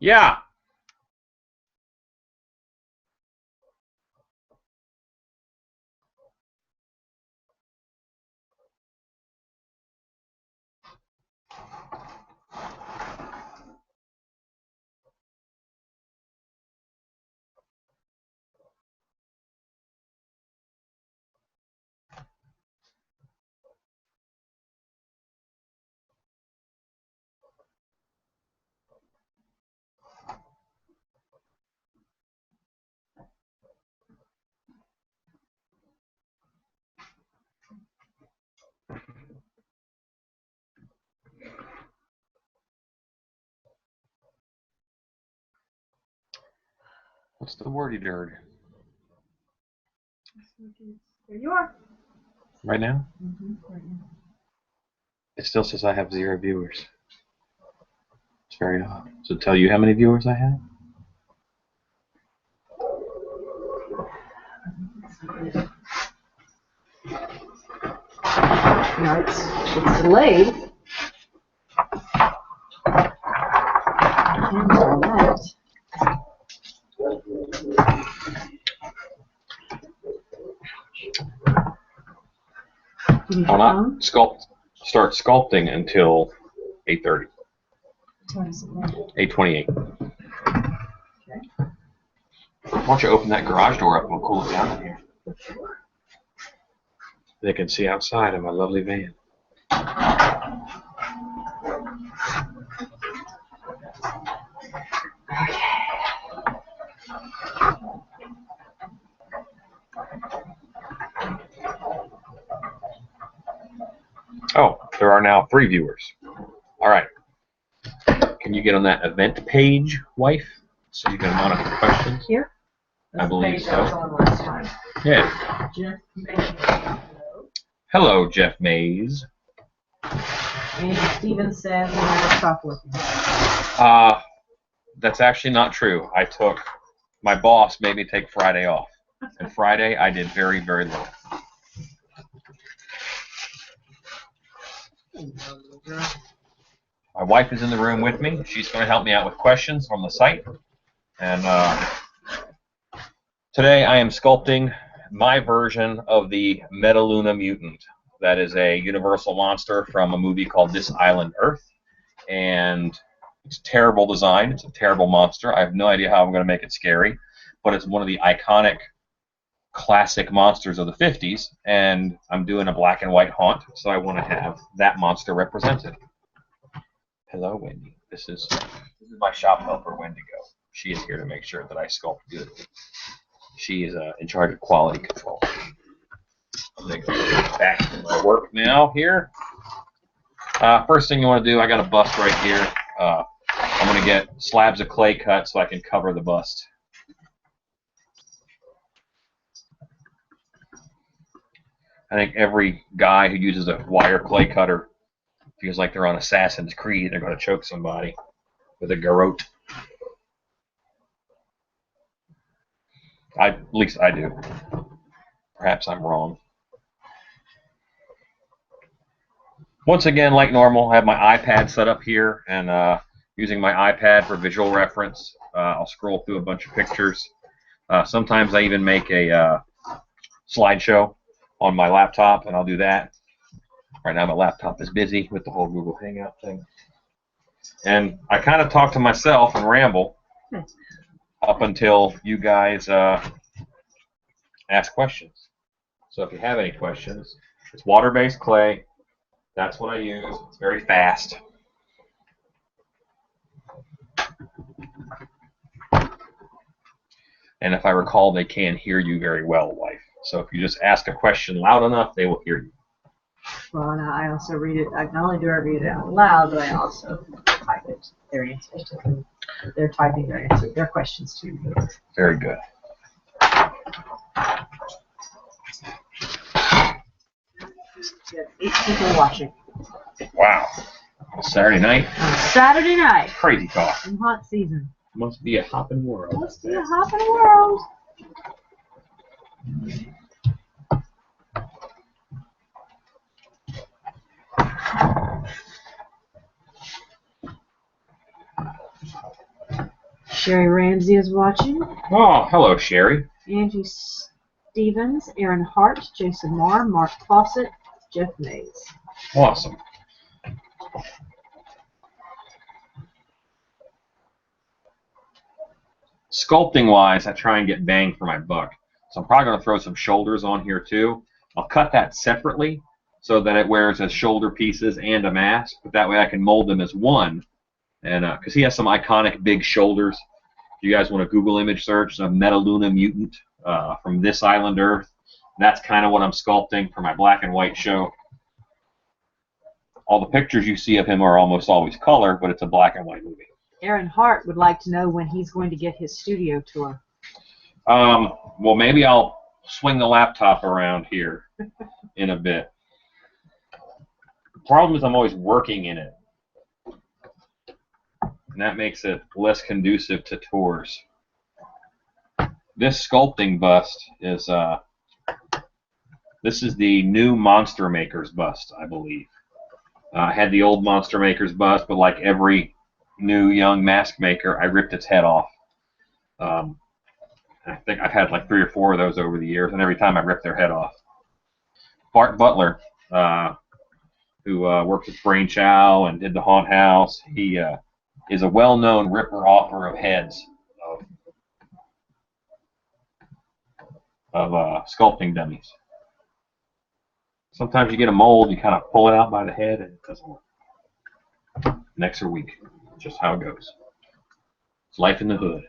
Yeah. What's the wordy dirt? There you are. Right now? Mm-hmm. Right now. It still says I have 0 viewers. It's very odd. So tell you how many viewers I have? No, it's delayed. And all that. I'll not start sculpting until 8:30. 8:28. Okay. Why don't you open that garage door up and we'll cool it down in here. They can see outside of my lovely van. Oh, there are now 3 viewers. All right. Can you get on that event page, wife, so you can monitor questions? Here? I believe so. On last time. Yeah. Jeff Mays. Hello, Jeff Mays. And Steven says he never stopped looking. That's actually not true. My boss made me take Friday off. And Friday, I did very, very little. My wife is in the room with me. She's going to help me out with questions from the site. And today I am sculpting my version of the Metaluna Mutant. That is a universal monster from a movie called This Island Earth. And it's a terrible design. It's a terrible monster. I have no idea how I'm going to make it scary. But it's one of the iconic classic monsters of the 50s. And I'm doing a black and white haunt. So I want to have that monster represented. Hello, Wendy. This is my shop helper, Wendigo. She is here to make sure that I sculpt good. She is in charge of quality control. I'm going to go back to my work now here. First thing you want to do, I got a bust right here. I'm going to get slabs of clay cut so I can cover the bust. I think every guy who uses a wire clay cutter feels like they're on Assassin's Creed. They're going to choke somebody with a garrote. At least I do. Perhaps I'm wrong. Once again, like normal, I have my iPad set up here, and using my iPad for visual reference, I'll scroll through a bunch of pictures. Sometimes I even make a slideshow on my laptop, and I'll do that. Right now my laptop is busy with the whole Google Hangout thing. And I kind of talk to myself and ramble up until you guys ask questions. So if you have any questions, it's water-based clay. That's what I use. It's very fast. And if I recall, they can hear you very well, wife. So if you just ask a question loud enough, they will hear you. Well, and I also read it. Not only do I read it out loud, but I also type it. Their answers to them. They're typing their answers, their questions to me. Very good. 8 people watching. Wow. Saturday night? On Saturday night. Crazy talk. In hot season. Must be a hopping world. Must be a hopping world. Sherry Ramsey is watching. Oh, hello, Sherry. Angie Stevens, Aaron Hart, Jason Marr, Mark Fawcett, Jeff Mays. Awesome. Sculpting-wise, I try and get bang for my buck. So I'm probably going to throw some shoulders on here, too. I'll cut that separately so that it wears as shoulder pieces and a mask, but that way I can mold them as one. And because he has some iconic big shoulders. If you guys want to Google image search, a Metaluna mutant from This Island Earth. That's kind of what I'm sculpting for my black and white show. All the pictures you see of him are almost always color, but it's a black and white movie. Aaron Hart would like to know when he's going to get his studio tour. Well, maybe I'll swing the laptop around here in a bit. The problem is I'm always working in it. And that makes it less conducive to tours. This sculpting bust is, this is the new Monster Maker's bust, I believe. I had the old Monster Maker's bust, but like every new young mask maker, I ripped its head off. I think I've had like 3 or 4 of those over the years, and every time I ripped their head off. Bart Butler, who works with Brain Chow and did the Haunt House, he is a well-known ripper-offer of heads of sculpting dummies. Sometimes you get a mold, you kind of pull it out by the head, and it doesn't work. Necks are weak. Just how it goes. It's life in the hood.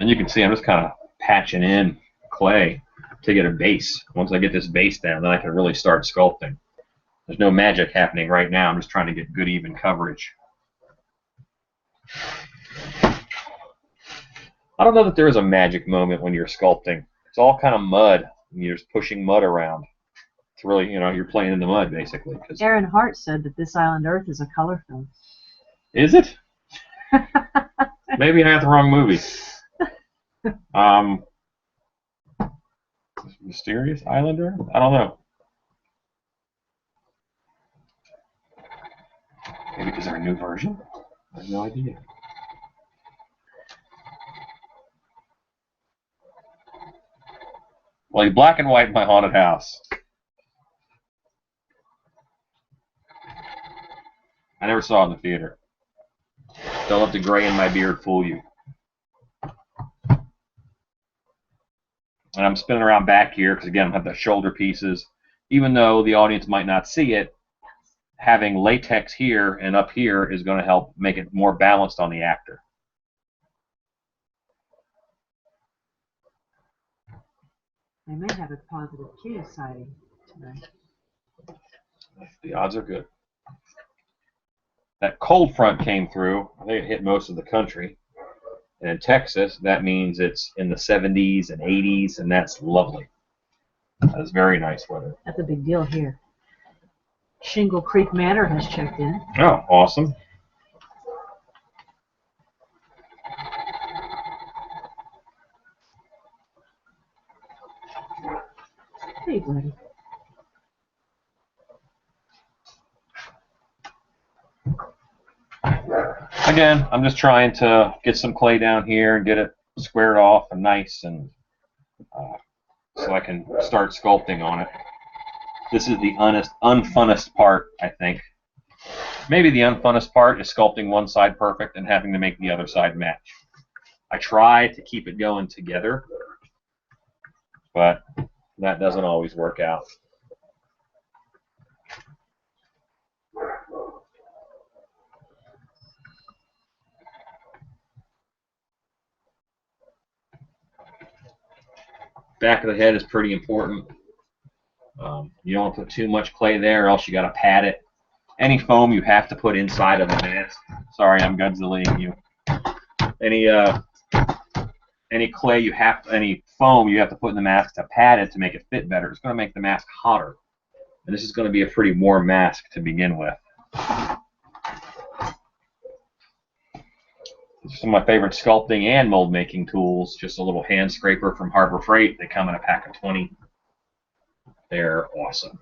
And you can see I'm just kind of patching in clay to get a base. Once I get this base down, then I can really start sculpting. There's no magic happening right now. I'm just trying to get good, even coverage. I don't know that there is a magic moment when you're sculpting. It's all kind of mud, and you're just pushing mud around. It's really, you know, you're playing in the mud, basically. Aaron Hart said that This Island Earth is a color film. Is it? Maybe I got the wrong movie. Mysterious Islander? I don't know. Maybe is there a new version? I have no idea. Well, he's black and white in my haunted house. I never saw it in the theater. Don't let the gray in my beard fool you. And I'm spinning around back here because, again, I have the shoulder pieces. Even though the audience might not see it, having latex here and up here is going to help make it more balanced on the actor. They may have a positive Q sighting tonight. The odds are good. That cold front came through. I think it hit most of the country. And in Texas, that means it's in the 70s and 80s, and that's lovely. That's very nice weather. That's a big deal here. Shingle Creek Manor has checked in. Oh, awesome. Hey, buddy. Again, I'm just trying to get some clay down here and get it squared off and nice, and so I can start sculpting on it. This is the unfunnest part, I think. Maybe the unfunnest part is sculpting one side perfect and having to make the other side match. I try to keep it going together, but that doesn't always work out. Back of the head is pretty important. You don't want to put too much clay there, or else you got to pad it. Any foam you have to put inside of the mask. Sorry, I'm Godzillaing you. Any clay you have, any foam you have to put in the mask to pad it to make it fit better. It's going to make the mask hotter, and this is going to be a pretty warm mask to begin with. Some of my favorite sculpting and mold making tools. Just a little hand scraper from Harbor Freight. They come in a pack of 20. They're awesome.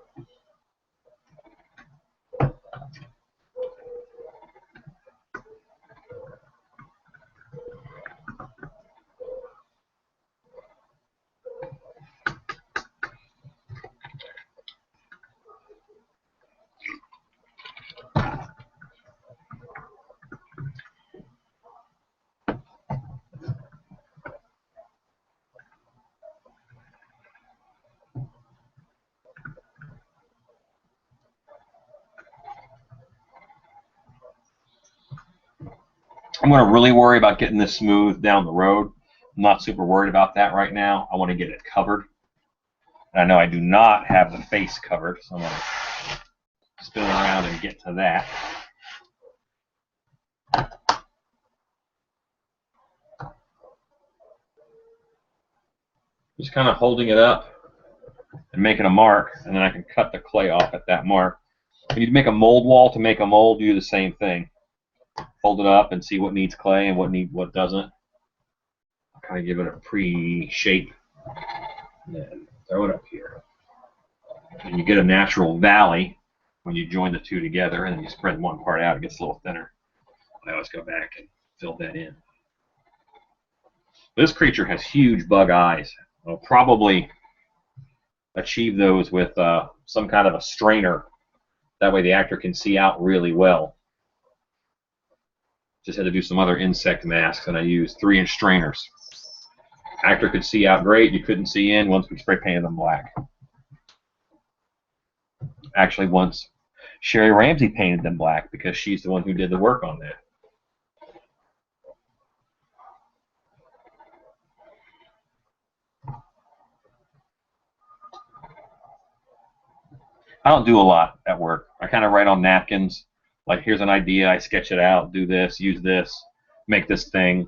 I'm going to really worry about getting this smooth down the road. I'm not super worried about that right now. I want to get it covered. And I know I do not have the face covered, so I'm going to spin it around and get to that. Just kind of holding it up and making a mark, and then I can cut the clay off at that mark. When you make a mold wall to make a mold, you do the same thing. Hold it up and see what needs clay and what doesn't. I'll kind of give it a pre-shape, and then throw it up here. And you get a natural valley when you join the two together, and then you spread one part out, it gets a little thinner. I always go back and fill that in. This creature has huge bug eyes. I'll probably achieve those with some kind of a strainer. That way the actor can see out really well. Just had to do some other insect masks, and I used 3-inch strainers. Actor could see out great. You couldn't see in once we spray painted them black. Actually, once Sherry Ramsey painted them black because she's the one who did the work on that. I don't do a lot at work. I kind of write on napkins. Like, here's an idea. I sketch it out. Do this. Use this. Make this thing.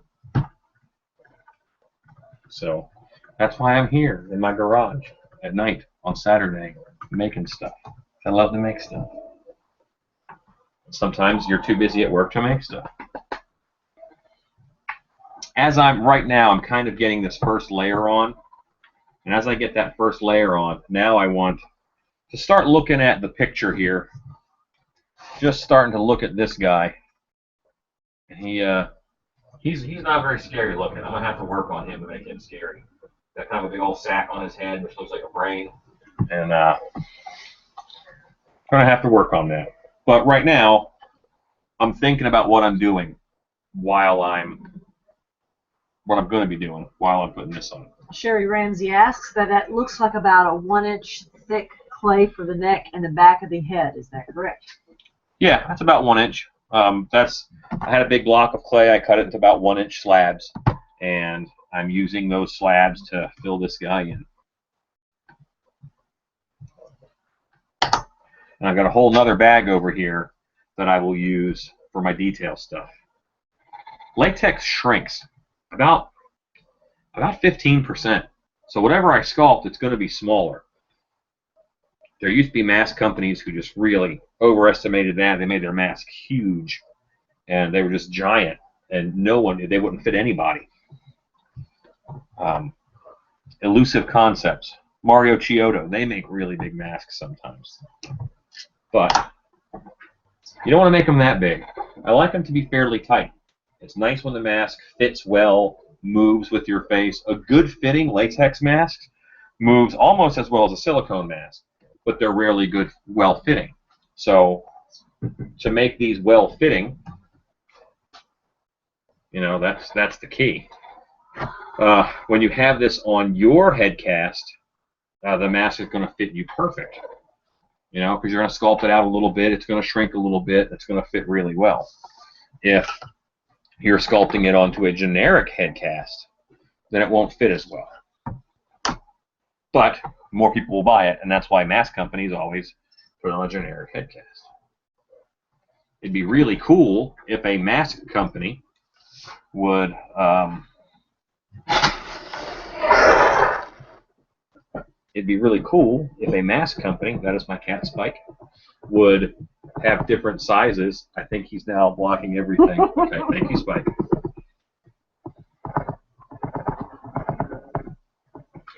So that's why I'm here in my garage at night on Saturday making stuff. I love to make stuff. Sometimes you're too busy at work to make stuff. Right now, I'm kind of getting this first layer on. And as I get that first layer on, now I want to start looking at the picture here. Just starting to look at this guy. And he's not very scary looking. I'm gonna have to work on him to make him scary. Got kind of a big old sack on his head, which looks like a brain. And gonna have to work on that. But right now, I'm thinking about what I'm doing what I'm going to be doing while I'm putting this on. Sherry Ramsey asks that it looks like about a 1-inch thick clay for the neck and the back of the head. Is that correct? Yeah, that's about 1 inch. I had a big block of clay. I cut it into about 1-inch slabs, and I'm using those slabs to fill this guy in. And I've got a whole nother bag over here that I will use for my detail stuff. Latex shrinks about 15%. So whatever I sculpt, it's going to be smaller. There used to be mask companies who just really overestimated that. They made their mask huge, and they were just giant, and they wouldn't fit anybody. Elusive Concepts, Mario Chiodo, they make really big masks sometimes. But you don't want to make them that big. I like them to be fairly tight. It's nice when the mask fits well, moves with your face. A good fitting latex mask moves almost as well as a silicone mask, but they're rarely well fitting. So to make these well fitting, that's the key. When you have this on your head cast, the mask is going to fit you perfect. Because you're going to sculpt it out a little bit, it's going to shrink a little bit, it's going to fit really well. If you're sculpting it onto a generic head cast, then it won't fit as well. But more people will buy it, and that's why mask companies always put on a generic head cast. It'd be really cool if a mask company would that is my cat Spike, would have different sizes. I think he's now blocking everything. Okay, thank you, Spike.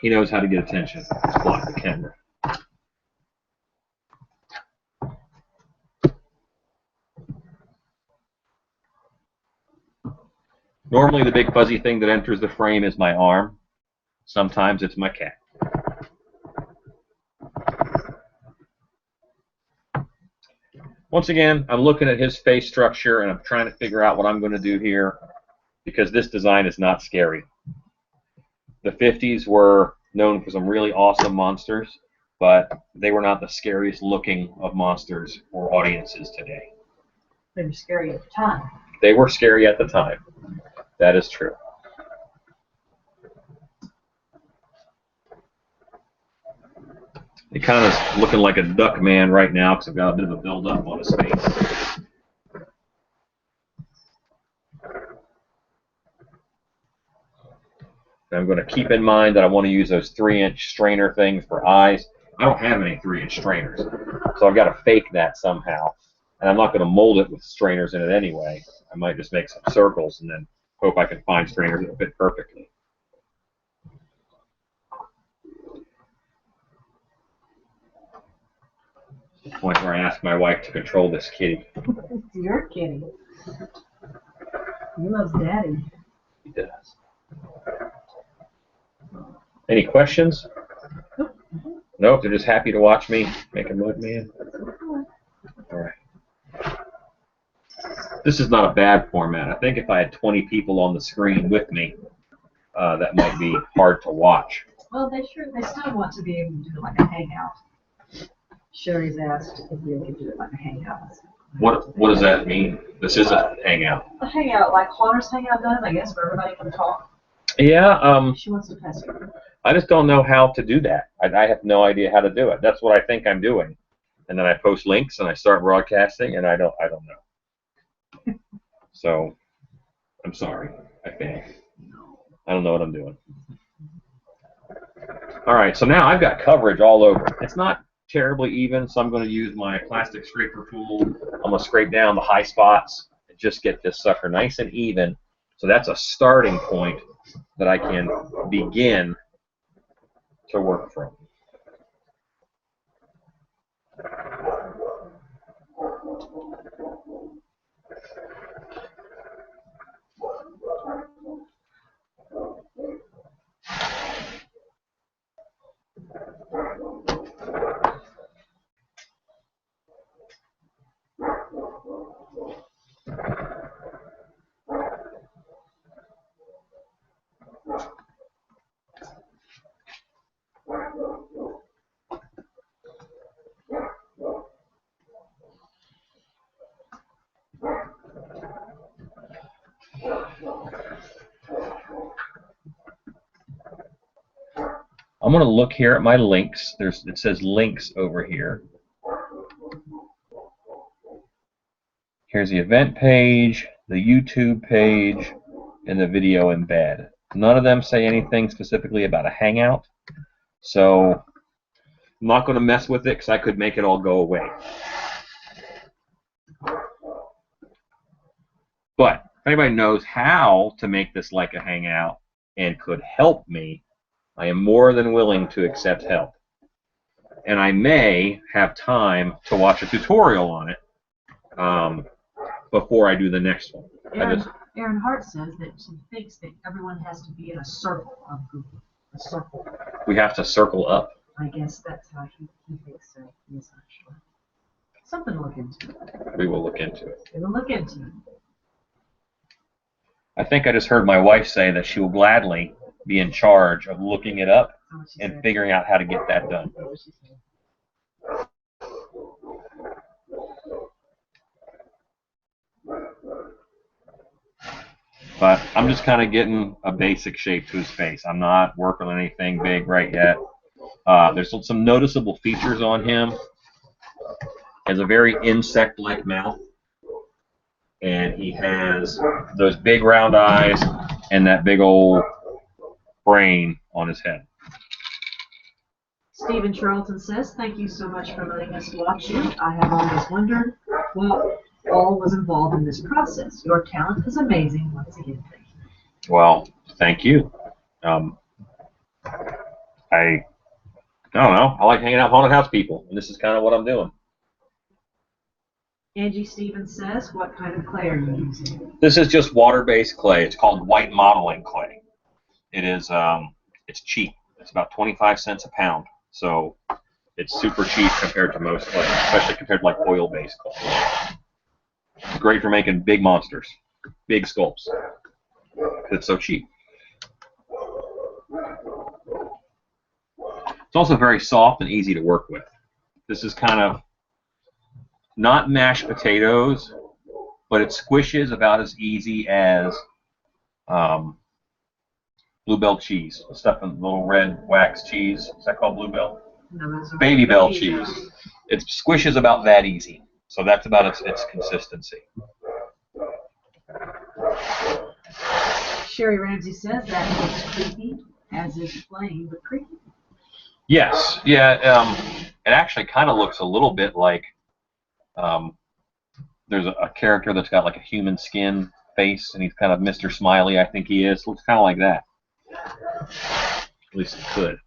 He knows how to get attention. Just block the camera. Normally the big fuzzy thing that enters the frame is my arm. Sometimes it's my cat. Once again, I'm looking at his face structure and I'm trying to figure out what I'm going to do here because this design is not scary. The 50s were known for some really awesome monsters, but they were not the scariest looking of monsters for audiences today. They were scary at the time. They were scary at the time. That is true. He kind of is looking like a duck man right now because I've got a bit of a build-up on his face. I'm going to keep in mind that I want to use those 3-inch strainer things for eyes. I don't have any 3-inch strainers, so I've got to fake that somehow. And I'm not going to mold it with strainers in it anyway. I might just make some circles and then hope I can find strainers that fit perfectly. The point where I ask my wife to control this kitty. It's your kitty. He loves Daddy. He does. Any questions? Nope. Nope, they're just happy to watch me make a mud man. All right. This is not a bad format. I think if I had 20 people on the screen with me, that might be hard to watch. Well, they still want to be able to do like a hangout. Sherry's asked if we could do it like a hangout. What does that mean? This is a hangout. A hangout, like Connor's hangout does, I guess, where everybody can talk. Yeah. She wants to pass her. I just don't know how to do that. I have no idea how to do it. That's what I think I'm doing. And then I post links and I start broadcasting, and I don't know. So I'm sorry. I failed. I don't know what I'm doing. All right. So now I've got coverage all over. It's not terribly even, so I'm going to use my plastic scraper tool. I'm going to scrape down the high spots and just get this sucker nice and even. So that's a starting point that I can begin to work from. I'm going to look here at my links. It says links over here. Here's the event page, the YouTube page, and the video embed. None of them say anything specifically about a hangout, so I'm not going to mess with it because I could make it all go away. But if anybody knows how to make this like a hangout and could help me, I am more than willing to accept help. And I may have time to watch a tutorial on it before I do the next one. Erin Hart says that she thinks that everyone has to be in a circle on Google. A circle. We have to circle up. I guess that's how he thinks so. He's not sure. Something to look into. We will look into it. We will look into it. I think I just heard my wife say that she will gladly be in charge of looking it up and figuring out how to get that done. But I'm just kind of getting a basic shape to his face. I'm not working on anything big right yet. There's some noticeable features on him. He has a very insect-like mouth. And he has those big round eyes and that big old brain on his head. Stephen Charlton says, thank you so much for letting us watch you. I have always wondered what all was involved in this process. Your talent is amazing. Once again, thank you. Well, thank you. I don't know. I like hanging out with haunted house people, and this is kind of what I'm doing. Angie Stevens says, what kind of clay are you using? This is just water-based clay. It's called white modeling clay. It is, it's cheap. It's about 25 cents a pound. So it's super cheap compared to most clay, especially compared to like oil-based clay. It's great for making big monsters, big sculpts. It's so cheap. It's also very soft and easy to work with. This is kind of not mashed potatoes, but it squishes about as easy as Bluebell cheese. Stuff in little red wax cheese. Is that called Bluebell? No, that's Baby Bell cheese. It squishes about that easy. So that's about its consistency. Sherry Ramsey says that looks creepy, as is plain, but creepy. Yes, yeah. It actually kind of looks a little bit like there's a character that's got like a human skin face, and he's kind of Mr. Smiley, I think he is. Looks kind of like that. At least it could.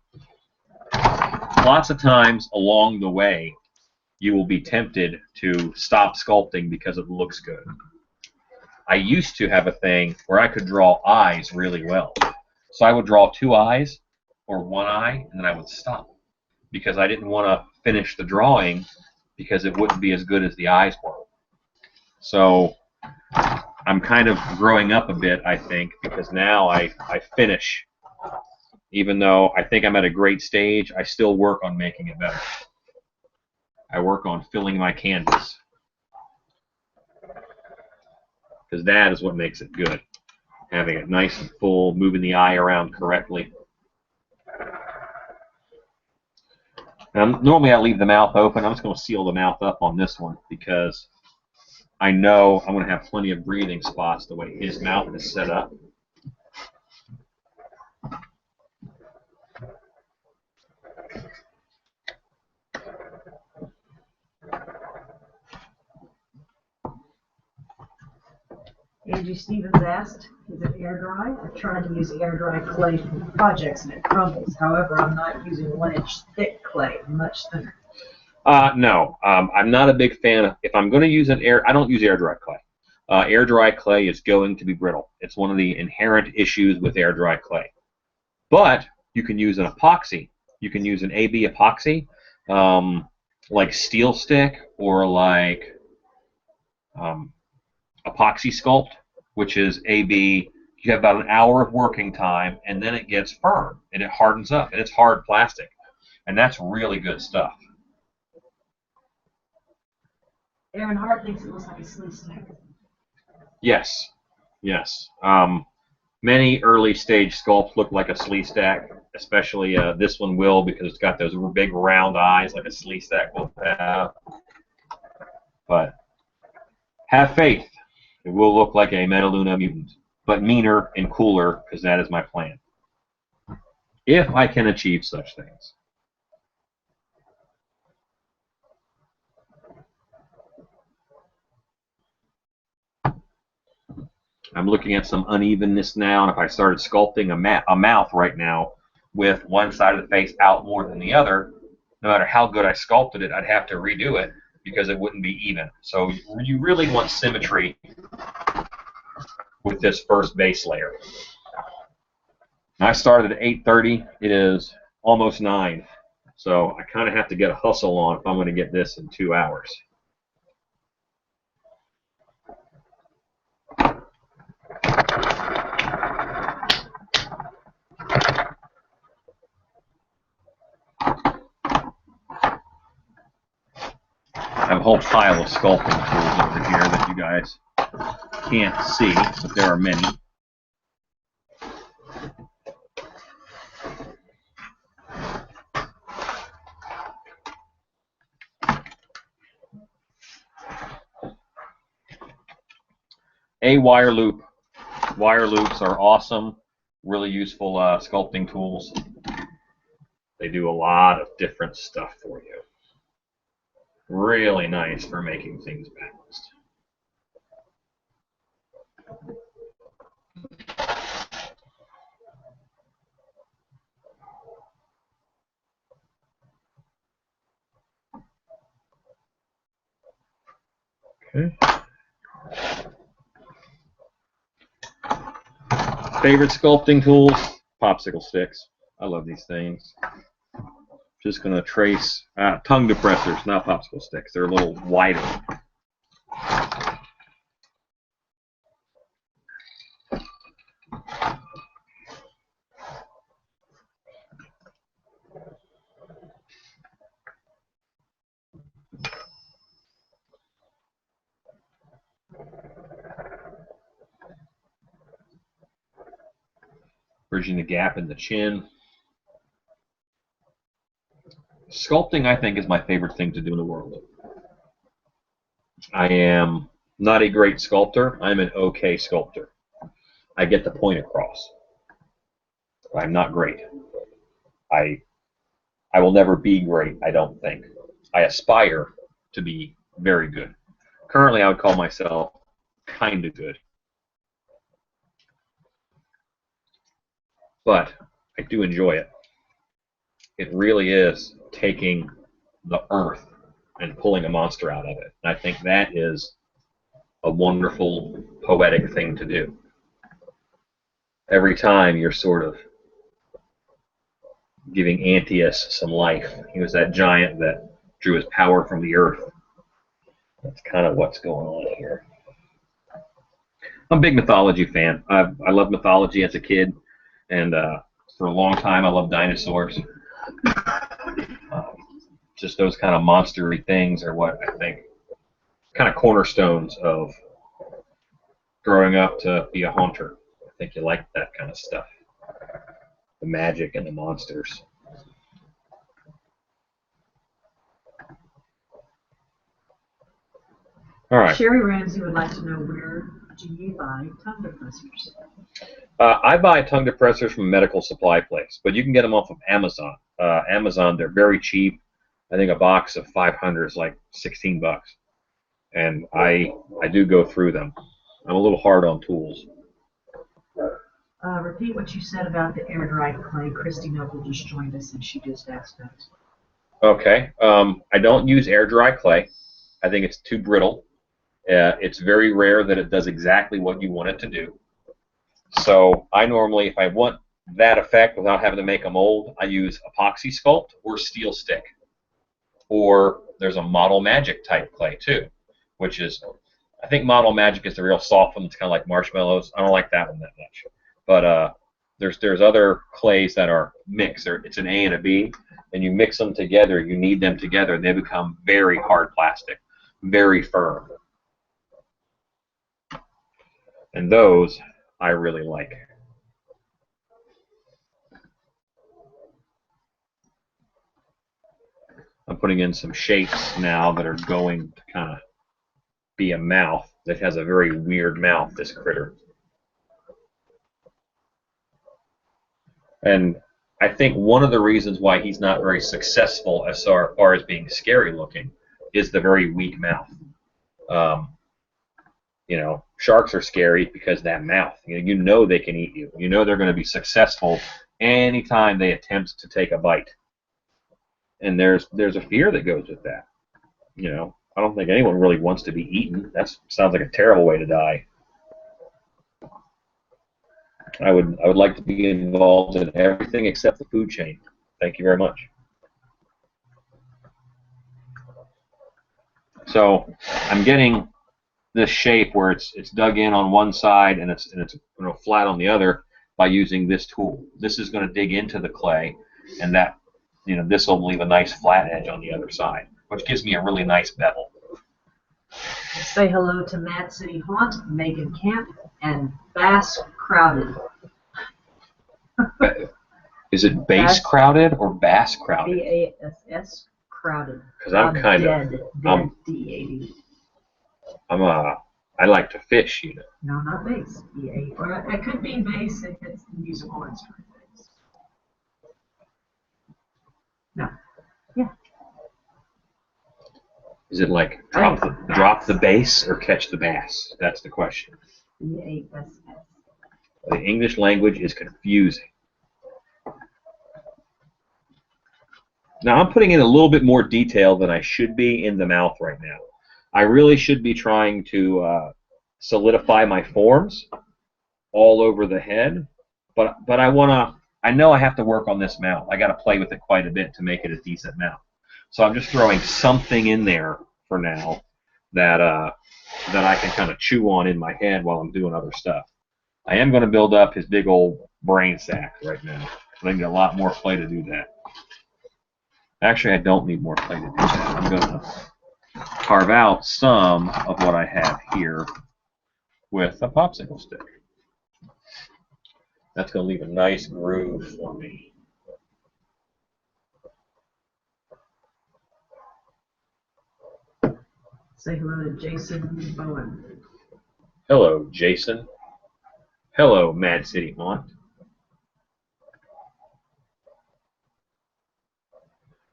Lots of times along the way, you will be tempted to stop sculpting because it looks good. I used to have a thing where I could draw eyes really well. So I would draw 2 eyes or 1 eye, and then I would stop because I didn't want to finish the drawing because it wouldn't be as good as the eyes were. So I'm kind of growing up a bit, I think, because now I finish. Even though I think I'm at a great stage, I still work on making it better. I work on filling my canvas. Because that is what makes it good. Having it nice and full, moving the eye around correctly. Normally I leave the mouth open. I'm just going to seal the mouth up on this one because I know I'm going to have plenty of breathing spots the way his mouth is set up. Angie Stevens asked, is it air dry? I've tried to use air dry clay for projects and it crumbles. However, I'm not using 1-inch thick clay, much thinner. No, I'm not a big fan of, if I'm going to use I don't use air dry clay. Air dry clay is going to be brittle. It's one of the inherent issues with air dry clay. But you can use an epoxy. You can use an AB epoxy, like Steel Stick or like epoxy sculpt, which is AB. You have about an hour of working time, and then it gets firm, and it hardens up, and it's hard plastic. And that's really good stuff. Aaron Hart thinks it looks like a sleeve stick. Yes, yes. Many early stage sculpts look like a slee stack, especially this one will because it's got those big round eyes like a slee stack will have. But have faith. It will look like a Metaluna mutant, but meaner and cooler because that is my plan. If I can achieve such things. I'm looking at some unevenness now, and if I started sculpting a mouth right now with one side of the face out more than the other, no matter how good I sculpted it, I'd have to redo it because it wouldn't be even. So you really want symmetry with this first base layer. I started at 8:30. It is almost 9. So I kind of have to get a hustle on if I'm going to get this in 2 hours. I have a whole pile of sculpting tools over here that you guys can't see, but there are many. A wire loop. Wire loops are awesome, really useful sculpting tools. They do a lot of different stuff for you. Really nice for making things balanced. Okay. Favorite sculpting tools? Popsicle sticks. I love these things. Just going to trace tongue depressors, not popsicle sticks. They're a little wider. bridging the gap in the chin. Sculpting, I think, is my favorite thing to do in the world. I am not a great sculptor. I'm an okay sculptor. I get the point across. I'm not great. I will never be great, I don't think. I aspire to be very good. Currently, I would call myself kind of good. But I do enjoy it. It really is taking the earth and pulling a monster out of it. And I think that is a wonderful, poetic thing to do. Every time you're sort of giving Antaeus some life. He was that giant that drew his power from the earth. That's kind of what's going on here. I'm a big mythology fan. I loved mythology as a kid, and for a long time I loved dinosaurs. Just those kind of monstery things are what I think kind of cornerstones of growing up to be a haunter. I think you like that kind of stuff. The magic and the monsters. All right. Sherry Ramsey would like to know, where do you buy tongue depressors? I buy tongue depressors from a medical supply place, but you can get them off of Amazon. Amazon, they're very cheap. I think a box of 500 is like 16 bucks. And I do go through them. I'm a little hard on tools. Repeat what you said about the air dried clay. Christy Noble just joined us and she just asked us. Okay. I don't use air dry clay. I think it's too brittle. It's very rare that it does exactly what you want it to do. So I normally, if I want that effect without having to make a mold, I use epoxy sculpt or steel stick. Or there's a Model Magic type clay too, which is, I think Model Magic is the real soft one. It's kind of like marshmallows. I don't like that one that much. But there's other clays that are mixed. It's an A and a B, and you mix them together. You knead them together, and they become very hard plastic, very firm. And those I really like. I'm putting in some shapes now that are going to kind of be a mouth that has a very weird mouth, this critter. And I think one of the reasons why he's not very successful as far as being scary looking is the very weak mouth. You know, sharks are scary because of that mouth. You know they can eat you. You know they're going to be successful anytime they attempt to take a bite. And there's a fear that goes with that. You know, I don't think anyone really wants to be eaten. That sounds like a terrible way to die. I would like to be involved in everything except the food chain. Thank you very much. So I'm getting this shape where it's dug in on one side and it's flat on the other by using this tool. This is going to dig into the clay, and that this will leave a nice flat edge on the other side, which gives me a really nice bevel. Say hello to Mad City Haunt, Megan Camp, and Bass Crowded. Is it Bass Crowded or Bass Crowded? B-A-S-S Crowded. Because I'm kind of D-A-D. I like to fish, you know. No, not bass. B-A. Or it could be bass if it's the musical instrument. No. Yeah. Is it like drop the bass or catch the bass? That's the question. B-A-S-S. The English language is confusing. Now I'm putting in a little bit more detail than I should be in the mouth right now. I really should be trying to solidify my forms all over the head, but I know I have to work on this mouth. I got to play with it quite a bit to make it a decent mouth. So I'm just throwing something in there for now that I can kind of chew on in my head while I'm doing other stuff. I am going to build up his big old brain sack right now. I need a lot more clay to do that. Actually, I don't need more clay to do that. I'm going to carve out some of what I have here with a popsicle stick. That's going to leave a nice groove for me. Say hello to Jason Bowen. Hello, Jason. Hello, Mad City Haunt.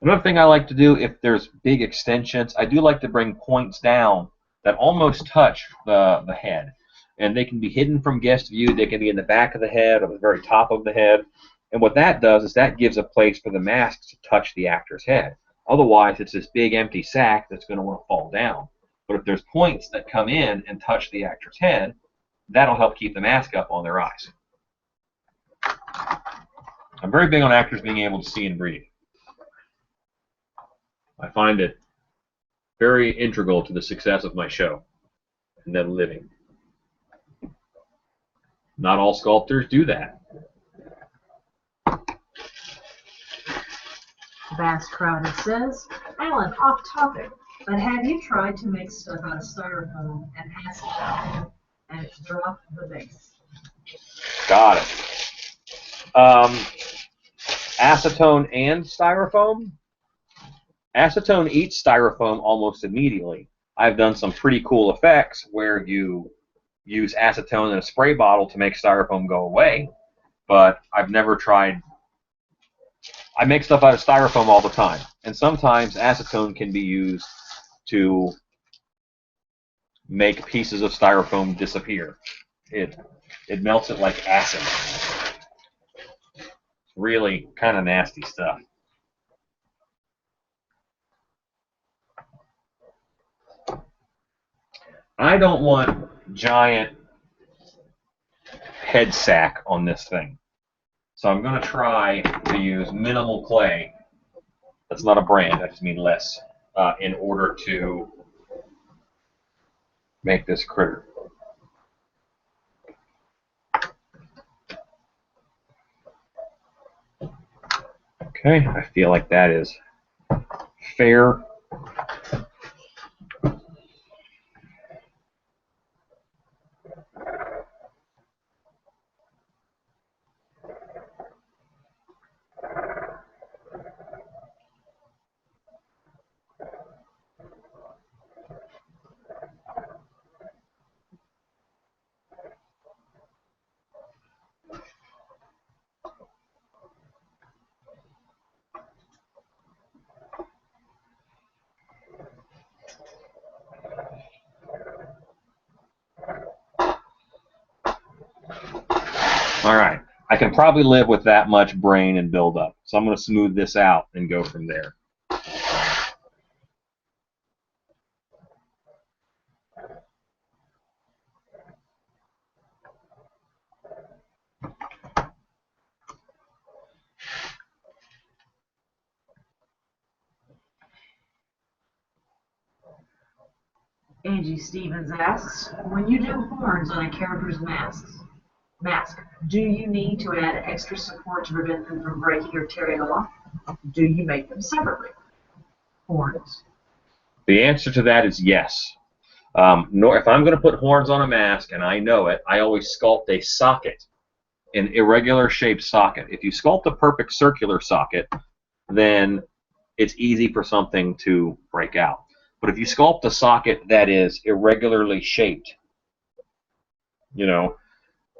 Another thing I like to do, if there's big extensions, I do like to bring points down that almost touch the head. And they can be hidden from guest view. They can be in the back of the head or the very top of the head. And what that does is that gives a place for the mask to touch the actor's head. Otherwise, it's this big empty sack that's going to want to fall down. But if there's points that come in and touch the actor's head, that'll help keep the mask up on their eyes. I'm very big on actors being able to see and breathe. I find it very integral to the success of my show and them living. Not all sculptors do that. Bass Crowder says, Alan, off topic, but have you tried to make stuff out of styrofoam and acetone and drop the base? Got it. Acetone and styrofoam? Acetone eats styrofoam almost immediately. I've done some pretty cool effects where you use acetone in a spray bottle to make styrofoam go away, but I've never tried. I make stuff out of styrofoam all the time, and sometimes acetone can be used to make pieces of styrofoam disappear. It melts it like acid. Really kind of nasty stuff. I don't want giant head sack on this thing. So I'm going to try to use minimal clay. That's not a brand, I just mean less, in order to make this critter. Okay, I feel like that is fair. All right, I can probably live with that much brain and build up. So I'm going to smooth this out and go from there. Angie Stevens asks, when you do horns on a character's mask, do you need to add extra support to prevent them from breaking or tearing off? Do you make them separately? Horns. The answer to that is yes. If I'm going to put horns on a mask, and I know it, I always sculpt a socket, an irregular shaped socket. If you sculpt a perfect circular socket, then it's easy for something to break out. But if you sculpt a socket that is irregularly shaped,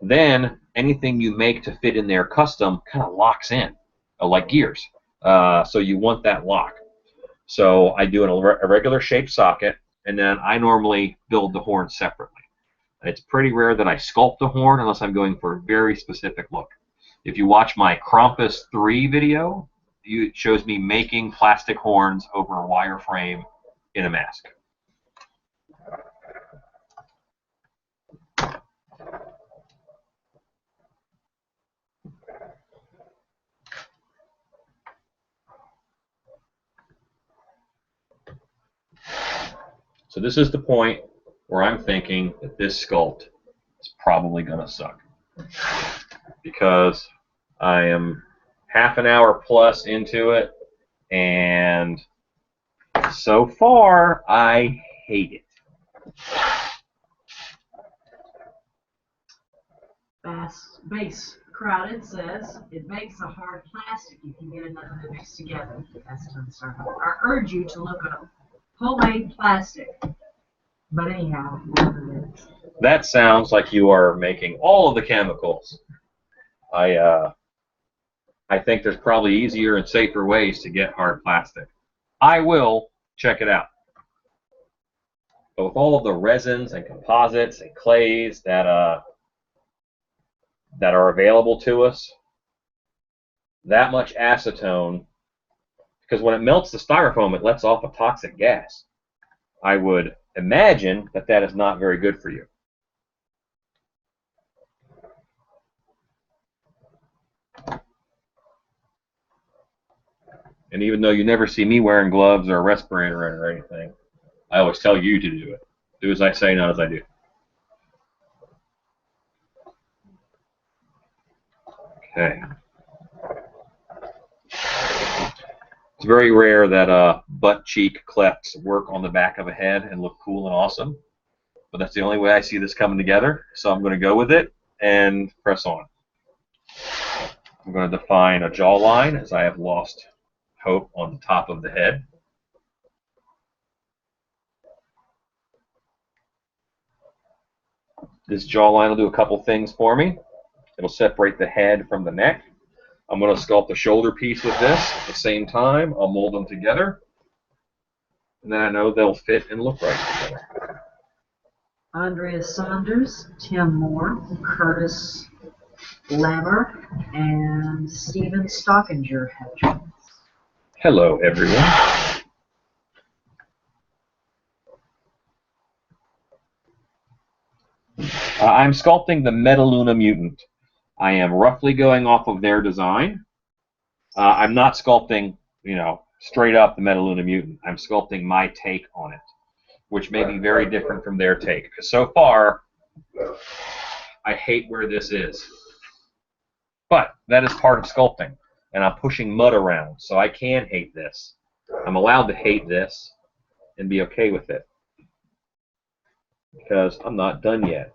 then anything you make to fit in there custom kind of locks in, like gears. So you want that lock. So I do an irregular shaped socket, and then I normally build the horn separately. It's pretty rare that I sculpt a horn unless I'm going for a very specific look. If you watch my Krampus 3 video, it shows me making plastic horns over a wireframe in a mask. So this is the point where I'm thinking that this sculpt is probably going to suck, because I am half an hour plus into it, and so far I hate it. Bass Crowded says, it makes a hard plastic if you get enough of it mixed together. That's a start. I urge you to look up homemade plastic. But anyhow, that sounds like you are making all of the chemicals. I think there's probably easier and safer ways to get hard plastic. I will check it out. But with all of the resins and composites and clays that are available to us, that much acetone, because when it melts the styrofoam, it lets off a toxic gas. I would imagine that that is not very good for you. And even though you never see me wearing gloves or a respirator or anything, I always tell you to do it. Do as I say, not as I do. Okay. It's very rare that butt cheek clefts work on the back of a head and look cool and awesome. But that's the only way I see this coming together. So I'm going to go with it and press on. I'm going to define a jawline as I have lost hope on the top of the head. This jawline will do a couple things for me. It'll separate the head from the neck. I'm going to sculpt the shoulder piece with this at the same time. I'll mold them together. And then I know they'll fit and look right together. Andrea Saunders, Tim Moore, Curtis Lammer, and Stephen Stockinger have joined us. Hello, everyone. I'm sculpting the Metaluna mutant. I am roughly going off of their design. I'm not sculpting, straight up the Metaluna mutant. I'm sculpting my take on it, which may be very different from their take. Because so far, I hate where this is. But that is part of sculpting. And I'm pushing mud around, so I can hate this. I'm allowed to hate this and be okay with it. Because I'm not done yet.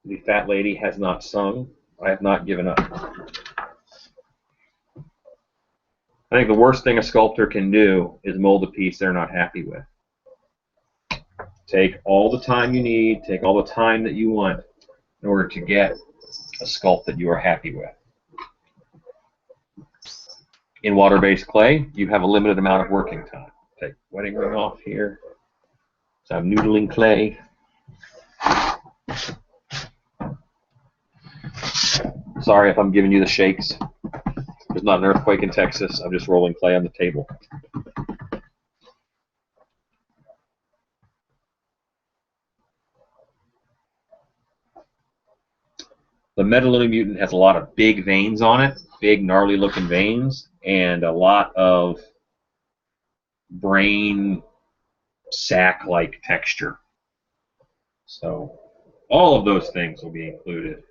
The fat lady has not sung. I have not given up. I think the worst thing a sculptor can do is mold a piece they're not happy with. Take all the time you need, take all the time that you want in order to get a sculpt that you are happy with. In water-based clay, you have a limited amount of working time. Take wedding ring off here. So I'm noodling clay. Sorry if I'm giving you the shakes. There's not an earthquake in Texas. I'm just rolling clay on the table. The Metaluna mutant has a lot of big veins on it, big gnarly looking veins, and a lot of brain sac-like texture. So all of those things will be included.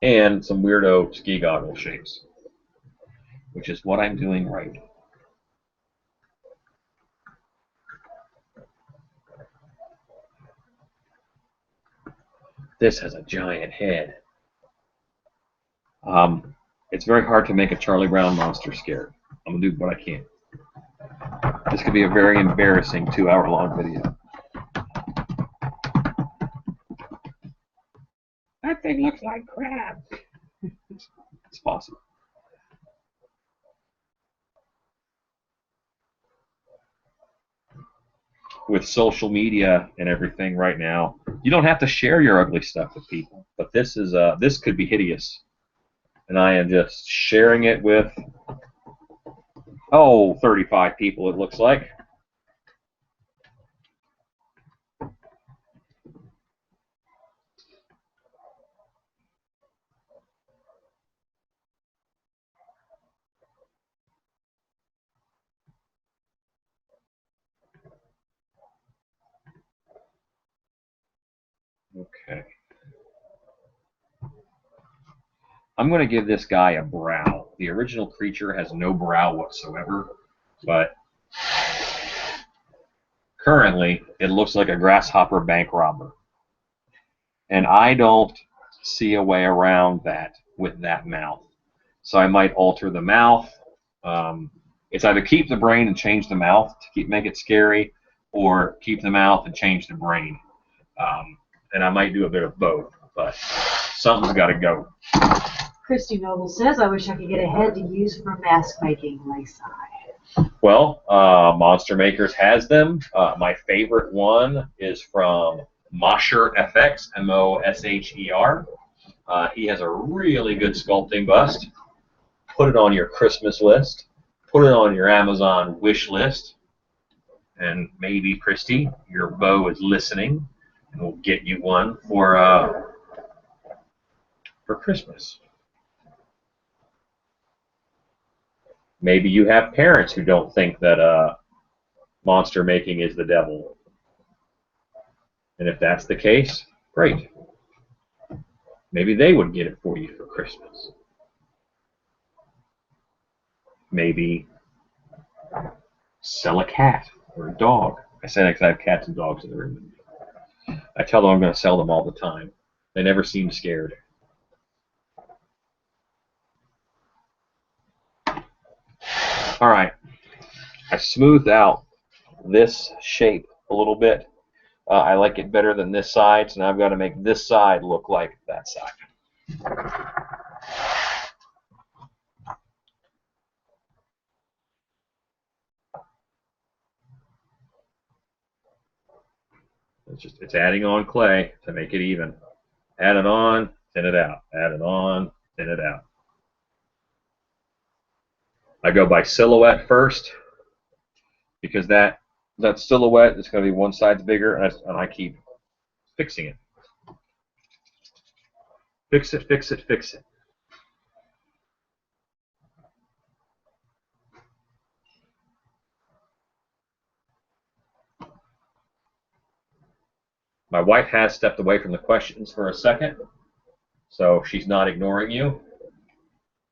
And some weirdo ski goggle shapes, which is what I'm doing right. This has a giant head. It's very hard to make a Charlie Brown monster scared. I'm going to do what I can. This could be a very embarrassing 2-hour-long video. That thing looks like crap. It's possible. With social media and everything right now, you don't have to share your ugly stuff with people. But this could be hideous, and I am just sharing it with 35 people. It looks like. Okay. I'm going to give this guy a brow. The original creature has no brow whatsoever, but Currently, it looks like a grasshopper bank robber. And I don't see a way around that with that mouth. So I might alter the mouth. It's either keep the brain and change the mouth to make it scary, or keep the mouth and change the brain. And I might do a bit of both, but something's got to go. Christy Noble says, I wish I could get a head to use for mask making, Lakeside. Well, Monster Makers has them. My favorite one is from Mosher FX, Mosher. He has a really good sculpting bust. Put it on your Christmas list. Put it on your Amazon wish list. And maybe, Christy, your beau is listening, and we'll get you one for Christmas. Maybe you have parents who don't think that monster making is the devil. And if that's the case, great. Maybe they would get it for you for Christmas. Maybe sell a cat or a dog. I say that because I have cats and dogs in the room. I tell them I'm going to sell them all the time. They never seem scared. All right, I smoothed out this shape a little bit. I like it better than this side, so now I've got to make this side look like that side. It's adding on clay to make it even. Add it on, thin it out. Add it on, thin it out. I go by silhouette first, because that silhouette is going to be one side's bigger, and I keep fixing it. Fix it, fix it, fix it. My wife has stepped away from the questions for a second, so she's not ignoring you.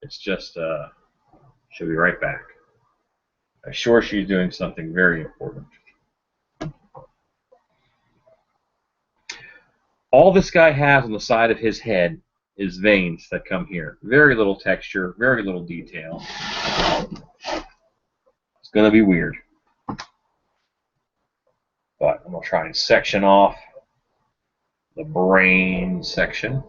It's just, she'll be right back. I'm sure she's doing something very important. All this guy has on the side of his head is veins that come here. Very little texture, very little detail. It's going to be weird. But I'm going to try and section off the brain section.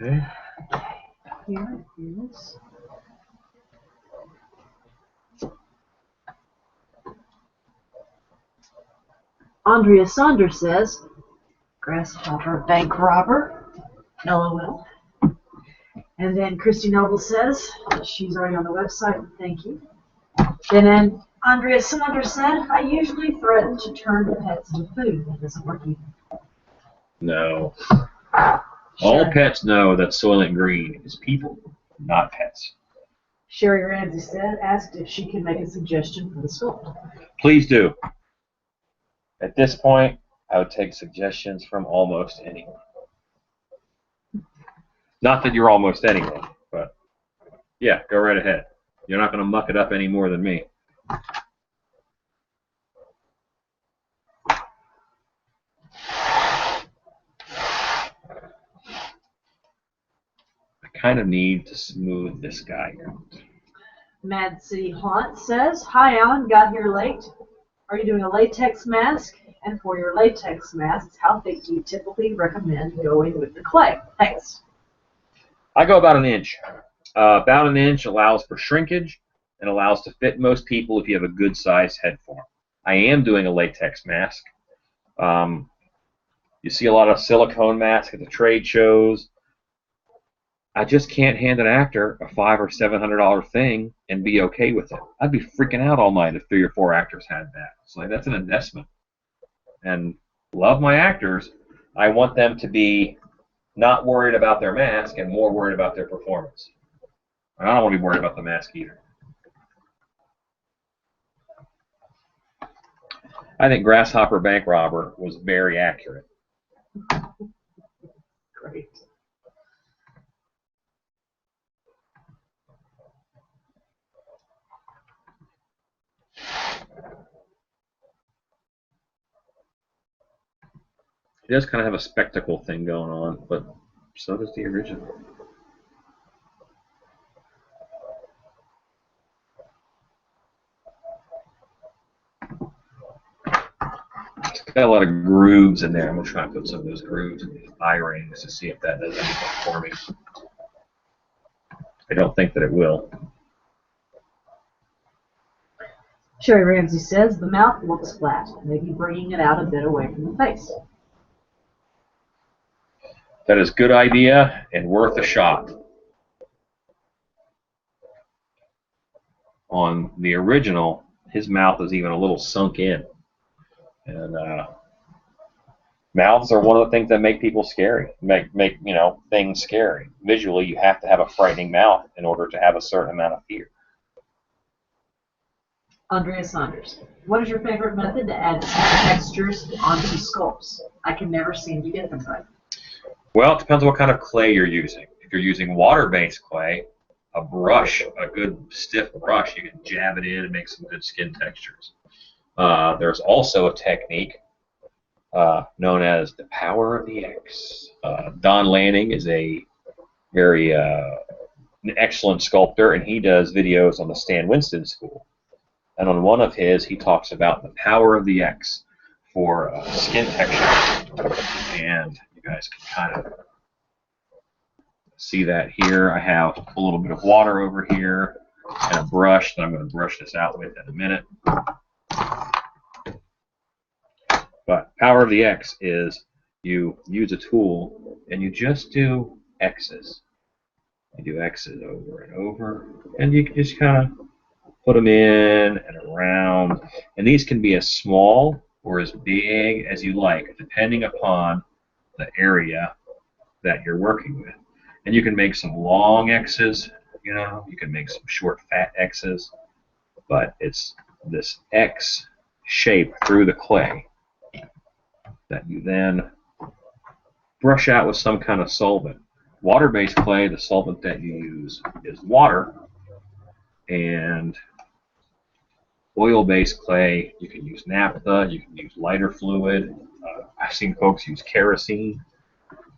Okay. Here it is. Andrea Saunders says, grasshopper bank robber, LOL. And then Christy Noble says, she's already on the website, thank you. Then Andrea Saunders said, I usually threaten to turn the pets into food. That doesn't work either. No. All pets know that Soylent Green is people, not pets. Sherry Ramsey asked if she can make a suggestion for the sculpt. Please do. At this point, I would take suggestions from almost anyone. Not that you're almost anyone, but yeah, go right ahead. You're not going to muck it up any more than me. Kind of need to smooth this guy out. Mad City Haunt says, hi Alan, got here late. Are you doing a latex mask? And for your latex masks, how thick do you typically recommend going with the clay? Thanks. I go about an inch. About an inch allows for shrinkage and allows to fit most people if you have a good sized head form. I am doing a latex mask. You see a lot of silicone masks at the trade shows. I just can't hand an actor a $500 or $700 thing and be okay with it. I'd be freaking out all night if 3 or 4 actors had that. It's like, that's an investment. And love my actors. I want them to be not worried about their mask and more worried about their performance. And I don't want to be worried about the mask either. I think Grasshopper Bank Robber was very accurate. Great. It does kind of have a spectacle thing going on, but so does the original. It's got a lot of grooves in there. I'm going to try and put some of those grooves in these eye rings to see if that does anything for me. I don't think that it will. Sherry Ramsey says the mouth looks flat, maybe bringing it out a bit away from the face. That is a good idea and worth a shot. On the original, his mouth is even a little sunk in. And mouths are one of the things that make people scary, make things scary. Visually, you have to have a frightening mouth in order to have a certain amount of fear. Andrea Saunders, what is your favorite method to add textures onto sculpts? I can never seem to get them right. Well, it depends on what kind of clay you're using. If you're using water-based clay, a brush, a good stiff brush, you can jab it in and make some good skin textures. There's also a technique known as the power of the X. Don Lanning is a very an excellent sculptor, and he does videos on the Stan Winston School. And on one of his, he talks about the power of the X for skin texture. And you guys can kind of see that here. I have a little bit of water over here and a brush that I'm going to brush this out with in a minute. But power of the X is you use a tool and you just do X's. You do X's over and over, and you can just kind of put them in and around. And these can be as small or as big as you like, depending upon the area that you're working with. And you can make some long X's, you can make some short, fat X's, but it's this X shape through the clay that you then brush out with some kind of solvent. Water-based clay, the solvent that you use is water, and oil-based clay, you can use naphtha, you can use lighter fluid. I've seen folks use kerosene,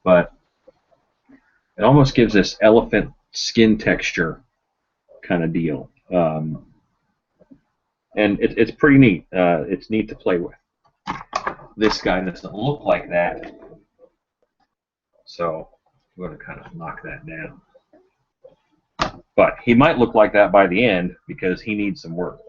but it almost gives this elephant skin texture kind of deal. And it's pretty neat. It's neat to play with. This guy doesn't look like that, so I'm going to kind of knock that down. But he might look like that by the end because he needs some work.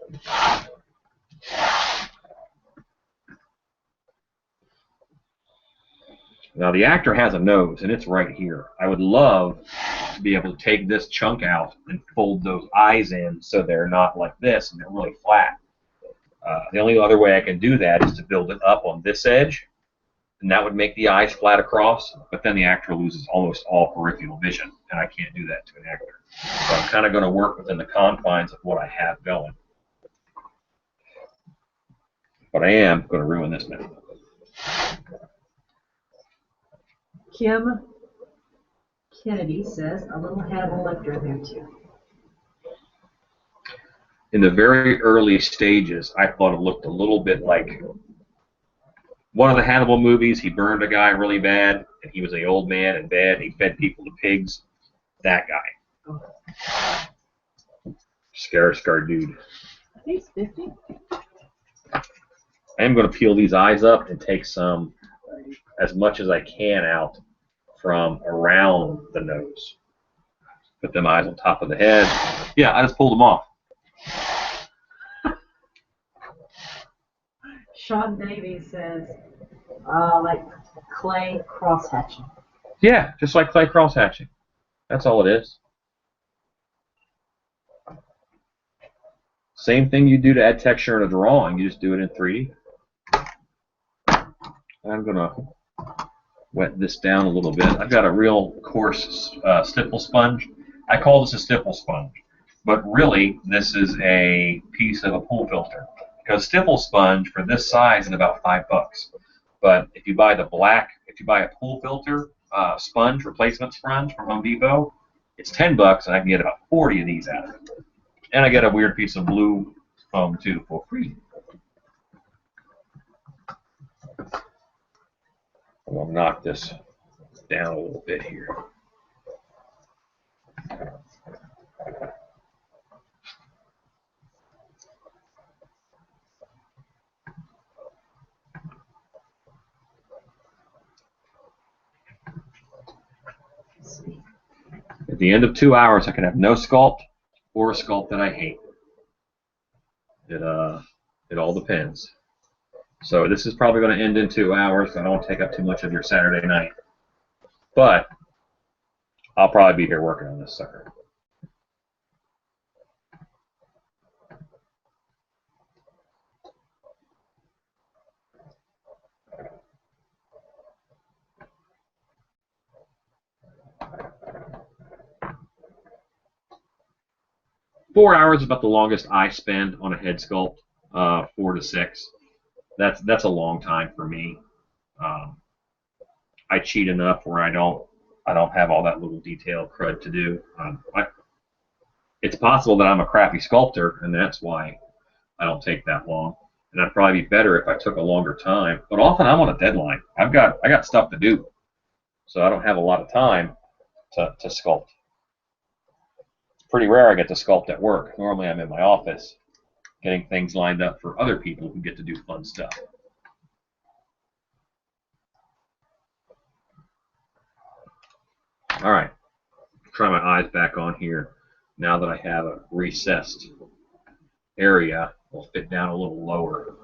Now the actor has a nose, and it's right here. I would love to be able to take this chunk out and fold those eyes in so they're not like this and they're really flat. The only other way I can do that is to build it up on this edge, and that would make the eyes flat across, but then the actor loses almost all peripheral vision, and I can't do that to an actor. So I'm kind of going to work within the confines of what I have going. But I am going to ruin this now. Kim Kennedy says a little Hannibal Lecter in there too. In the very early stages, I thought it looked a little bit like one of the Hannibal movies. He burned a guy really bad, and he was an old man in bed, and he fed people to pigs. That guy. Scar dude. I think it's 50. I am going to peel these eyes up and take some, as much as I can, out from around the nose. Put them eyes on top of the head. Yeah, I just pulled them off. Sean Davies says, like clay cross-hatching. Yeah, just like clay cross-hatching. That's all it is. Same thing you do to add texture in a drawing. You just do it in 3D. I'm going to wet this down a little bit. I've got a real coarse stipple sponge. I call this a stipple sponge, but really this is a piece of a pool filter. Because stipple sponge for this size is about $5. But if you buy a pool filter sponge, replacement sponge from Home Depot, it's $10, and I can get about 40 of these out of it. And I get a weird piece of blue foam too for free. I'm going to knock this down a little bit here. At the end of 2 hours, I can have no sculpt or a sculpt that I hate. It all depends. So this is probably going to end in 2 hours. So I don't want to take up too much of your Saturday night. But I'll probably be here working on this sucker. Four hours is about the longest I spend on a head sculpt. 4 to 6. That's a long time for me. I cheat enough where I don't have all that little detail crud to do. It's possible that I'm a crappy sculptor, and that's why I don't take that long. And I'd probably be better if I took a longer time. But often I'm on a deadline. I got stuff to do, so I don't have a lot of time to sculpt. It's pretty rare I get to sculpt at work. Normally I'm in my office getting things lined up for other people who get to do fun stuff. All right, try my eyes back on here. Now that I have a recessed area, we'll fit down a little lower.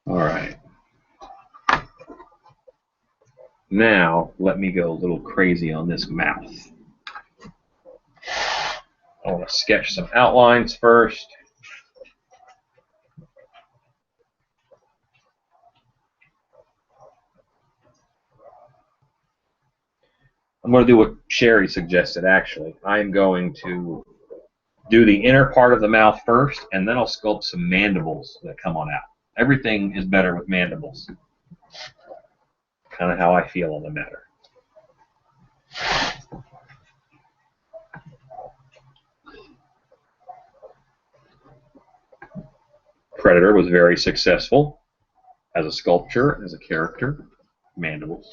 All right. Now, let me go a little crazy on this mouth. I want to sketch some outlines first. I'm going to do what Sherry suggested, actually. I'm going to do the inner part of the mouth first, and then I'll sculpt some mandibles that come on out. Everything is better with mandibles. Kind of how I feel on the matter. Predator was very successful as a sculpture, as a character. Mandibles.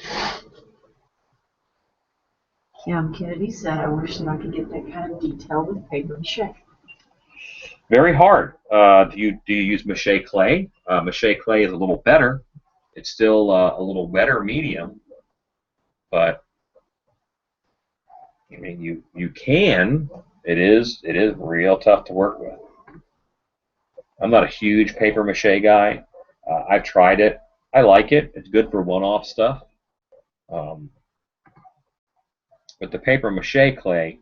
Kim Kennedy said, I wish that I could get that kind of detail with paper mache. Very hard. Do you use mache clay? Mache clay is a little better. It's still a little wetter medium, but I mean you can. It is real tough to work with. I'm not a huge paper mache guy. I've tried it. I like it. It's good for one-off stuff. But the paper mache clay,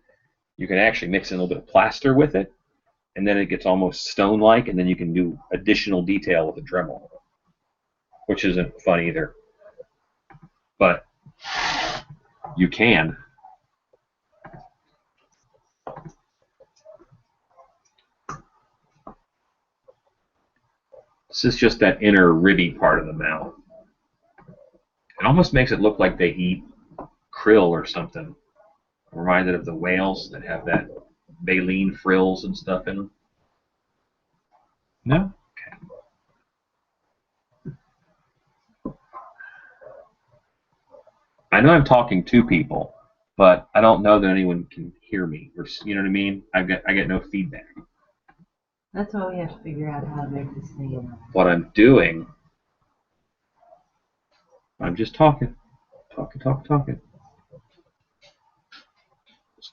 you can actually mix in a little bit of plaster with it, and then it gets almost stone-like, and then you can do additional detail with a Dremel, which isn't fun either. But you can. This is just that inner ribby part of the mouth. It almost makes it look like they eat krill or something. I'm reminded of the whales that have that baleen frills and stuff in them. No? Okay. I know I'm talking to people, but I don't know that anyone can hear me. Or, you know what I mean? I get no feedback. That's why we have to figure out how to make this thing. What I'm doing, I'm just talking. Talking.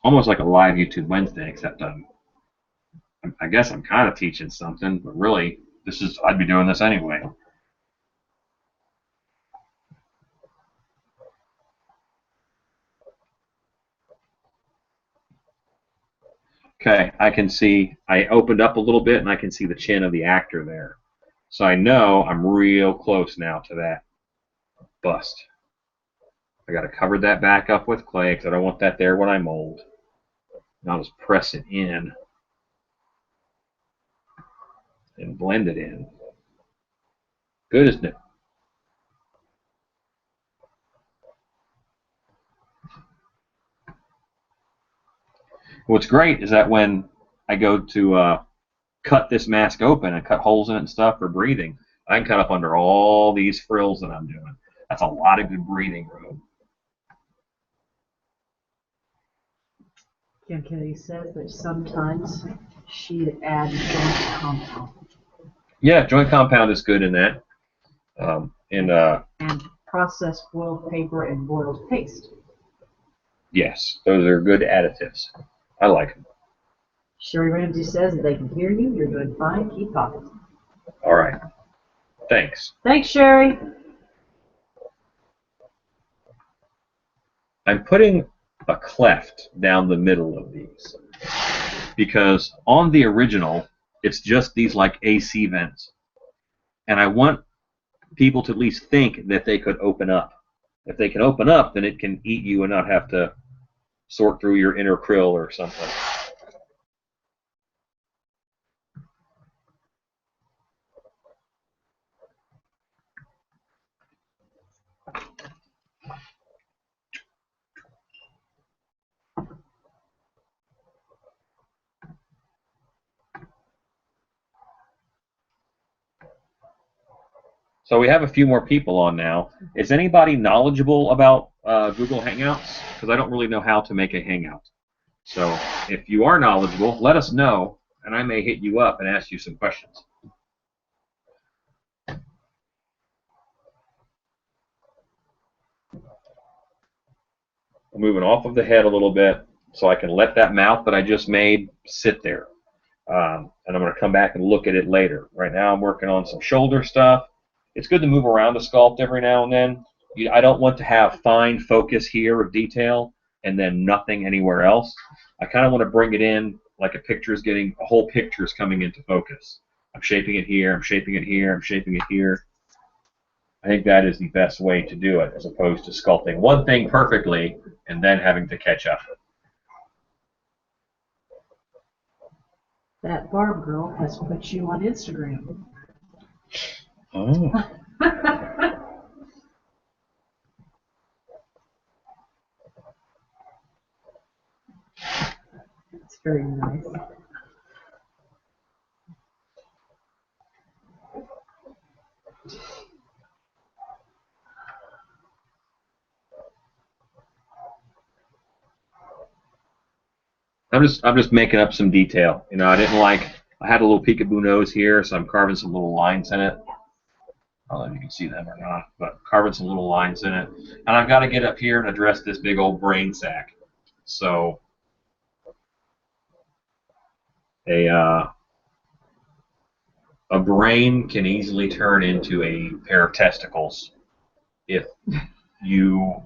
almost like a live YouTube Wednesday, except I guess I'm kind of teaching something, but really, I'd be doing this anyway. Okay, I opened up a little bit and I can see the chin of the actor there. So I know I'm real close now to that bust. I got to cover that back up with clay because I don't want that there when I mold. And I'll just press it in and blend it in. Good, isn't it? What's great is that when I go to cut this mask open and cut holes in it and stuff for breathing, I can cut up under all these frills that I'm doing. That's a lot of good breathing room. Kim Kennedy says that sometimes she'd add joint compound. Yeah, joint compound is good in that. And processed boiled paper and boiled paste. Yes, those are good additives. I like them. Sherry Ramsey says that they can hear you. You're doing fine. Keep talking. All right. Thanks. Thanks, Sherry. I'm putting a cleft down the middle of these because on the original, it's just these like AC vents. And I want people to at least think that they could open up. If they can open up, then it can eat you and not have to sort through your inner krill or something. So we have a few more people on now. Is anybody knowledgeable about Google Hangouts? Because I don't really know how to make a Hangout. So if you are knowledgeable, let us know, and I may hit you up and ask you some questions. I'm moving off of the head a little bit so I can let that mouth that I just made sit there. And I'm going to come back and look at it later. Right now I'm working on some shoulder stuff. It's good to move around the sculpt every now and then. I don't want to have fine focus here of detail and then nothing anywhere else. I kind of want to bring it in like a whole picture is coming into focus. I'm shaping it here, I'm shaping it here, I'm shaping it here. I think that is the best way to do it as opposed to sculpting one thing perfectly and then having to catch up. That Barb girl has put you on Instagram. Oh. It's very nice. I'm just making up some detail. You know, I had a little peekaboo nose here, so I'm carving some little lines in it. I don't know if you can see them or not, but carving some little lines in it. And I've got to get up here and address this big old brain sack. So a brain can easily turn into a pair of testicles if you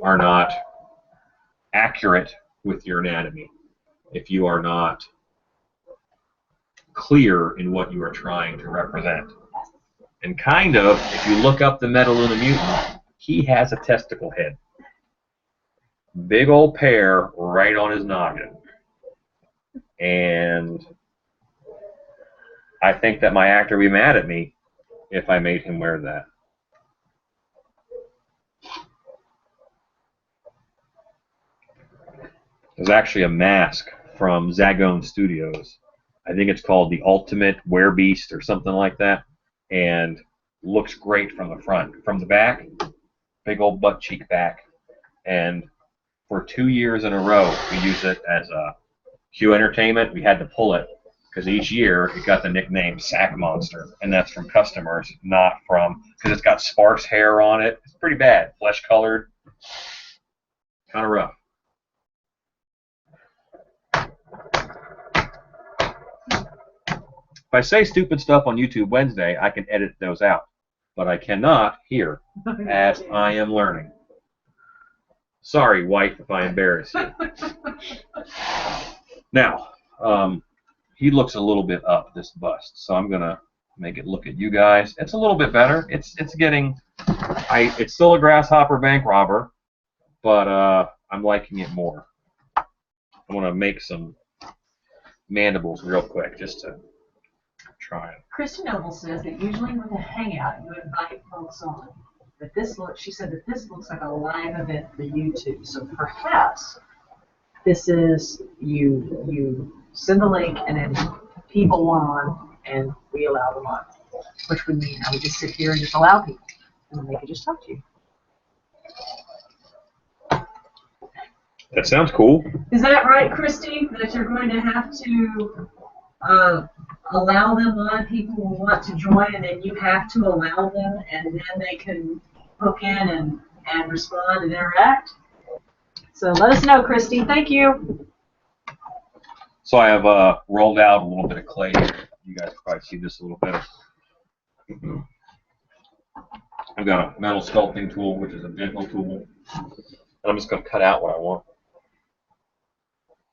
are not accurate with your anatomy, if you are not clear in what you are trying to represent. And kind of, if you look up the Metaluna mutant, he has a testicle head. Big old pair right on his noggin. And I think that my actor would be mad at me if I made him wear that. There's actually a mask from Zagone Studios. I think it's called the Ultimate Werebeast or something like that. And looks great from the front. From the back, big old butt cheek back. And for 2 years in a row, we used it as a Q Entertainment. We had to pull it because each year it got the nickname Sack Monster. And that's from customers, not from, because it's got sparse hair on it. It's pretty bad. Flesh colored. Kind of rough. I say stupid stuff on YouTube Wednesday, I can edit those out. But I cannot here, as I am learning. Sorry, wife, if I embarrass you. Now, he looks a little bit up, this bust, so I'm going to make it look at you guys. It's a little bit better. It's getting, it's still a grasshopper bank robber, but I'm liking it more. I want to make some mandibles real quick, just to try it. Christy Noble says that usually with a hangout, you invite folks on. But she said that this looks like a live event for YouTube. So perhaps this is you send the link and then people want on and we allow them on, which would mean I would just sit here and just allow people, and then they could just talk to you. That sounds cool. Is that right, Christy? That you're going to have to allow them on, people will want to join, and then you have to allow them, and then they can hook in and respond and interact? So let us know, Christy. Thank you. So I have rolled out a little bit of clay here. You guys can probably see this a little better. I've got a metal sculpting tool, which is a digital tool. And I'm just going to cut out what I want.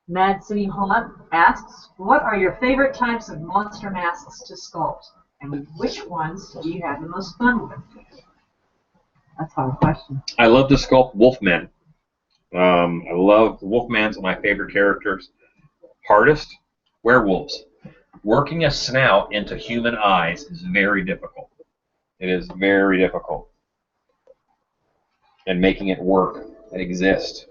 Mad City Haunt asks, what are your favorite types of monster masks to sculpt? And which ones do you have the most fun with? That's a hard question. I love to sculpt wolfmen. I love wolfmen's my favorite characters. Hardest, werewolves. Working a snout into human eyes is very difficult. It is very difficult. And making it work and exist.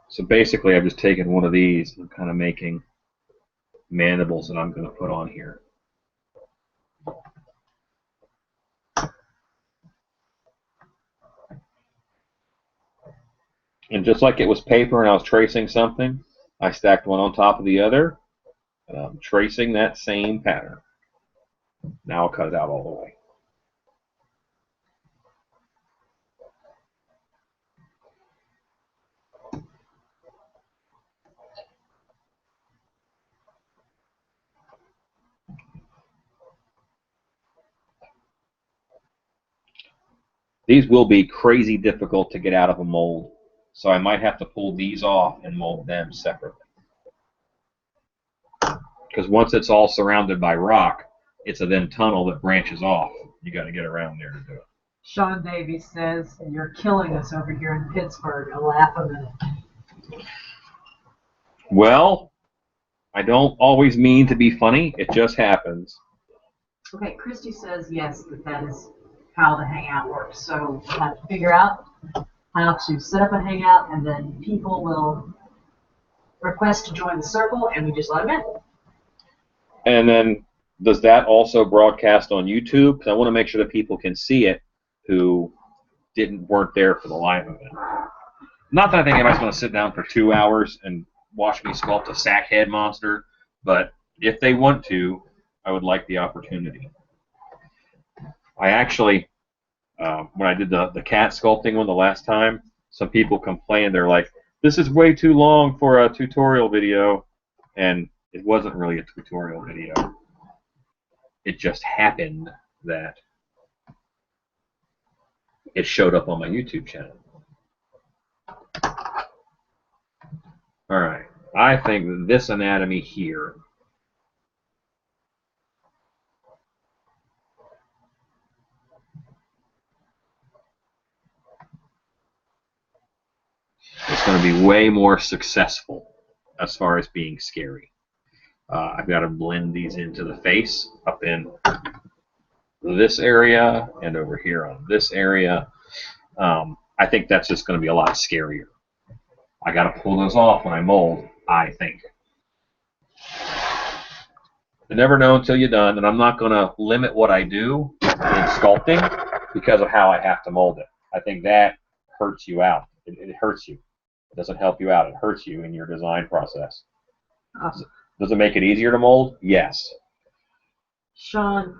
So basically, I've just taken one of these and I'm kind of making mandibles that I'm going to put on here. And just like it was paper and I was tracing something, I stacked one on top of the other, and I'm tracing that same pattern. Now I'll cut it out all the way. These will be crazy difficult to get out of a mold, so I might have to pull these off and mold them separately. Because once it's all surrounded by rock, it's a then tunnel that branches off. You got to get around there to do it. Sean Davies says, you're killing us over here in Pittsburgh. A laugh a minute. Well, I don't always mean to be funny. It just happens. Okay, Christy says yes, that is how the hangout works. So we have to figure out how to set up a hangout, and then people will request to join the circle, and we just let them in. And then does that also broadcast on YouTube? Because I want to make sure that people can see it who weren't there for the live event. Not that I think anybody's going to sit down for 2 hours and watch me sculpt a sackhead monster, but if they want to, I would like the opportunity. I actually, when I did the cat sculpting one the last time, some people complained. They're like, this is way too long for a tutorial video, and it wasn't really a tutorial video. It just happened that it showed up on my YouTube channel. All right, I think that this anatomy here is going to be way more successful as far as being scary. I've got to blend these into the face up in this area and over here on this area. I think that's just going to be a lot scarier. I got to pull those off when I mold, I think. You never know until you're done, and I'm not going to limit what I do in sculpting because of how I have to mold it. I think that hurts you out. It hurts you. It doesn't help you out. It hurts you in your design process. Awesome. Does it make it easier to mold? Yes. Sean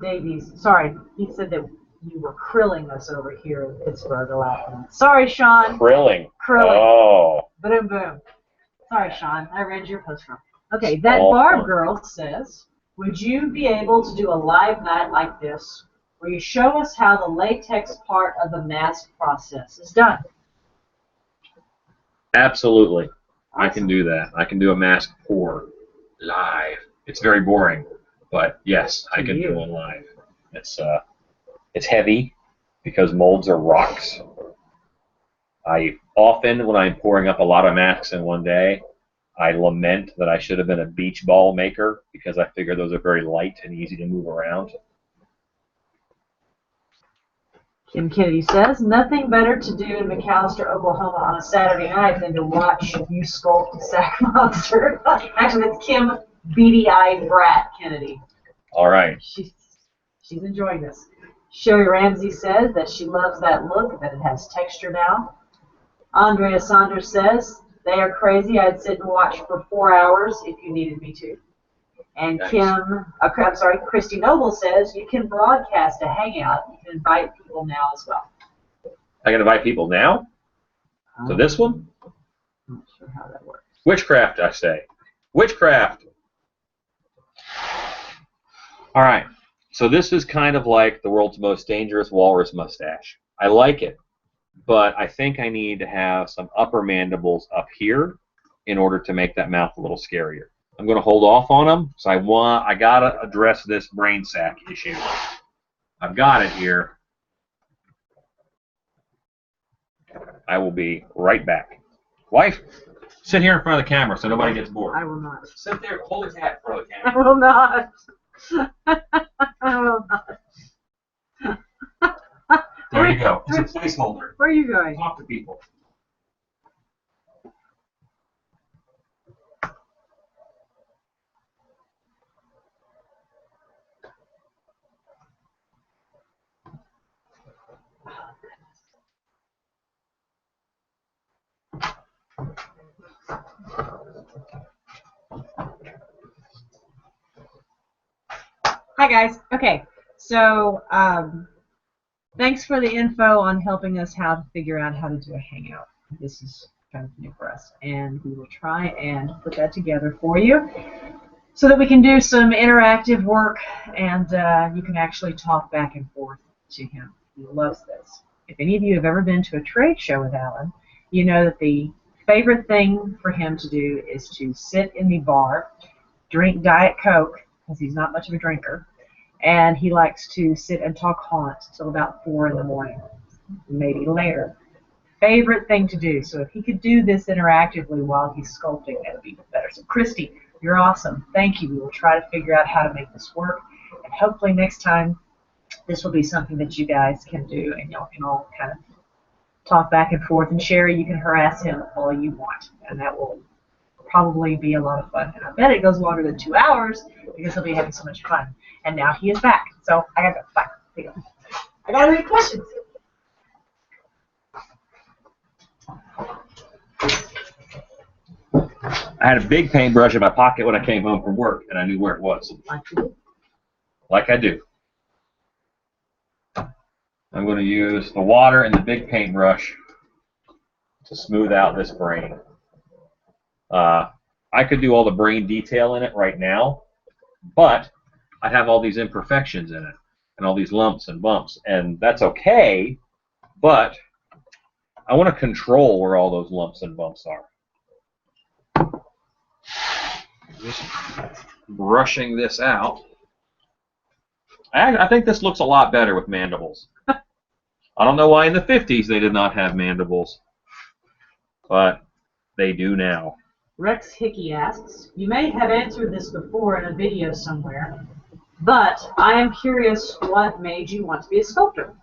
Davies, sorry, he said that You were krilling us over here in Pittsburgh a lot. Sorry, Sean. Krilling. Krilling. Oh. Boom, boom. Sorry, Sean. I read your post wrong. Okay, that All Barb fun. girl says, would you be able to do a live night like this where you show us how the latex part of the mask process is done? Absolutely. I can Awesome. do that. I can do a mask pour live. It's very boring, but yes, I can do one live. It's heavy because molds are rocks. I often, when I'm pouring up a lot of masks in one day, I lament that I should have been a beach ball maker because I figure those are very light and easy to move around. Kim Kennedy says, nothing better to do in McAlester, Oklahoma on a Saturday night than to watch you sculpt a sack monster. Actually, that's Kim Beady-Eyed Brat Kennedy. All right. She's enjoying this. Sherry Ramsey says that she loves that look, that it has texture now. Andrea Saunders says, they are crazy. I'd sit and watch for 4 hours if you needed me to. And Nice. Christy Noble says, you can broadcast a hangout. You can invite people now as well. I can invite people now to this one? I'm not sure how that works. Witchcraft, I say. Witchcraft. All right. So this is kind of like the world's most dangerous walrus mustache. I like it, but I think I need to have some upper mandibles up here in order to make that mouth a little scarier. I'm going to hold off on them, so I got to address this brain sac issue. I've got it here. I will be right back. Wife, sit here in front of the camera so nobody gets bored. I will not. Sit there, hold his hat in front of the I camera. will not. I will not. There you go. It's a placeholder. Where are you going? Talk to people. Hi guys. Okay, so thanks for the info on helping us how to figure out how to do a hangout. This is kind of new for us, and we will try and put that together for you so that we can do some interactive work and you can actually talk back and forth to him. He loves this. If any of you have ever been to a trade show with Alan, you know that the favorite thing for him to do is to sit in the bar, drink Diet Coke, because he's not much of a drinker, and he likes to sit and talk haunt till about 4 in the morning, maybe later. Favorite thing to do. So if he could do this interactively while he's sculpting, that would be better. So Christy, you're awesome. Thank you. We will try to figure out how to make this work, and hopefully next time this will be something that you guys can do, and y'all can all kind of talk back and forth. And Sherry, you can harass him all you want, and that will probably be a lot of fun. And I bet it goes longer than 2 hours because he'll be having so much fun. And now he is back. So I gotta go. Bye. See you. I gotta read questions. I had a big paintbrush in my pocket when I came home from work, and I knew where it was. Like I do. I'm going to use the water and the big paintbrush to smooth out this brain. I could do all the brain detail in it right now, but I have all these imperfections in it and all these lumps and bumps, and that's okay, but I want to control where all those lumps and bumps are. Just brushing this out. I think this looks a lot better with mandibles. I don't know why in the 50s they did not have mandibles, but they do now. Rex Hickey asks, you may have answered this before in a video somewhere, but I am curious what made you want to be a sculptor?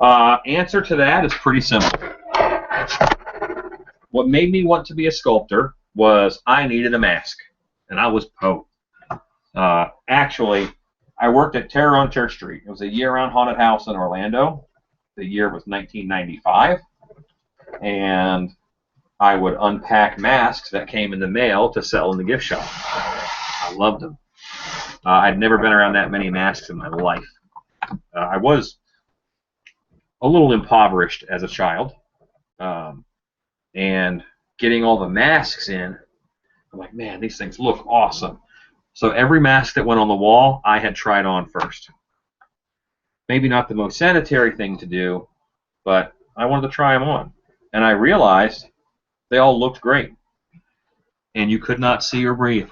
Answer to that is pretty simple. What made me want to be a sculptor was I needed a mask, and I was poked. Actually, I worked at Terror on Church Street. It was a year-round haunted house in Orlando. The year was 1995, and I would unpack masks that came in the mail to sell in the gift shop. I loved them. I'd never been around that many masks in my life. I was a little impoverished as a child, and getting all the masks in, I'm like, man, these things look awesome. So every mask that went on the wall, I had tried on first. Maybe not the most sanitary thing to do, but I wanted to try them on. And I realized they all looked great. And you could not see or breathe.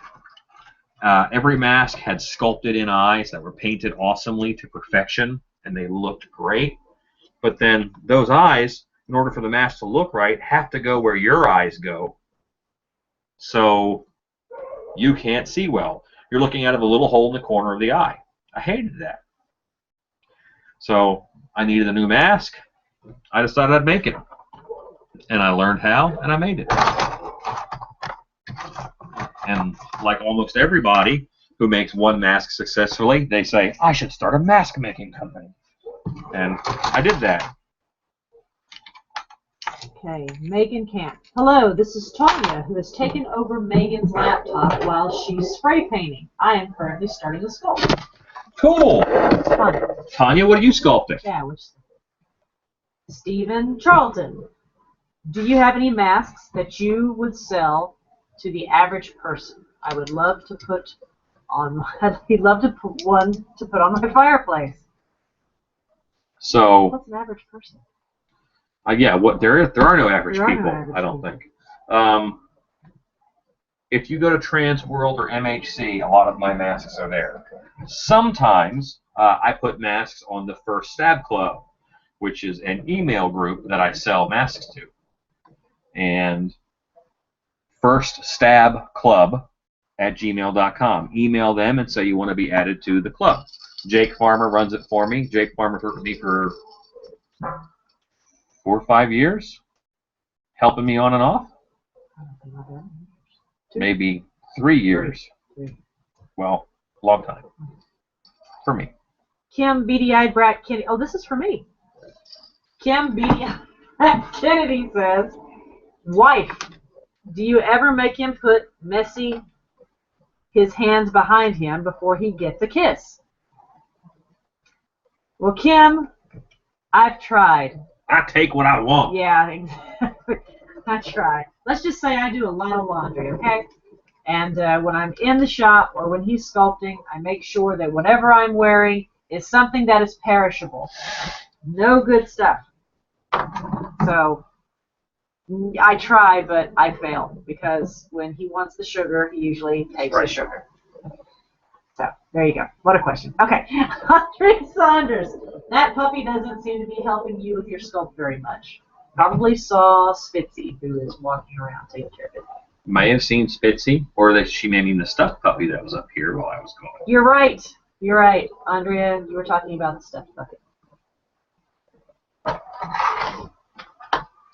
Every mask had sculpted in eyes that were painted awesomely to perfection, and they looked great. But then those eyes, in order for the mask to look right, have to go where your eyes go. So you can't see well. You're looking out of a little hole in the corner of the eye. I hated that. So I needed a new mask. I decided I'd make it. And I learned how, and I made it. And like almost everybody who makes one mask successfully, they say, I should start a mask making company. And I did that. Okay, Megan Camp. Hello, this is Tanya, who has taken over Megan's laptop while she's spray painting. I am currently starting a sculpt. Cool. Tanya. Tanya, what are you sculpting? Yeah, Stephen Charlton. Do you have any masks that you would sell to the average person? I would love to put on. I'd love to put one to put on my fireplace. So. What's an average person? Yeah, there are no average people, I don't think. If you go to Transworld or MHC, a lot of my masks are there. Sometimes I put masks on the First Stab Club, which is an email group that I sell masks to. And firststabclub@gmail.com. Email them and say you want to be added to the club. Jake Farmer runs it for me. Jake Farmer's worked with me for 4 or 5 years, helping me on and off. Maybe 3 years. Well, long time. For me. Kim Beady-Eyed Brat Kennedy. Oh, this is for me. Kim Beady-Eyed Brat Kennedy says, wife, do you ever make him put his hands behind him before he gets a kiss? Well, Kim, I've tried. I take what I want. Yeah, exactly. I try. Let's just say I do a lot of laundry, okay? And when I'm in the shop or when he's sculpting, I make sure that whatever I'm wearing is something that is perishable. No good stuff. So I try, but I fail because when he wants the sugar, he usually takes the sugar. So there you go. What a question. Okay. Andre Saunders. That puppy doesn't seem to be helping you with your sculpt very much. Probably saw Spitzy, who is walking around taking care of it. May have seen Spitzy, or that she may mean the stuffed puppy that was up here while I was gone. You're right. You're right, Andrea. You were talking about the stuffed puppy.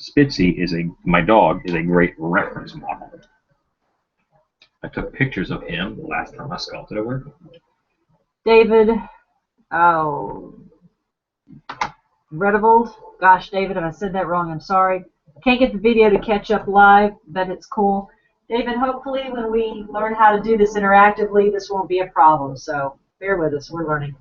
Spitzy my dog is a great reference model. I took pictures of him the last time I sculpted a work. David, Redavold. Gosh, David, if I said that wrong, I'm sorry. Can't get the video to catch up live, but it's cool. David, hopefully when we learn how to do this interactively, this won't be a problem. So bear with us. We're learning.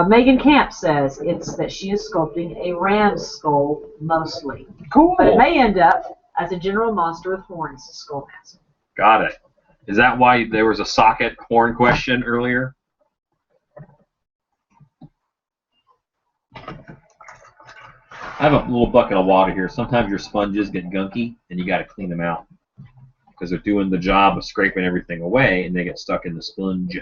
Megan Camp says it's that she is sculpting a ram's skull mostly. Cool. But it may end up as a general monster with horns skull mask. Got it. Is that why there was a socket horn question earlier? I have a little bucket of water here. Sometimes your sponges get gunky and you got to clean them out because they're doing the job of scraping everything away and they get stuck in the sponge.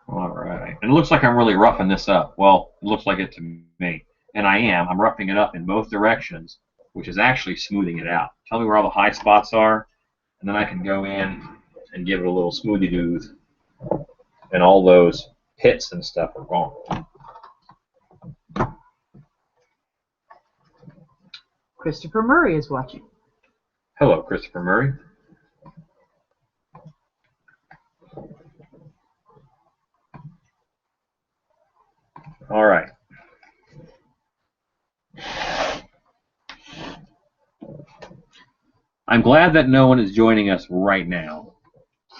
All right. And it looks like I'm really roughing this up. Well, it looks like it to me. And I am. I'm roughing it up in both directions, which is actually smoothing it out. Tell me where all the high spots are, and then I can go in and give it a little smoothie doos, and all those pits and stuff are gone. Christopher Murray is watching. Hello, Christopher Murray. All right. I'm glad that no one is joining us right now,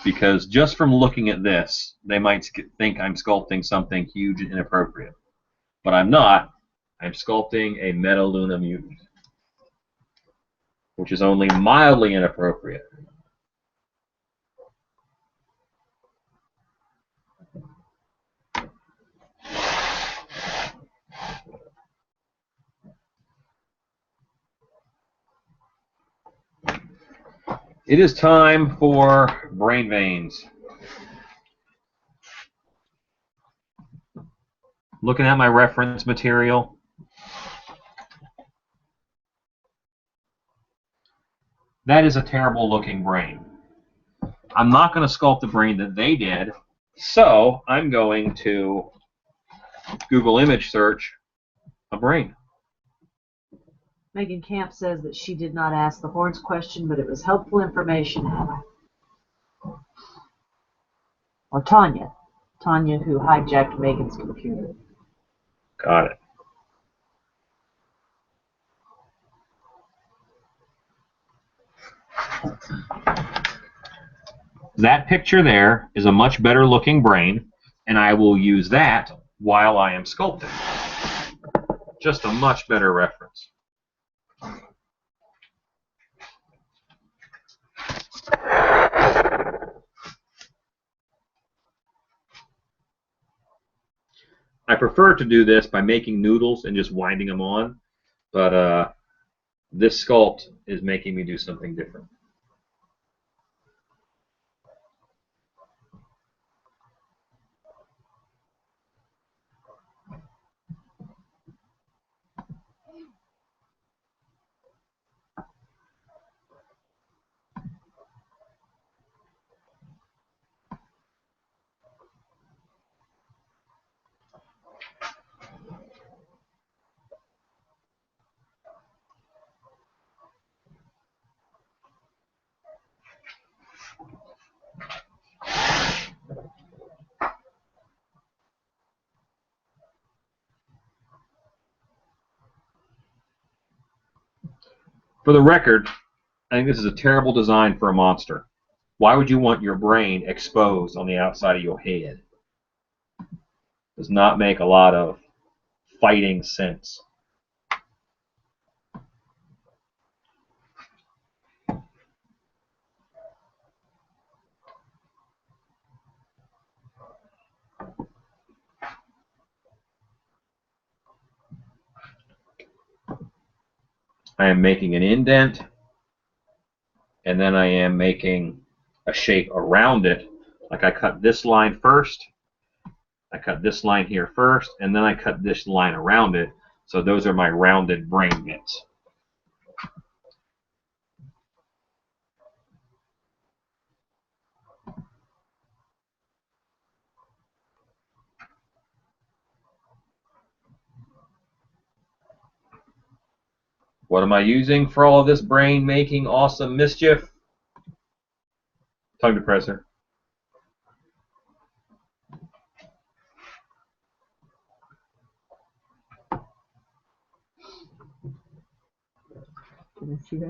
because just from looking at this, they might think I'm sculpting something huge and inappropriate. But I'm not. I'm sculpting a Metaluna mutant, which is only mildly inappropriate. It is time for brain veins. Looking at my reference material, that is a terrible looking brain. I'm not going to sculpt the brain that they did, so I'm going to Google image search a brain. Megan Camp says that she did not ask the horns question, but it was helpful information. Or Tanya. Tanya, who hijacked Megan's computer. Got it. That picture there is a much better looking brain, and I will use that while I am sculpting. Just a much better reference. I prefer to do this by making noodles and just winding them on, but this sculpt is making me do something different. For the record, I think this is a terrible design for a monster. Why would you want your brain exposed on the outside of your head? Does not make a lot of fighting sense. I am making an indent, and then I am making a shape around it. Like I cut this line first, I cut this line here first, and then I cut this line around it. So those are my rounded brain bits. What am I using for all of this brain-making awesome mischief? Tongue depressor.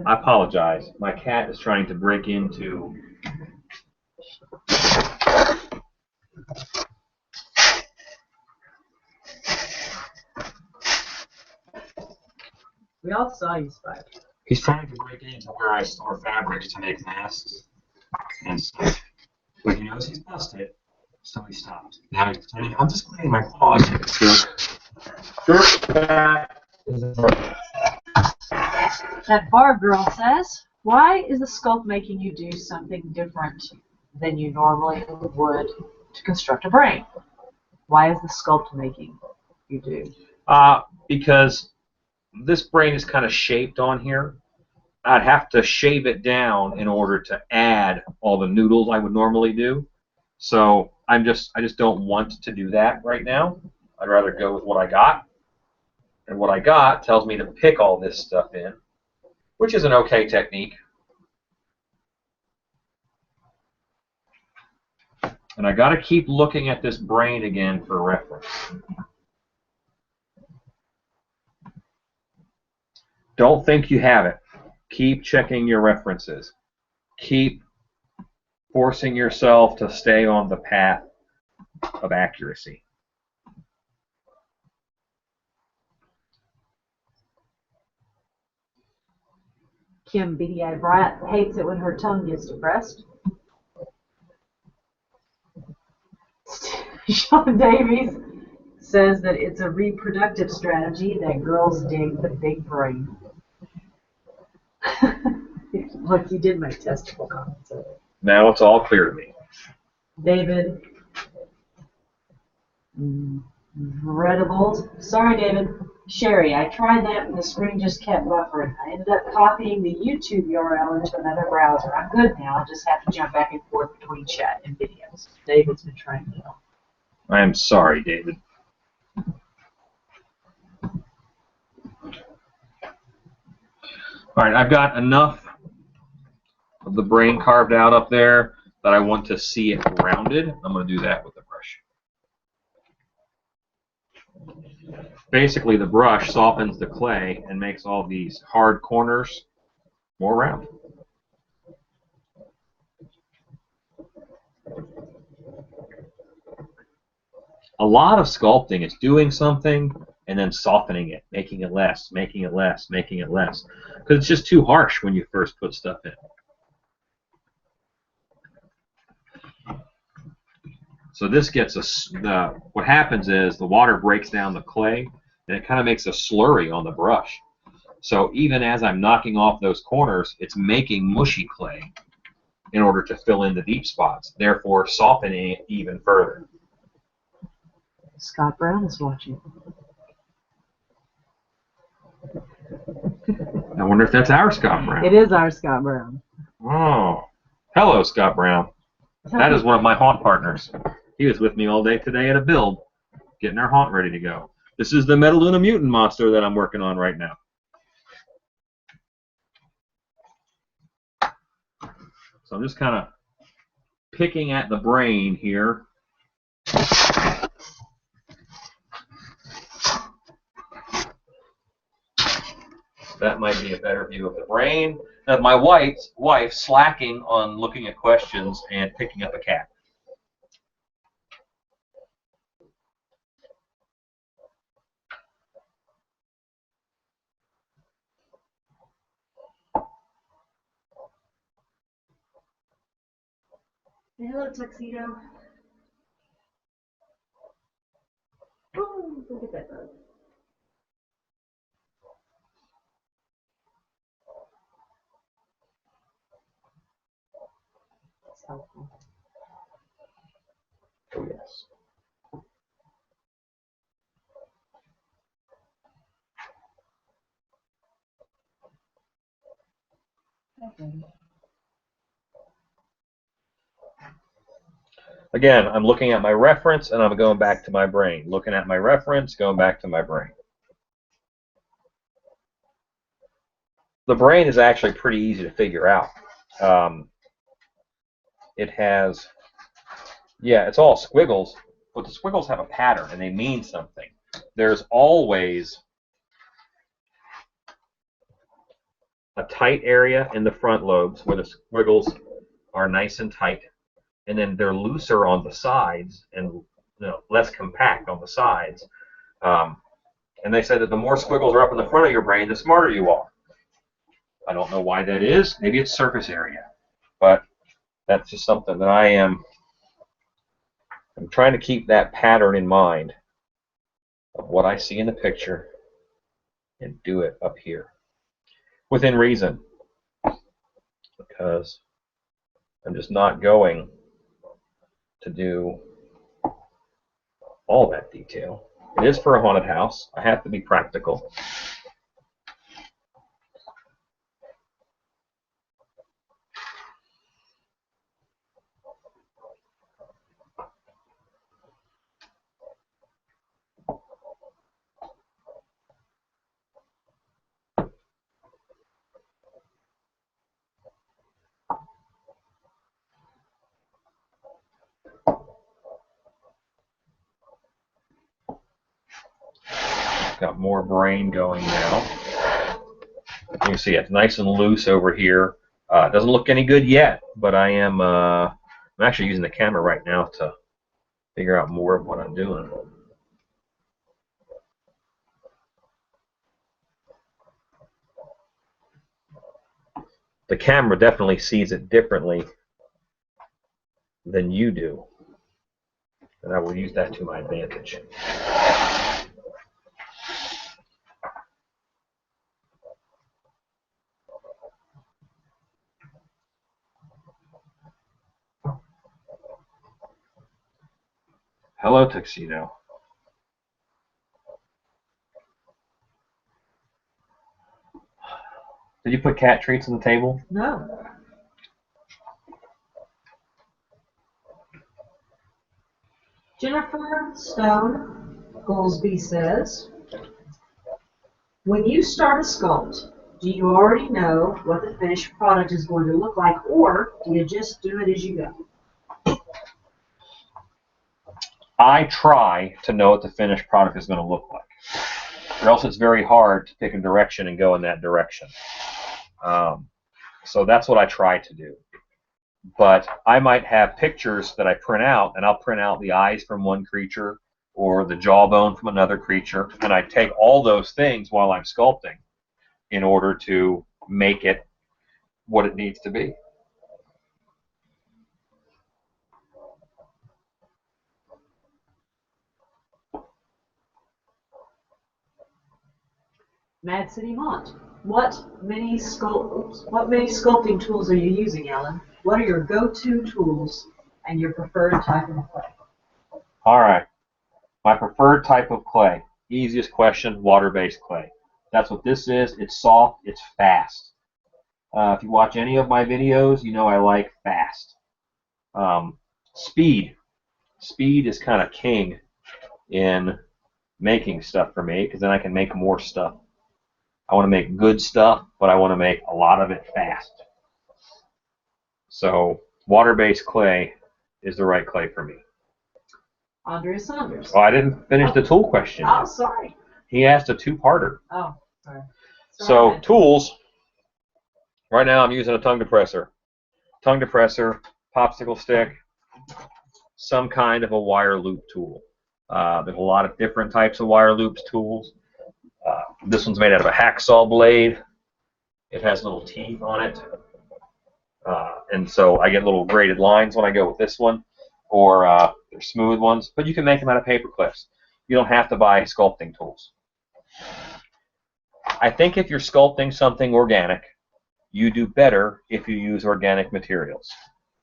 I apologize. My cat is trying to break into... We all saw you, Spike. He's trying to break into where I store fabrics to make masks and stuff. But he knows he's busted, so he stopped. Now he's telling me, I'm just cleaning my paws. That bar girl says, why is the sculpt making you do something different than you normally would to construct a brain? Why is the sculpt making you do? Because this brain is kind of shaped on here. I'd have to shave it down in order to add all the noodles I would normally do. So I just don't want to do that right now. I'd rather go with what I got. And what I got tells me to pick all this stuff in, which is an okay technique. And I got to keep looking at this brain again for reference. Don't think you have it. Keep checking your references. Keep forcing yourself to stay on the path of accuracy. Kim Beady-Eyed Brat hates it when her tongue gets depressed. Sean Davies says that it's a reproductive strategy that girls dig the big brain. Look, you did make testable comments. Now it's all clear to me. David Vredibles. Sorry, David. Sherry, I tried that and the screen just kept buffering. I ended up copying the YouTube URL into another browser. I'm good now. I'll just have to jump back and forth between chat and videos. David's been trying to help. I am sorry, David. All right, I've got enough of the brain carved out up there that I want to see it rounded. I'm going to do that with the brush. Basically, the brush softens the clay and makes all these hard corners more round. A lot of sculpting is doing something and then softening it, making it less, making it less, making it less. Because it's just too harsh when you first put stuff in. So this gets what happens is the water breaks down the clay and it kind of makes a slurry on the brush. So even as I'm knocking off those corners, it's making mushy clay in order to fill in the deep spots, therefore softening it even further. Scott Brown is watching. I wonder if that's our Scott Brown. It is our Scott Brown. Oh, hello, Scott Brown. That is one of my haunt partners. He was with me all day today at a build, getting our haunt ready to go. This is the Metaluna Mutant monster that I'm working on right now. So I'm just kind of picking at the brain here. That might be a better view of the brain. Now, my wife slacking on looking at questions and picking up a cat. Hello, Tuxedo. Ooh, look at that bug. That's helpful. Oh, yes. Okay. Again, I'm looking at my reference and I'm going back to my brain. Looking at my reference, going back to my brain. The brain is actually pretty easy to figure out. It has, yeah, it's all squiggles, but the squiggles have a pattern and they mean something. There's always a tight area in the front lobes where the squiggles are nice and tight, and then they're looser on the sides and less compact on the sides. And they said that the more squiggles are up in the front of your brain, the smarter you are. I don't know why that is. Maybe it's surface area, but that's just something that I'm trying to keep that pattern in mind of what I see in the picture and do it up here within reason, because I'm just not going to do all that detail. It is for a haunted house. I have to be practical. Got more brain going now. can see it's nice and loose over here. It doesn't look any good yet, but I'm actually using the camera right now to figure out more of what I'm doing. The camera definitely sees it differently than you do, and I will use that to my advantage. Hello, Tuxedo. Did you put cat treats on the table? No. Jennifer Stone Goolsby says, when you start a sculpt, do you already know what the finished product is going to look like, or do you just do it as you go? I try to know what the finished product is going to look like, or else it's very hard to pick a direction and go in that direction. So that's what I try to do. But I might have pictures that I print out, and I'll print out the eyes from one creature or the jawbone from another creature, and I take all those things while I'm sculpting in order to make it what it needs to be. Mad City Mont. What many sculpting tools are you using, Ellen? What are your go-to tools and your preferred type of clay? All right. My preferred type of clay. Easiest question, water-based clay. That's what this is. It's soft. It's fast. If you watch any of my videos, you know I like fast. Speed. Speed is kind of king in making stuff for me, because then I can make more stuff. I want to make good stuff, but I want to make a lot of it fast. So water-based clay is the right clay for me. Andrea Saunders. Oh, I didn't finish the tool question. Oh, sorry. He asked a two-parter. Oh, sorry. So tools. Right now I'm using a tongue depressor. Tongue depressor, popsicle stick, some kind of a wire loop tool. There's a lot of different types of wire loops tools. This one's made out of a hacksaw blade. It has little teeth on it. And so I get little braided lines when I go with this one, or they're smooth ones. But you can make them out of paper clips. You don't have to buy sculpting tools. I think if you're sculpting something organic, you do better if you use organic materials.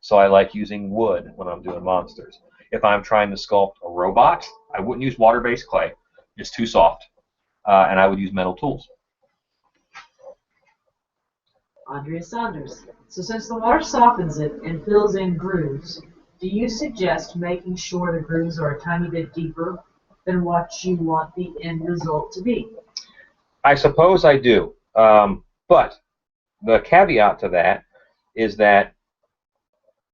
So I like using wood when I'm doing monsters. If I'm trying to sculpt a robot, I wouldn't use water-based clay. It's too soft. And I would use metal tools. Andrea Saunders. So since the water softens it and fills in grooves, do you suggest making sure the grooves are a tiny bit deeper than what you want the end result to be? I suppose I do. But the caveat to that is that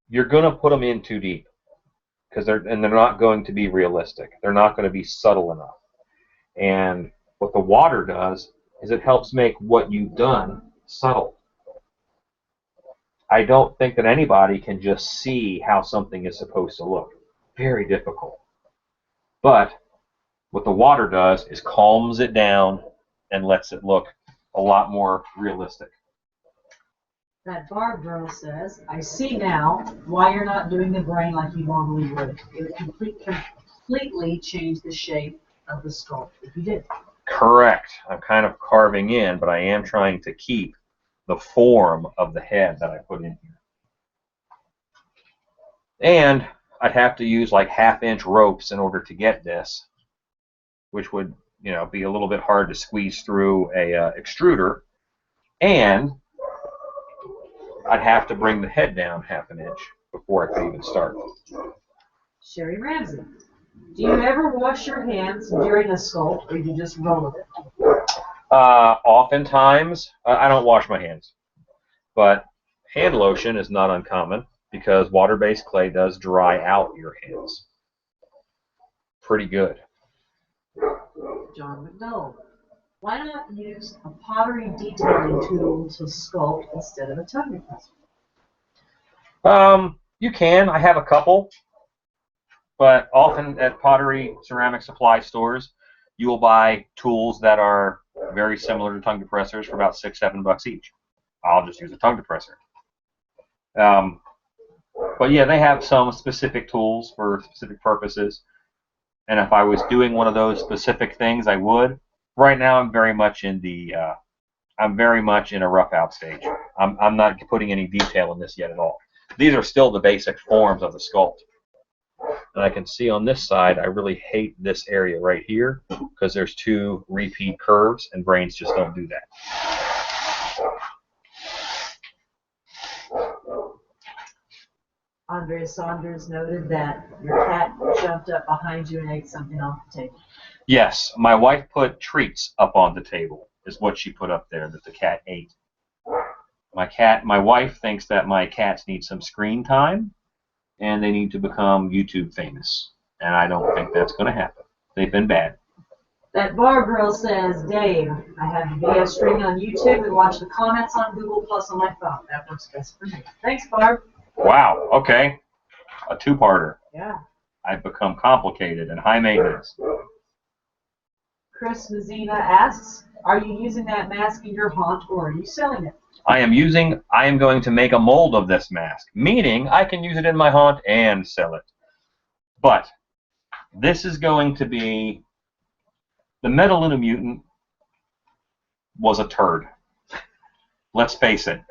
you're going to put them in too deep, because they're not going to be realistic. They're not going to be subtle enough. And what the water does is it helps make what you've done subtle. I don't think that anybody can just see how something is supposed to look. Very difficult. But what the water does is calms it down and lets it look a lot more realistic. That Barb girl says, I see now why you're not doing the brain like you normally would. It would completely change the shape of the sculpt if you did. Correct. I'm kind of carving in, but I am trying to keep the form of the head that I put in here. And I'd have to use like 1/2-inch ropes in order to get this, which would, you know, be a little bit hard to squeeze through a extruder. And I'd have to bring the head down 1/2 inch before I could even start. Sherry Ramsey. Do you ever wash your hands during a sculpt, or do you just roll with it? Oftentimes, I don't wash my hands. But hand lotion is not uncommon, because water-based clay does dry out your hands pretty good. John McDowell. Why not use a pottery detailing tool to sculpt instead of a tongue depressor? You can. I have a couple, but often at pottery ceramic supply stores, you will buy tools that are very similar to tongue depressors for about $6, $7 each. I'll just use a tongue depressor. Um, but yeah, they have some specific tools for specific purposes. And if I was doing one of those specific things, I would. Right now, I'm very much in a rough out stage. I'm not putting any detail in this yet at all. These are still the basic forms of the sculpt. And I can see on this side, I really hate this area right here because there's two repeat curves, and brains just don't do that. Andrea Saunders noted that your cat jumped up behind you and ate something off the table. Yes, my wife put treats up on the table, is what she put up there that the cat ate. My wife thinks that my cats need some screen time, and they need to become YouTube famous. And I don't think that's going to happen. They've been bad. That bar girl says, Dave, I have the video streaming on YouTube and watch the comments on Google Plus on my phone. That works best for me. Thanks, Barb. Wow, okay. A two-parter. Yeah. I've become complicated and high maintenance. Chris Mazina asks, are you using that mask in your haunt or are you selling it? I am going to make a mold of this mask, meaning I can use it in my haunt and sell it. But this is going to be, the Metaluna Mutant was a turd. Let's face it.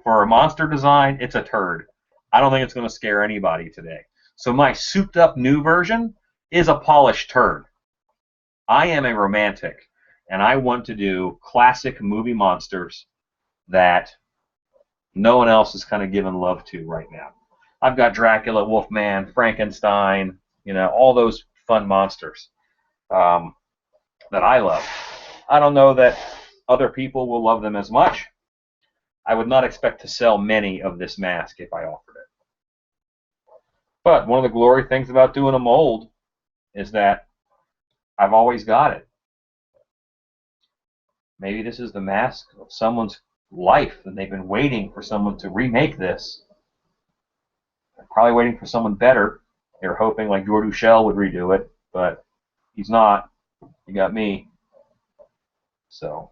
For a monster design, it's a turd. I don't think it's going to scare anybody today. So my souped up new version is a polished turd. I am a romantic, and I want to do classic movie monsters that no one else is kind of giving love to right now. I've got Dracula, Wolfman, Frankenstein, all those fun monsters that I love. I don't know that other people will love them as much. I would not expect to sell many of this mask if I offered it. But one of the glory things about doing a mold is that I've always got it. Maybe this is the mask of someone's life, and they've been waiting for someone to remake this. They're probably waiting for someone better. They were hoping like Jordu Shell would redo it, but he's not. You got me. So.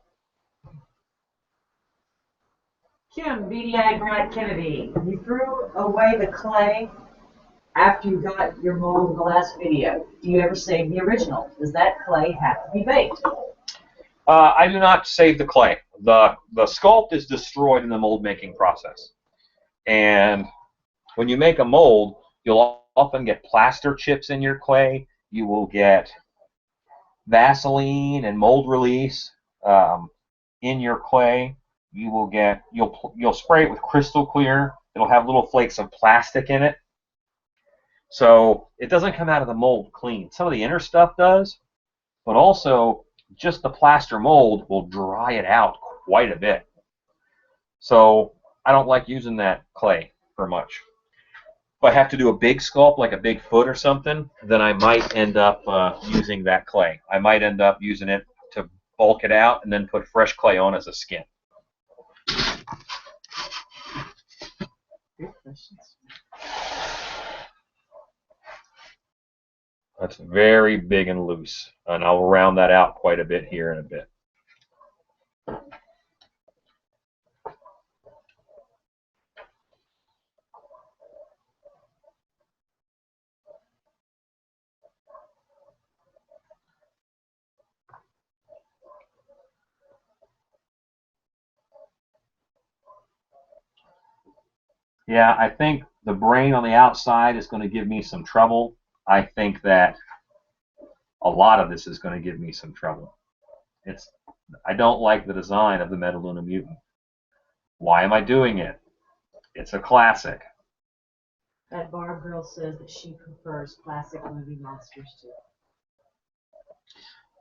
Kim, BDI Grant Kennedy, you threw away the clay after you got your mold in the last video. Do you ever save the original? Does that clay have to be baked? I do not save the clay. The sculpt is destroyed in the mold making process. And when you make a mold, you'll often get plaster chips in your clay. You will get Vaseline and mold release in your clay. You will get you'll spray it with crystal clear. It'll have little flakes of plastic in it. So it doesn't come out of the mold clean. Some of the inner stuff does, but also just the plaster mold will dry it out quite a bit. So I don't like using that clay for much. If I have to do a big sculpt, like a big foot or something, then I might end up using that clay. I might end up using it to bulk it out and then put fresh clay on as a skin. Good questions. That's very big and loose, and I'll round that out quite a bit here in a bit. Yeah, I think the brain on the outside is going to give me some trouble. I think that a lot of this is going to give me some trouble. I don't like the design of the Metaluna Mutant. Why am I doing it? It's a classic. That Barb girl says that she prefers classic movie monsters too.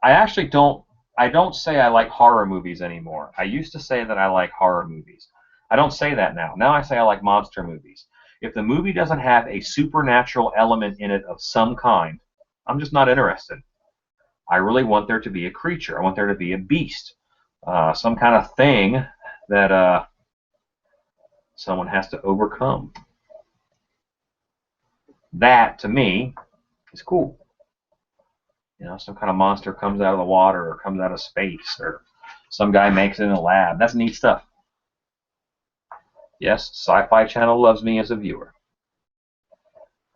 I don't say I like horror movies anymore. I used to say that I like horror movies. I don't say that now. Now I say I like monster movies. If the movie doesn't have a supernatural element in it of some kind, I'm just not interested. I really want there to be a creature. I want there to be a beast, some kind of thing that someone has to overcome. That, to me, is cool. You know, some kind of monster comes out of the water or comes out of space, or some guy makes it in a lab. That's neat stuff. Yes, Sci-Fi Channel loves me as a viewer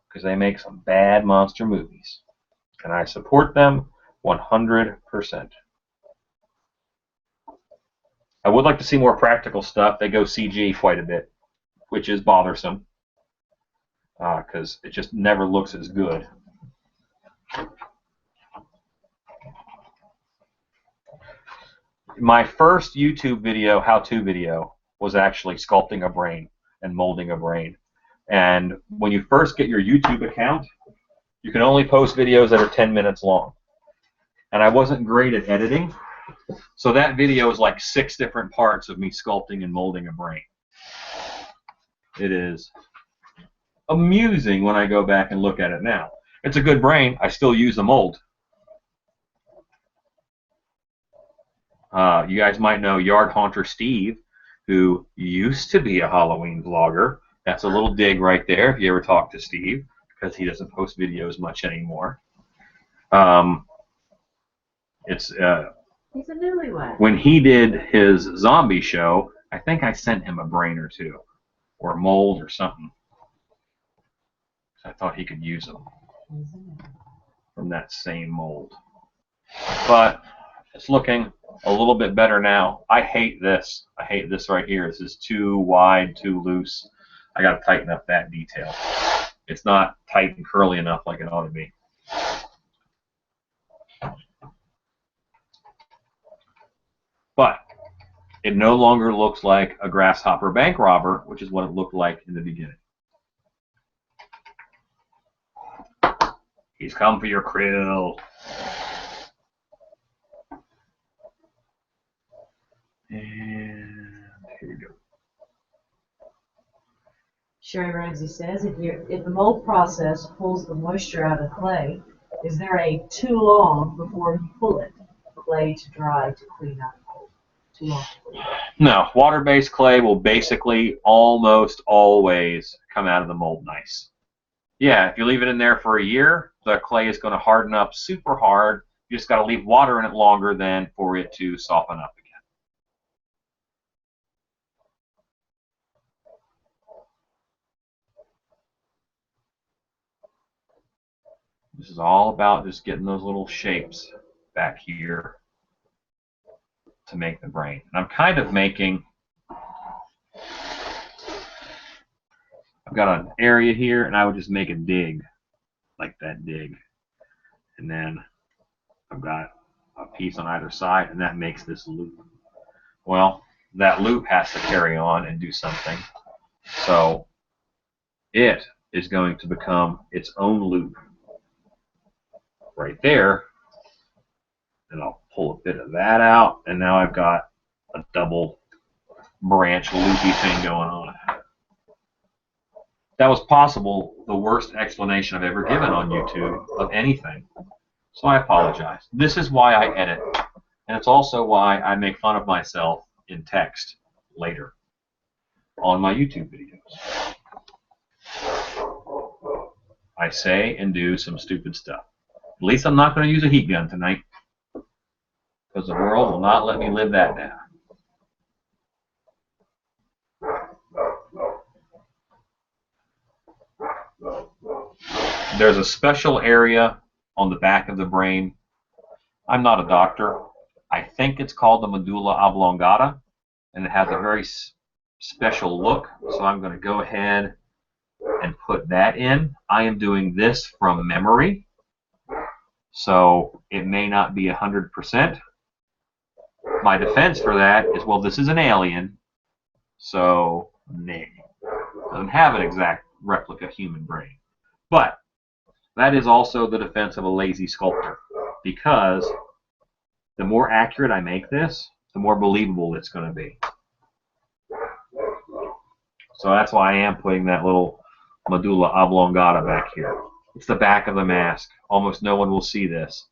because they make some bad monster movies, and I support them 100%. I would like to see more practical stuff. They go CG quite a bit, which is bothersome because it just never looks as good. My first YouTube video, how-to video, was actually sculpting a brain and molding a brain. And when you first get your YouTube account, you can only post videos that are 10 minutes long. And I wasn't great at editing, so that video is like 6 different parts of me sculpting and molding a brain. It is amusing when I go back and look at it now. It's a good brain. I still use the mold. You guys might know Yard Haunter Steve, who used to be a Halloween vlogger. That's a little dig right there if you ever talk to Steve, because he doesn't post videos much anymore. He's a newlywed. When he did his zombie show, I think I sent him a brain or two, or a mold or something. I thought he could use them from that same mold. But it's looking a little bit better now. I hate this. I hate this right here. This is too wide, too loose. I got to tighten up that detail. It's not tight and curly enough like it ought to be. But it no longer looks like a grasshopper bank robber, which is what it looked like in the beginning. He's come for your krill. And here we go. Sherry Ramsey says, if the mold process pulls the moisture out of the clay, is there a too long before you pull it? Clay to dry to clean out mold. Too long to clean out. No, water-based clay will basically almost always come out of the mold nice. Yeah, if you leave it in there for a year, the clay is going to harden up super hard. You just got to leave water in it longer than for it to soften up again. This is all about just getting those little shapes back here to make the brain. And I'm kind of making, I've got an area here, and I would just make a dig, like that dig. And then I've got a piece on either side, and that makes this loop. Well, that loop has to carry on and do something. So it is going to become its own loop right there. And I'll pull a bit of that out, and now I've got a double branch loopy thing going on. That was possible the worst explanation I've ever given on YouTube of anything. So I apologize. This is why I edit. And it's also why I make fun of myself in text later on my YouTube videos. I say and do some stupid stuff. At least I'm not going to use a heat gun tonight, because the world will not let me live that down. There's a special area on the back of the brain. I'm not a doctor. I think it's called the medulla oblongata, and it has a very special look. So I'm going to go ahead and put that in. I am doing this from memory, so it may not be 100%. My defense for that is, well, this is an alien, so nay. Doesn't have an exact replica human brain. But that is also the defense of a lazy sculptor, because the more accurate I make this, the more believable it's going to be. So that's why I am putting that little medulla oblongata back here. It's the back of the mask. Almost no one will see this.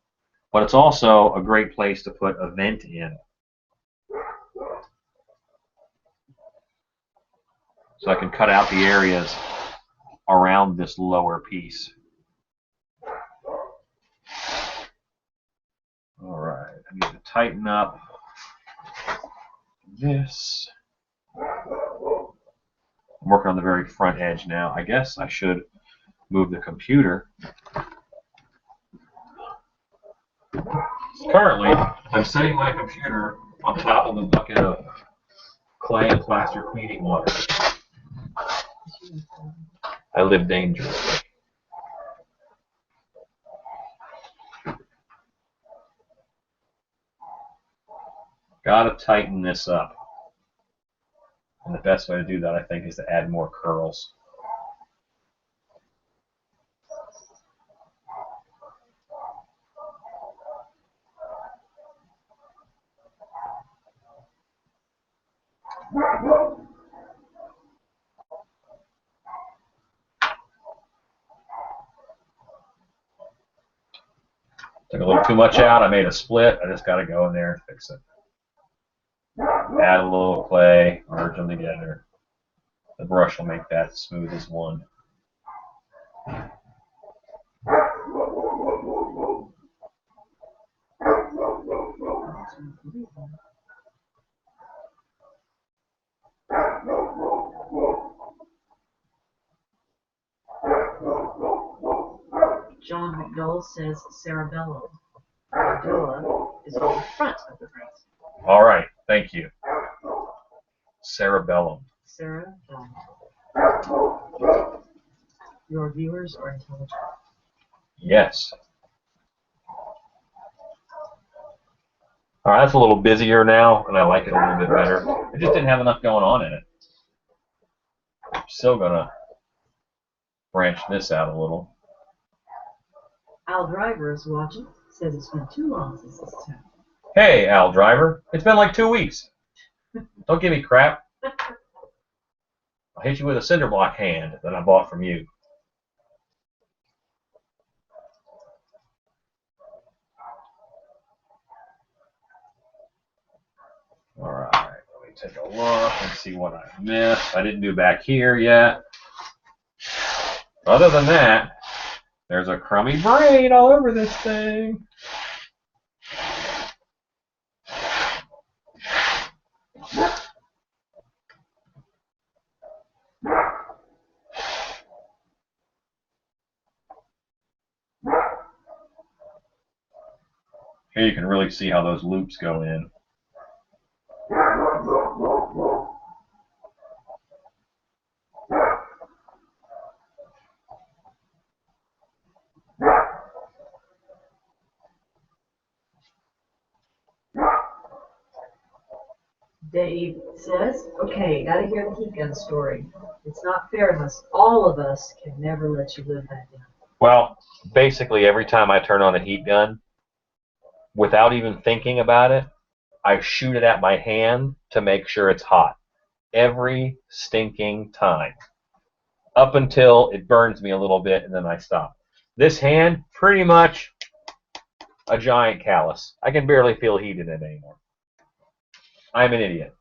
but it's also a great place to put a vent in. So I can cut out the areas around this lower piece. All right, I need to tighten up this. I'm working on the very front edge now. I guess I should move the computer. Currently, I'm setting my computer on top of a bucket of clay and plaster cleaning water. I live dangerously. Gotta tighten this up. And the best way to do that, I think, is to add more curls. Took a little too much out. I made a split. I just got to go in there and fix it. Add a little clay, merge them together. The brush will make that smooth as one. John McDowell says cerebellum. Medulla is on the front of the breast. All right, thank you. Cerebellum. Cerebellum. Your viewers are intelligent. Yes. All right, that's a little busier now, and I like it a little bit better. It just didn't have enough going on in it. I'm still gonna branch this out a little. Al Driver is watching. Says it's been too long since this time. Hey, Al Driver, it's been like 2 weeks. Don't give me crap. I'll hit you with a cinder block hand that I bought from you. All right, let me take a look and see what I missed. I didn't do back here yet. Other than that, there's a crummy braid all over this thing. Here you can really see how those loops go in. Dave says, okay, gotta hear the heat gun story. It's not fair to us. All of us can never let you live that down. Well, basically every time I turn on a heat gun, without even thinking about it, I shoot it at my hand to make sure it's hot. Every stinking time. Up until it burns me a little bit and then I stop. This hand, pretty much a giant callus. I can barely feel heat in it anymore. I'm an idiot.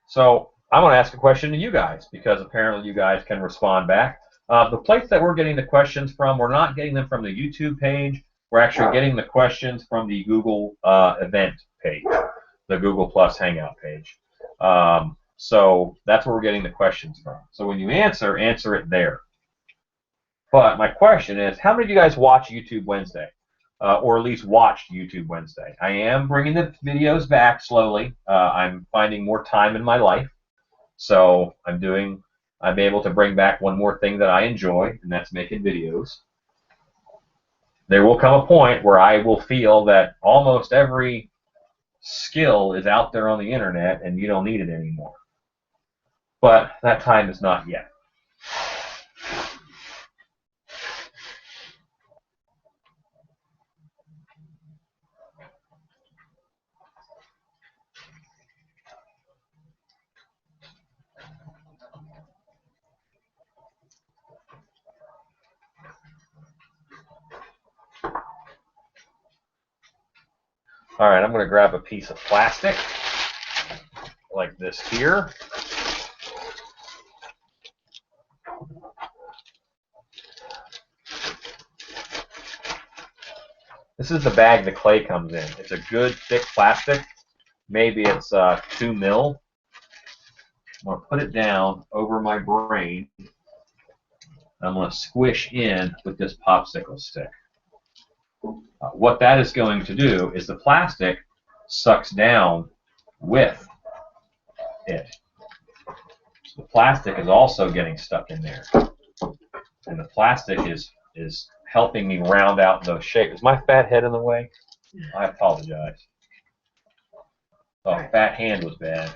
So I'm going to ask a question to you guys because apparently you guys can respond back. The place that we're getting the questions from, we're not getting them from the YouTube page. We're actually getting the questions from the Google event page, the Google Plus Hangout page. So that's where we're getting the questions from. So when you answer it there. But my question is, how many of you guys watch YouTube Wednesday? Or at least watched YouTube Wednesday? I am bringing the videos back slowly. I'm finding more time in my life. So I'm able to bring back one more thing that I enjoy, and that's making videos. There will come a point where I will feel that almost every skill is out there on the internet and you don't need it anymore. But that time is not yet. All right, I'm going to grab a piece of plastic like this here. This is the bag the clay comes in. It's a good thick plastic. Maybe it's 2 mil. I'm going to put it down over my brain. I'm going to squish in with this popsicle stick. What that is going to do is the plastic sucks down with it. So the plastic is also getting stuck in there. And the plastic is helping me round out those shapes. Is my fat head in the way? I apologize. Oh, fat hand was bad.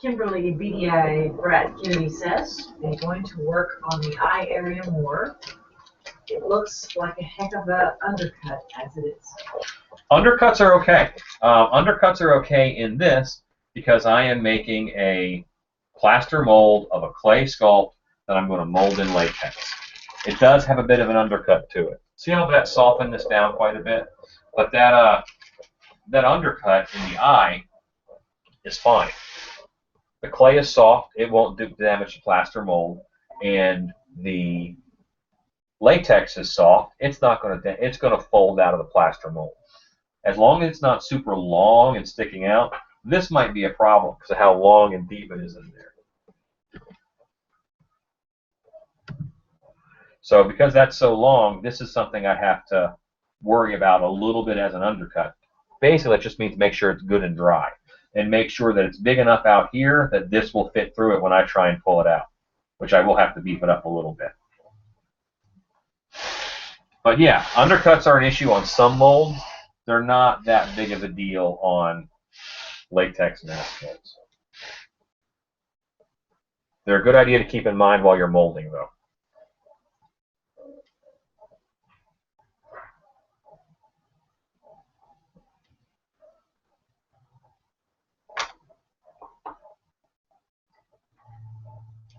Kimberly BDI Brad Kennedy says they're going to work on the eye area more. It looks like a heck of an undercut as it is. Undercuts are okay. Undercuts are okay in this because I am making a plaster mold of a clay sculpt that I'm going to mold in latex. It does have a bit of an undercut to it. See how that softened this down quite a bit? But that undercut in the eye is fine. The clay is soft. It won't damage the plaster mold. And the latex is soft. It's not going to. It's going to fold out of the plaster mold. As long as it's not super long and sticking out, this might be a problem because of how long and deep it is in there. So because that's so long, this is something I have to worry about a little bit as an undercut. Basically, it just means make sure it's good and dry. And make sure that it's big enough out here that this will fit through it when I try and pull it out, which I will have to beef it up a little bit. But yeah, undercuts are an issue on some molds. They're not that big of a deal on latex mask molds. They're a good idea to keep in mind while you're molding, though.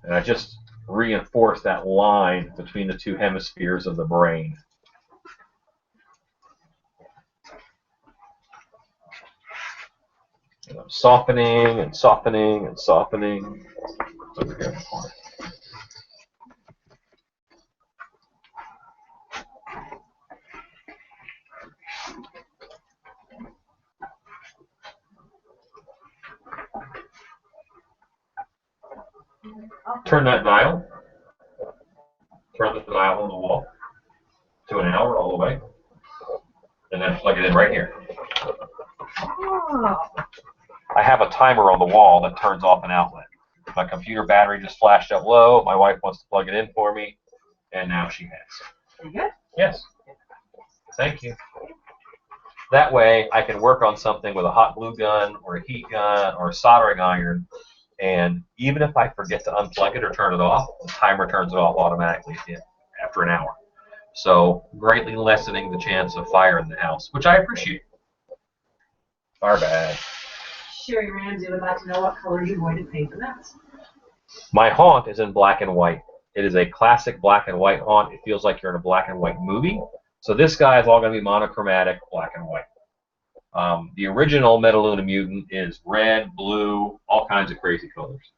And I just reinforce that line between the two hemispheres of the brain. And I'm softening and softening and softening. Over here in the corner. Turn that dial. Turn the dial on the wall to an hour all the way. And then plug it in right here. I have a timer on the wall that turns off an outlet. My computer battery just flashed up low. My wife wants to plug it in for me, and now she has. You good? Yes. Thank you. That way, I can work on something with a hot glue gun or a heat gun or a soldering iron, and even if I forget to unplug it or turn it off, the timer turns it off automatically after an hour. So greatly lessening the chance of fire in the house, which I appreciate. Our bad. Sherry Ramsey would like to know what color you're going to paint the mess. My haunt is in black and white. It is a classic black and white haunt. It feels like you're in a black and white movie. So this guy is all going to be monochromatic, black and white. The original Metaluna Mutant is red, blue, all kinds of crazy colors.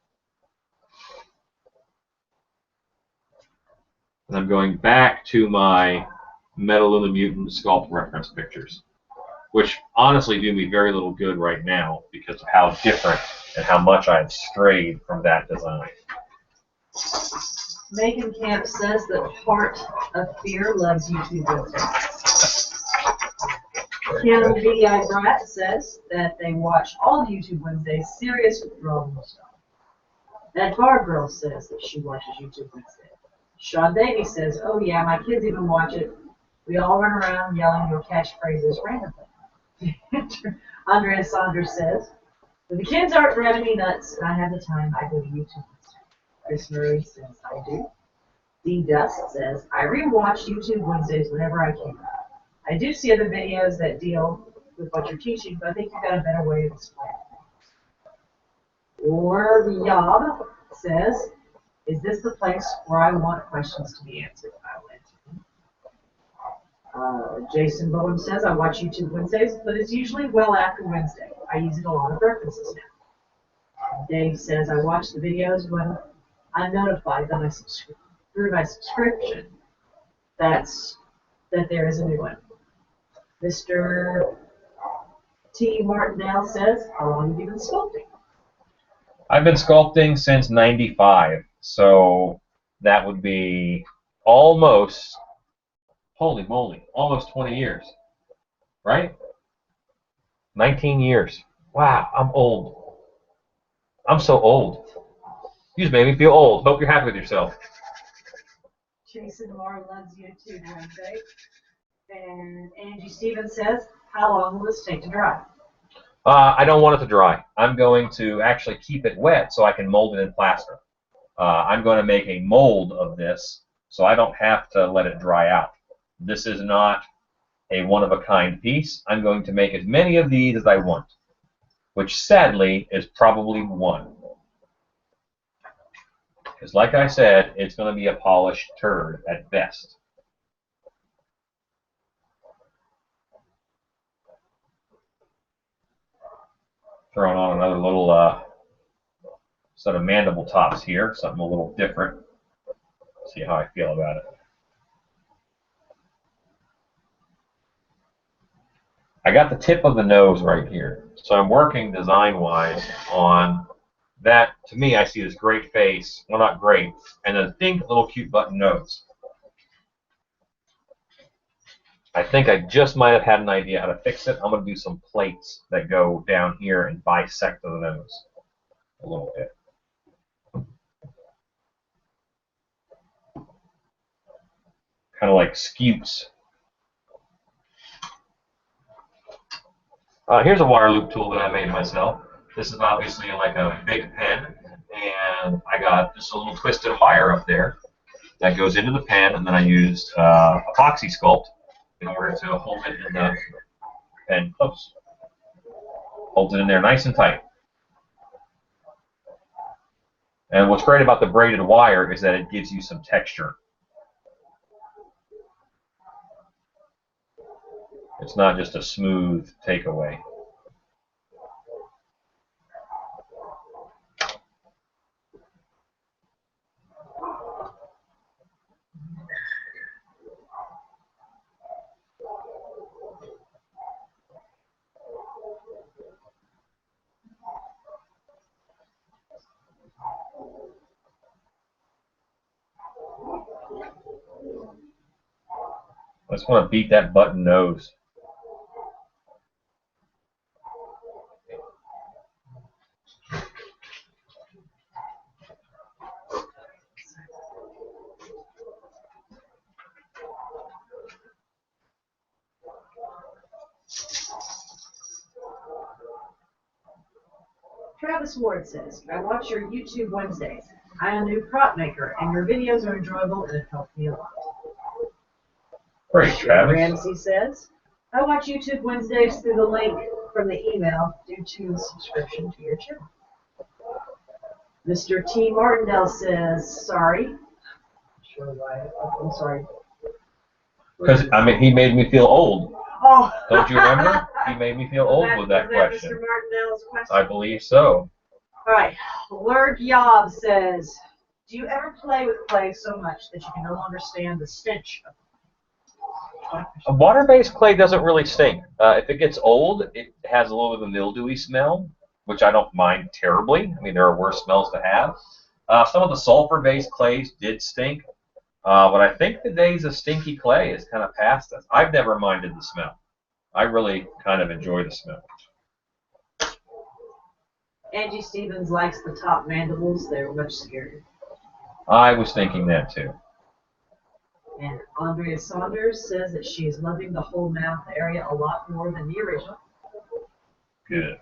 And I'm going back to my Metaluna Mutant sculpt reference pictures, which honestly do me very little good right now because of how different and how much I've strayed from that design. Megan Camp says that Heart of Fear loves YouTube Wednesday. Kim BDI Brat says that they watch all the YouTube Wednesdays, serious with wrong stuff. That Bar Girl says that she watches YouTube Wednesday. Sean Davies says, oh yeah, my kids even watch it. We all run around yelling your catchphrases randomly. Andrea Saunders says, if the kids aren't driving me nuts and I have the time, I go to YouTube. Chris Murray says, I do. D. Dust says, I rewatch YouTube Wednesdays whenever I can. I do see other videos that deal with what you're teaching, but I think you've got a better way of explaining things. Or Yob says, is this the place where I want questions to be answered? I will answer them. Jason Bowen says, I watch YouTube Wednesdays, but it's usually well after Wednesday. I use it a lot of references now. Dave says, I watch the videos when I'm notified that through my subscription that there is a new one. Mr. T. Martindale says, how long have you been sculpting? I've been sculpting since '95, so that would be almost, holy moly, almost 20 years, right? 19 years. Wow, I'm old. I'm so old. You just made me feel old. Hope you're happy with yourself. Jason Moore loves YouTube Wednesday. And Angie Stevens says, how long will this take to dry? I don't want it to dry. I'm going to actually keep it wet so I can mold it in plaster. I'm going to make a mold of this so I don't have to let it dry out. This is not a one-of-a-kind piece. I'm going to make as many of these as I want, which sadly is probably one. Because like I said, it's going to be a polished turd at best. Throwing on another little set of mandible tops here, something a little different. See how I feel about it. I got the tip of the nose right here, so I'm working design-wise on that. To me, I see this great face, well, not great, and a think little cute button nose. I think I just might have had an idea how to fix it. I'm going to do some plates that go down here and bisect the nose a little bit. Kind of like sculpts. Here's a wire loop tool that I made myself. This is obviously like a big pen, and I got just a little twisted wire up there that goes into the pen, and then I used epoxy sculpt in order to hold it in the pen close. Holds it in there nice and tight. And what's great about the braided wire is that it gives you some texture. It's not just a smooth takeaway. I just want to beat that button nose. Travis Ward says, I watch your YouTube Wednesdays. I am a new prop maker, and your videos are enjoyable and have helped me a lot. Great, Travis. Ramsey says, I watch YouTube Wednesdays through the link from the email due to subscription to your channel. Mr. T. Martindale says, sorry. Not sure why. I'm sorry. Because, I mean, he made me feel old. Oh. Don't you remember? He made me feel old with that question. Mr. Martindale's question? I believe so. All right. Lurg Yob says, do you ever play with clay so much that you can no longer stand the stench of it? A water-based clay doesn't really stink. If it gets old, it has a little bit of a mildewy smell, which I don't mind terribly. I mean, there are worse smells to have. Some of the sulfur-based clays did stink, but I think the days of stinky clay is kind of past us. I've never minded the smell. I really kind of enjoy the smell. Angie Stevens likes the top mandibles. They're much scarier. I was thinking that too. And Andrea Saunders says that she is loving the whole mouth area a lot more than the original. Good.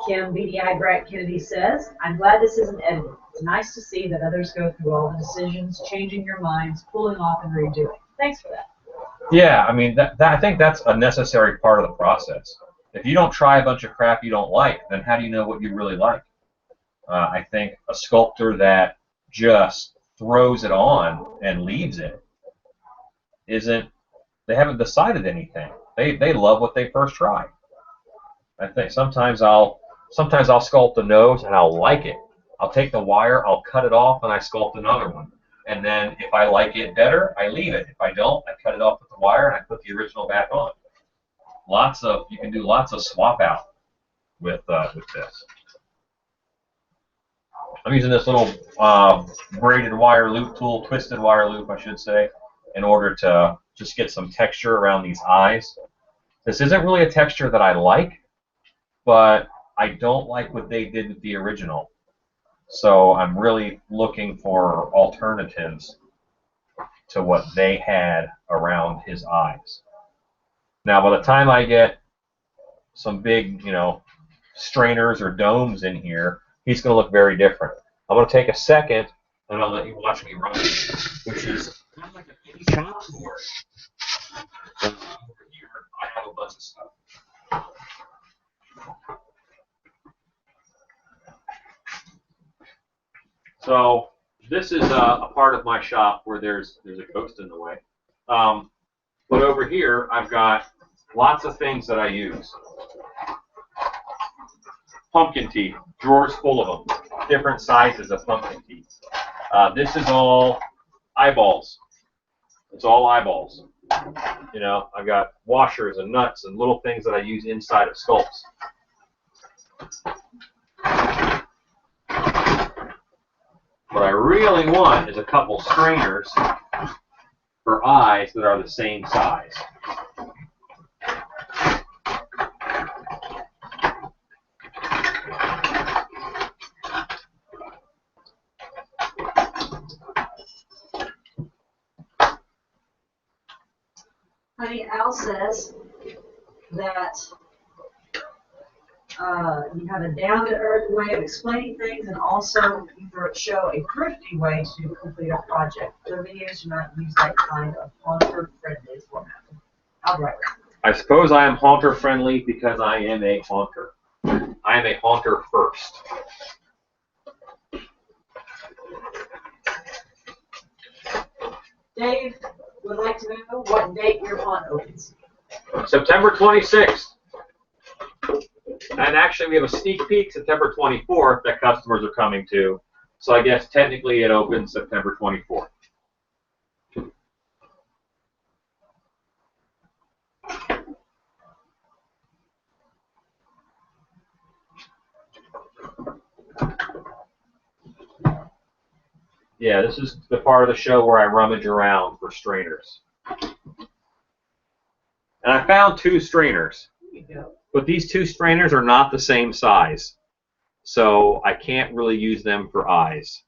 Kim BDI Brett Kennedy says, I'm glad this isn't edited. It's nice to see that others go through all the decisions, changing your minds, pulling off and redoing. Thanks for that. Yeah, I mean, I think that's a necessary part of the process. If you don't try a bunch of crap you don't like, then how do you know what you really like? I think a sculptor that just throws it on and leaves it isn't they haven't decided anything. They love what they first try. I think sometimes I'll sculpt the nose and I'll like it. I'll take the wire, I'll cut it off, and I sculpt another one. And then if I like it better, I leave it. If I don't, I cut it off with the wire and I put the original back on. You can do lots of swap out with this. I'm using this little braided wire loop tool, twisted wire loop, I should say, in order to just get some texture around these eyes. This isn't really a texture that I like, but I don't like what they did with the original. So I'm really looking for alternatives to what they had around his eyes. Now, by the time I get some big, strainers or domes in here, he's going to look very different. I'm going to take a second, and I'll let you watch me run, which is kind of like a mini shop floor. Over here, I have a bunch of stuff. So this is a part of my shop where there's a ghost in the way. But over here, I've got lots of things that I use. Pumpkin teeth, drawers full of them, different sizes of pumpkin teeth. This is all eyeballs. It's all eyeballs. I've got washers and nuts and little things that I use inside of sculpts. What I really want is a couple strainers for eyes that are the same size. Honey, Al says that you have a down-to-earth way of explaining things, and also you show a thrifty way to complete a project. Their videos do not use that kind of haunter-friendly format. I'll write it. I suppose I am haunter-friendly because I am a haunter. I am a haunter first. Dave would like to know what date your haunt opens. September 26th. And actually, we have a sneak peek September 24th that customers are coming to. So I guess technically it opens September 24th. Yeah, this is the part of the show where I rummage around for strainers. And I found 2 strainers. There you go. But these 2 strainers are not the same size. So I can't really use them for eyes.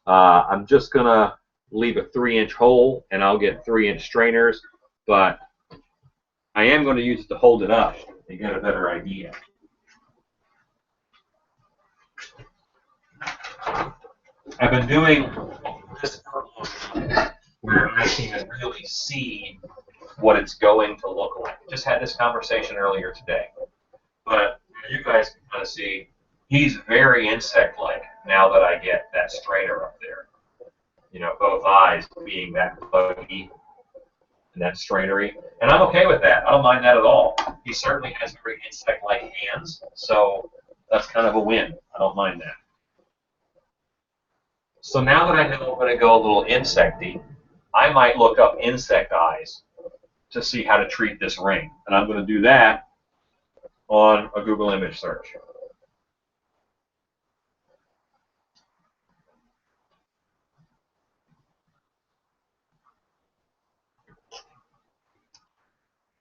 I'm just going to leave a 3-inch hole, and I'll get 3-inch strainers. But I am going to use it to hold it up and get a better idea. I've been doing this for a long time, where I can really see what it's going to look like. Just had this conversation earlier today. But you guys can kind of see he's very insect-like now that I get that strainer up there. Both eyes being that buggy and that strainery. And I'm okay with that. I don't mind that at all. He certainly has very insect-like hands, so that's kind of a win. I don't mind that. So now that I know I'm going to go a little insecty, I might look up insect eyes to see how to treat this ring. And I'm going to do that on a Google image search.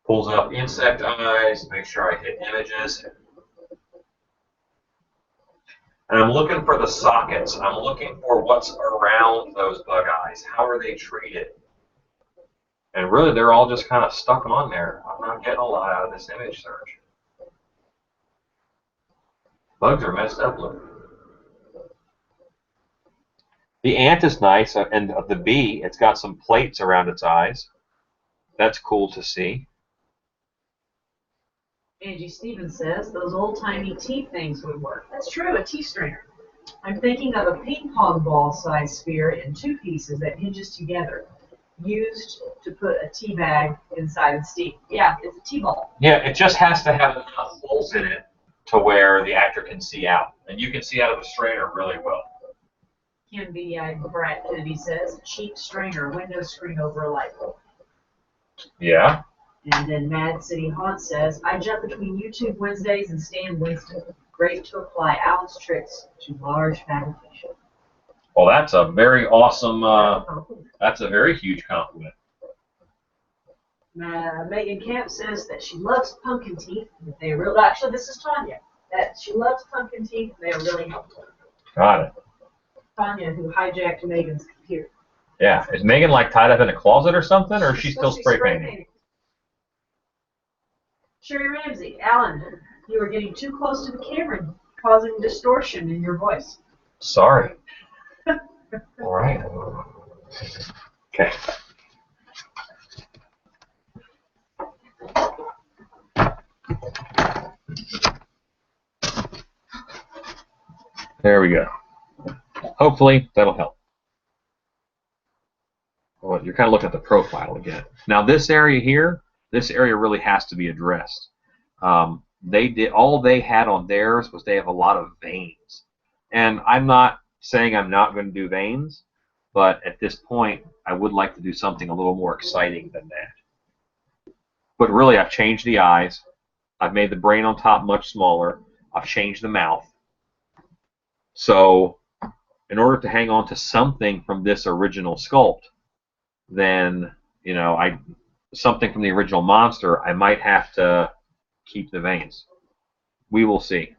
Pulls up insect eyes, make sure I hit images. And I'm looking for the sockets. I'm looking for what's around those bug eyes. How are they treated? And really, they're all just kind of stuck on there. I'm not getting a lot out of this image search. Bugs are messed up looking. The ant is nice, and the bee, it's got some plates around its eyes. That's cool to see. Angie Stevens says those old-timey teeth things would work. That's true, a teeth strainer. I'm thinking of a ping pong ball size sphere in 2 pieces that hinges together. used to put a tea bag inside and steam. Yeah, it's a tea ball. Yeah, it just has to have enough holes in it to where the actor can see out. And you can see out of the strainer really well. Can be, Brad Kennedy says, cheap strainer, window screen over a light bulb. Yeah. And then Mad City Haunt says, I jump between YouTube Wednesdays and Stan Winston. Great to apply Alan's tricks to large fabrication. Well, that's a very awesome, that's a very huge compliment. Megan Camp says that she loves pumpkin teeth. That they really, actually, this is Tanya. That she loves pumpkin teeth. And they are really helpful. Got it. Tanya, who hijacked Megan's computer. Yeah. Is Megan like tied up in a closet or something, or is she still spray painting? Sherry Ramsey, Alan, you are getting too close to the camera, causing distortion in your voice. Sorry. All right. Okay. There we go. Hopefully that'll help. Well, you're kind of looking at the profile again. Now this area here, this area really has to be addressed. They did all they had on theirs was they have a lot of veins, and I'm not saying I'm not going to do veins, but at this point I would like to do something a little more exciting than that. But really, I've changed the eyes. I've made the brain on top much smaller. I've changed the mouth. So in order to hang on to something from this original sculpt, then, you know, something from the original monster, I might have to keep the veins. We will see.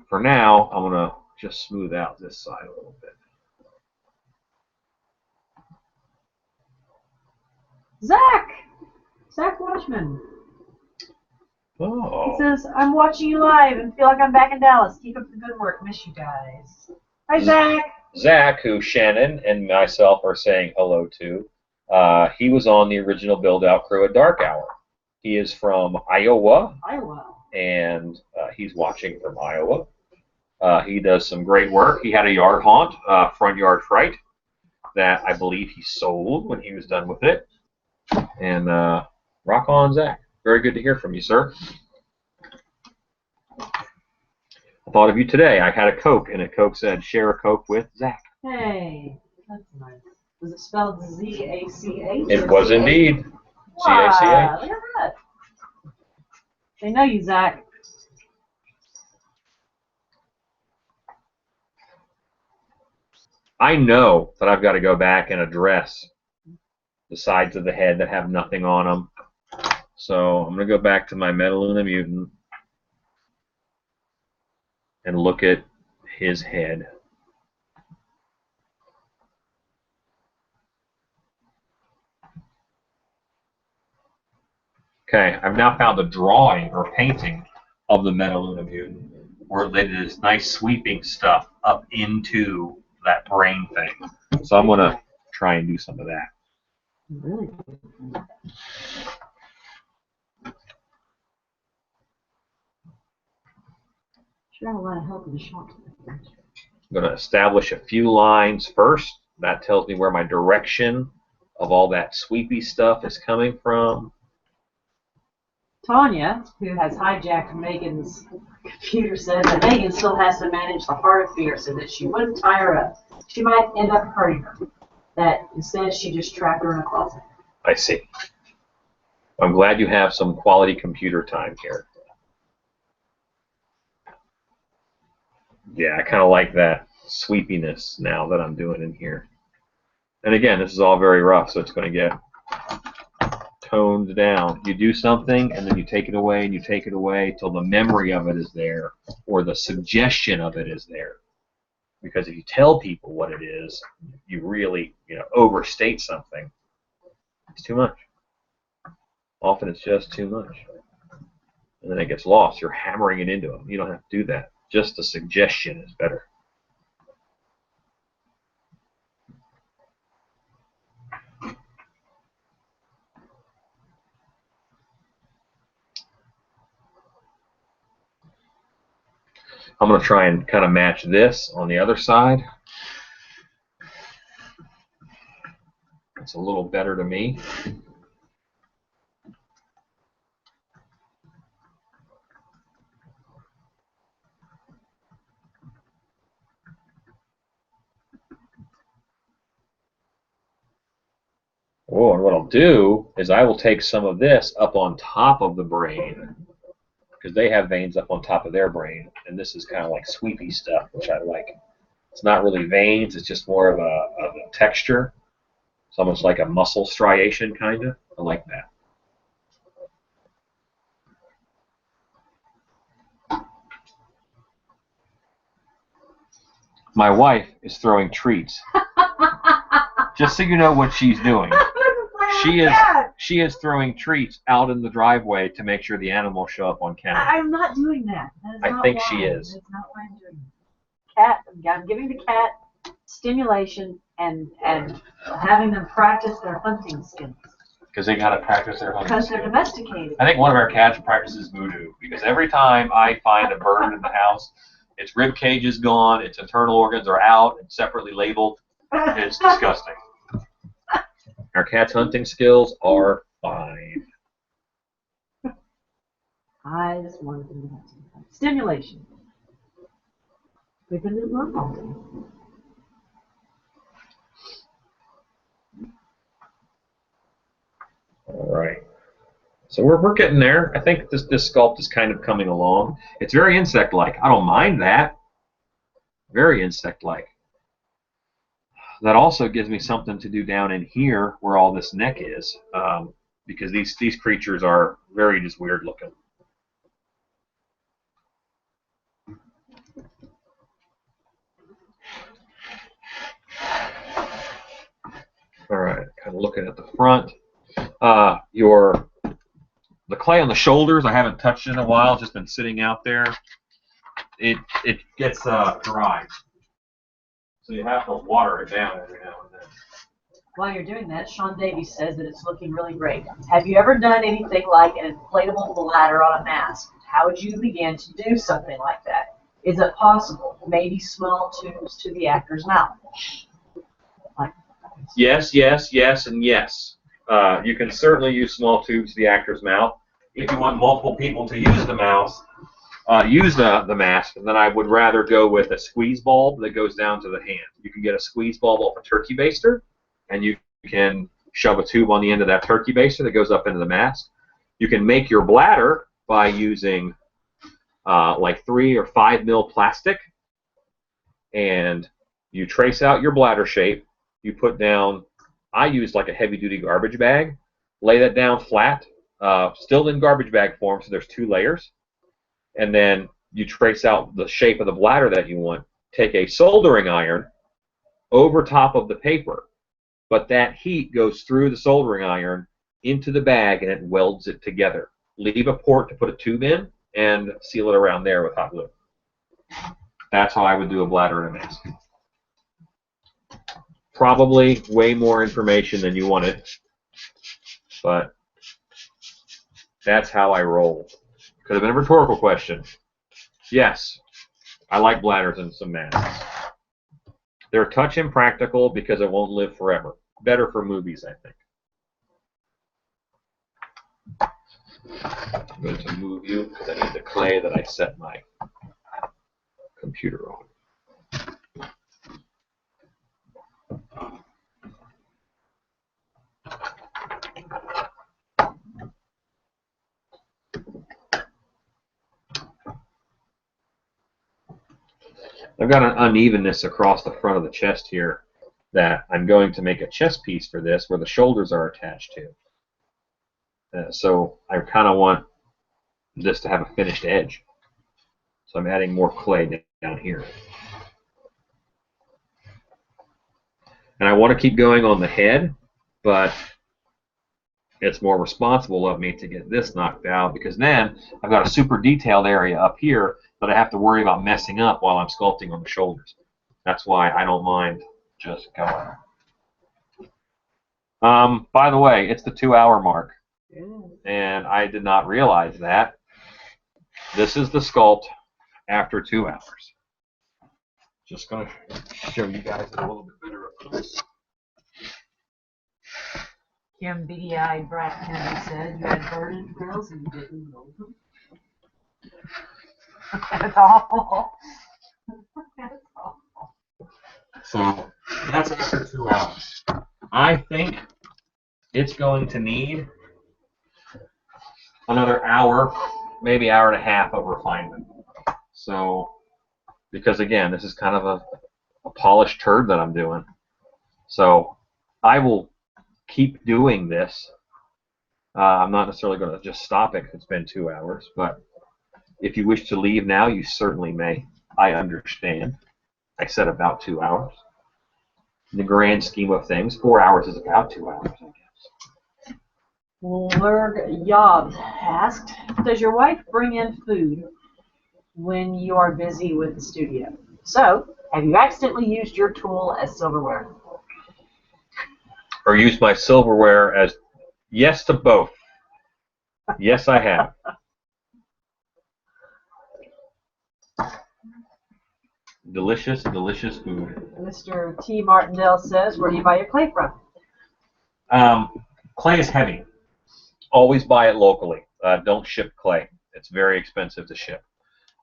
For now, I'm going to just smooth out this side a little bit. Zach Watchman. Oh. He says, I'm watching you live and feel like I'm back in Dallas. Keep up the good work. Miss you guys. Hi, Zach. Zach, who Shannon and myself are saying hello to, he was on the original build-out crew at Dark Hour. He is from Iowa. And he's watching from Iowa. He does some great work. He had a yard haunt, Front Yard Fright, that I believe he sold when he was done with it. And rock on, Zach. Very good to hear from you, sir. I thought of you today. I had a Coke, and a Coke said, share a Coke with Zach. Hey, that's nice. Was it spelled Z-A-C-H? It was indeed. Wow, Z-A-C-H. look at that. They know you, Zach. I know that I've got to go back and address the sides of the head that have nothing on them. So I'm going to go back to my Metaluna Mutant and look at his head. Okay, I've now found a drawing or painting of the Metaluna Mutant where they did this nice sweeping stuff up into that brain thing. So I'm going to try and do some of that. Really? Sure have a lot of help in the shop. I'm going to establish a few lines first. That tells me where my direction of all that sweepy stuff is coming from. Tanya, who has hijacked Megan's computer, said that Megan still has to manage the heart of fear so that she wouldn't tie her up. She might end up hurting her. That instead she just trapped her in a closet. I see. I'm glad you have some quality computer time here. Yeah, I kind of like that sweepiness now that I'm doing in here. And again, this is all very rough, so it's going to get toned down. You do something, and then you take it away, and you take it away till the memory of it is there, or the suggestion of it is there. Because if you tell people what it is, you really, overstate something. It's too much. Often it's just too much. And then it gets lost. You're hammering it into them. You don't have to do that. Just the suggestion is better. I'm going to try and kind of match this on the other side. a little better to me. Oh, and what I'll do is I will take some of this up on top of the brain, because they have veins up on top of their brain, and this is kind of like sweepy stuff, which I like. It's not really veins, it's just more of a texture. It's almost like a muscle striation, kind of. I like that. My wife is throwing treats. Just so you know what she's doing. She is throwing treats out in the driveway to make sure the animals show up on camera. I'm not doing that. I think she is. That's not why I'm doing it. I'm giving the cat stimulation and having them practice their hunting skills. Because they got to practice their hunting skills. Because they're domesticated. I think one of our cats practices voodoo, because every time I find a bird in the house, its rib cage is gone, its internal organs are out and separately labeled. It's disgusting. Our cat's hunting skills are fine. I just wanted them to have some stimulation. We've been doing work all day. All right. So we're getting there. I think this sculpt is kind of coming along. It's very insect-like. I don't mind that. Very insect-like. That also gives me something to do down in here where all this neck is, because these creatures are very just weird looking. All right, kind of looking at the front. The clay on the shoulders I haven't touched in a while. It's just been sitting out there. It gets dry, so you have to water it down every now and then. While you're doing that, Sean Davies says that it's looking really great. Have you ever done anything like an inflatable bladder on a mask? How would you begin to do something like that? Is it possible? Maybe small tubes to the actor's mouth. Yes, yes, yes, and yes. You can certainly use small tubes to the actor's mouth. If you want multiple people to use the the mask, then I would rather go with a squeeze bulb that goes down to the hand. You can get a squeeze bulb off a turkey baster, and you can shove a tube on the end of that turkey baster that goes up into the mask. You can make your bladder by using like 3 or 5 mil plastic, and you trace out your bladder shape. You put down, I use like a heavy-duty garbage bag, lay that down flat, still in garbage bag form, so there's 2 layers, and then you trace out the shape of the bladder that you want. Take a soldering iron over top of the paper, but that heat goes through the soldering iron into the bag and it welds it together. Leave a port to put a tube in and seal it around there with hot glue. That's how I would do a bladder in a mask. Probably way more information than you wanted, but that's how I roll. Could have been a rhetorical question. Yes, I like bladders and some masks. They're a touch impractical because it won't live forever. Better for movies, I think. I'm going to move you because I need the clay that I set my computer on. I've got an unevenness across the front of the chest here that I'm going to make a chest piece for this where the shoulders are attached to. So I kind of want this to have a finished edge. So I'm adding more clay down here. And I want to keep going on the head, but it's more responsible of me to get this knocked out, because then I've got a super detailed area up here that I have to worry about messing up while I'm sculpting on the shoulders. That's why I don't mind just going. By the way, it's the 2-hour mark, and I did not realize that. This is the sculpt after 2 hours. Just going to show you guys it a little bit better up close. Kim beady-eyed Brat Kennedy said you had burdened girls and you didn't know them. That's awful. That's awful. So that's after 2 hours. I think it's going to need another hour, maybe hour and a half of refinement. So, because again, this is kind of a polished turd that I'm doing. So I will keep doing this. I'm not necessarily going to just stop it. It's been 2 hours, but if you wish to leave now, you certainly may. I understand. I said about 2 hours. In the grand scheme of things, 4 hours is about 2 hours, I guess. Lurg Yob asked, does your wife bring in food when you are busy with the studio? So, have you accidentally used your tool as silverware? Or use my silverware as yes to both. Yes, I have. Delicious, delicious food. Mr. T. Martindale says, where do you buy your clay from? Clay is heavy. Always buy it locally. Don't ship clay. It's very expensive to ship.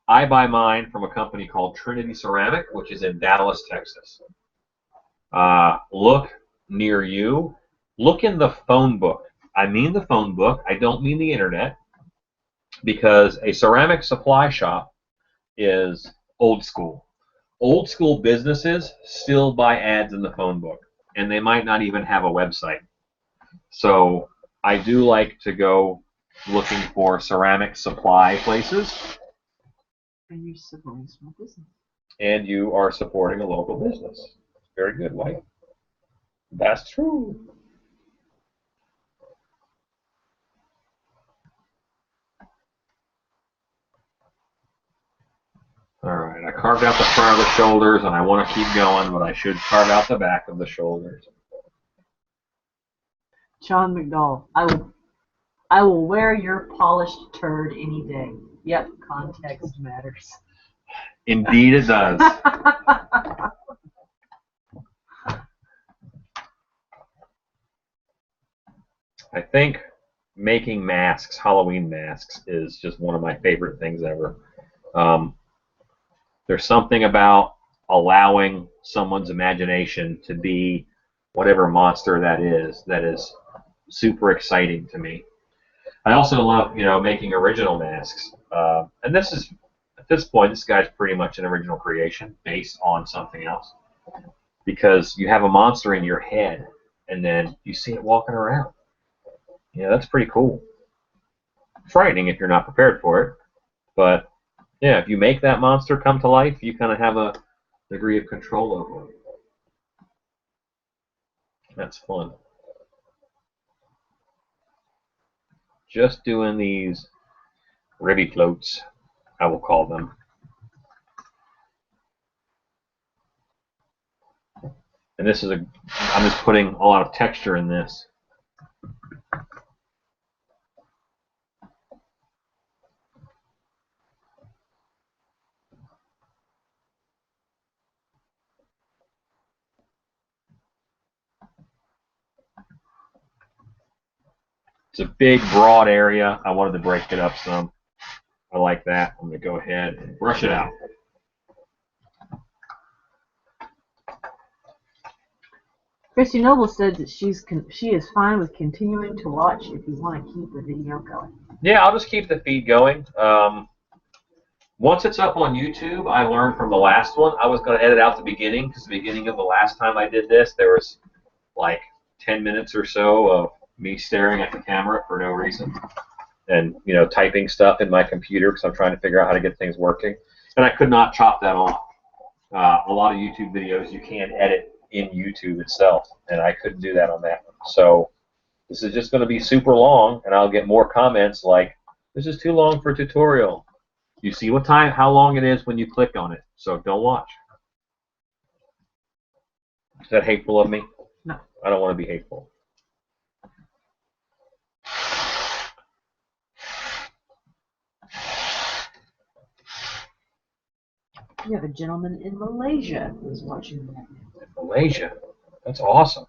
I buy mine from a company called Trinity Ceramic, which is in Dallas, Texas. Look near you. Look in the phone book. I mean the phone book. I don't mean the internet, because a ceramic supply shop is old school. Old school businesses still buy ads in the phone book, and they might not even have a website. So I do like to go looking for ceramic supply places. And you're supporting small business. And you are supporting a local business. Very good, White. That's true. All right, I carved out the front of the shoulders, and I want to keep going, but I should carve out the back of the shoulders. John McDowell, I will wear your polished turd any day. Yep, context matters. Indeed it does. I think making masks, Halloween masks, is just one of my favorite things ever. There's something about allowing someone's imagination to be whatever monster that is super exciting to me. I also love, making original masks. And this is, at this point, this guy's pretty much an original creation based on something else. Because you have a monster in your head, and then you see it walking around. Yeah, that's pretty cool. Frightening if you're not prepared for it. But, yeah, if you make that monster come to life, you kind of have a degree of control over it. That's fun. Just doing these ribby floats, I will call them. And this is I'm just putting a lot of texture in this. It's a big, broad area. I wanted to break it up some. I like that. I'm going to go ahead and brush it out. Christy Noble said that she is fine with continuing to watch if you want to keep the video going. Yeah, I'll just keep the feed going. Once it's up on YouTube, I learned from the last one, I was going to edit out the beginning, because the beginning of the last time I did this, there was like 10 minutes or so of me staring at the camera for no reason, and typing stuff in my computer because I'm trying to figure out how to get things working, and I could not chop that off. A lot of YouTube videos you can't edit in YouTube itself, and I couldn't do that on that one. So this is just going to be super long, and I'll get more comments like, "This is too long for a tutorial." You see how long it is when you click on it, so don't watch. Is that hateful of me? No. I don't want to be hateful. We have a gentleman in Malaysia who's watching that. Malaysia. That's awesome.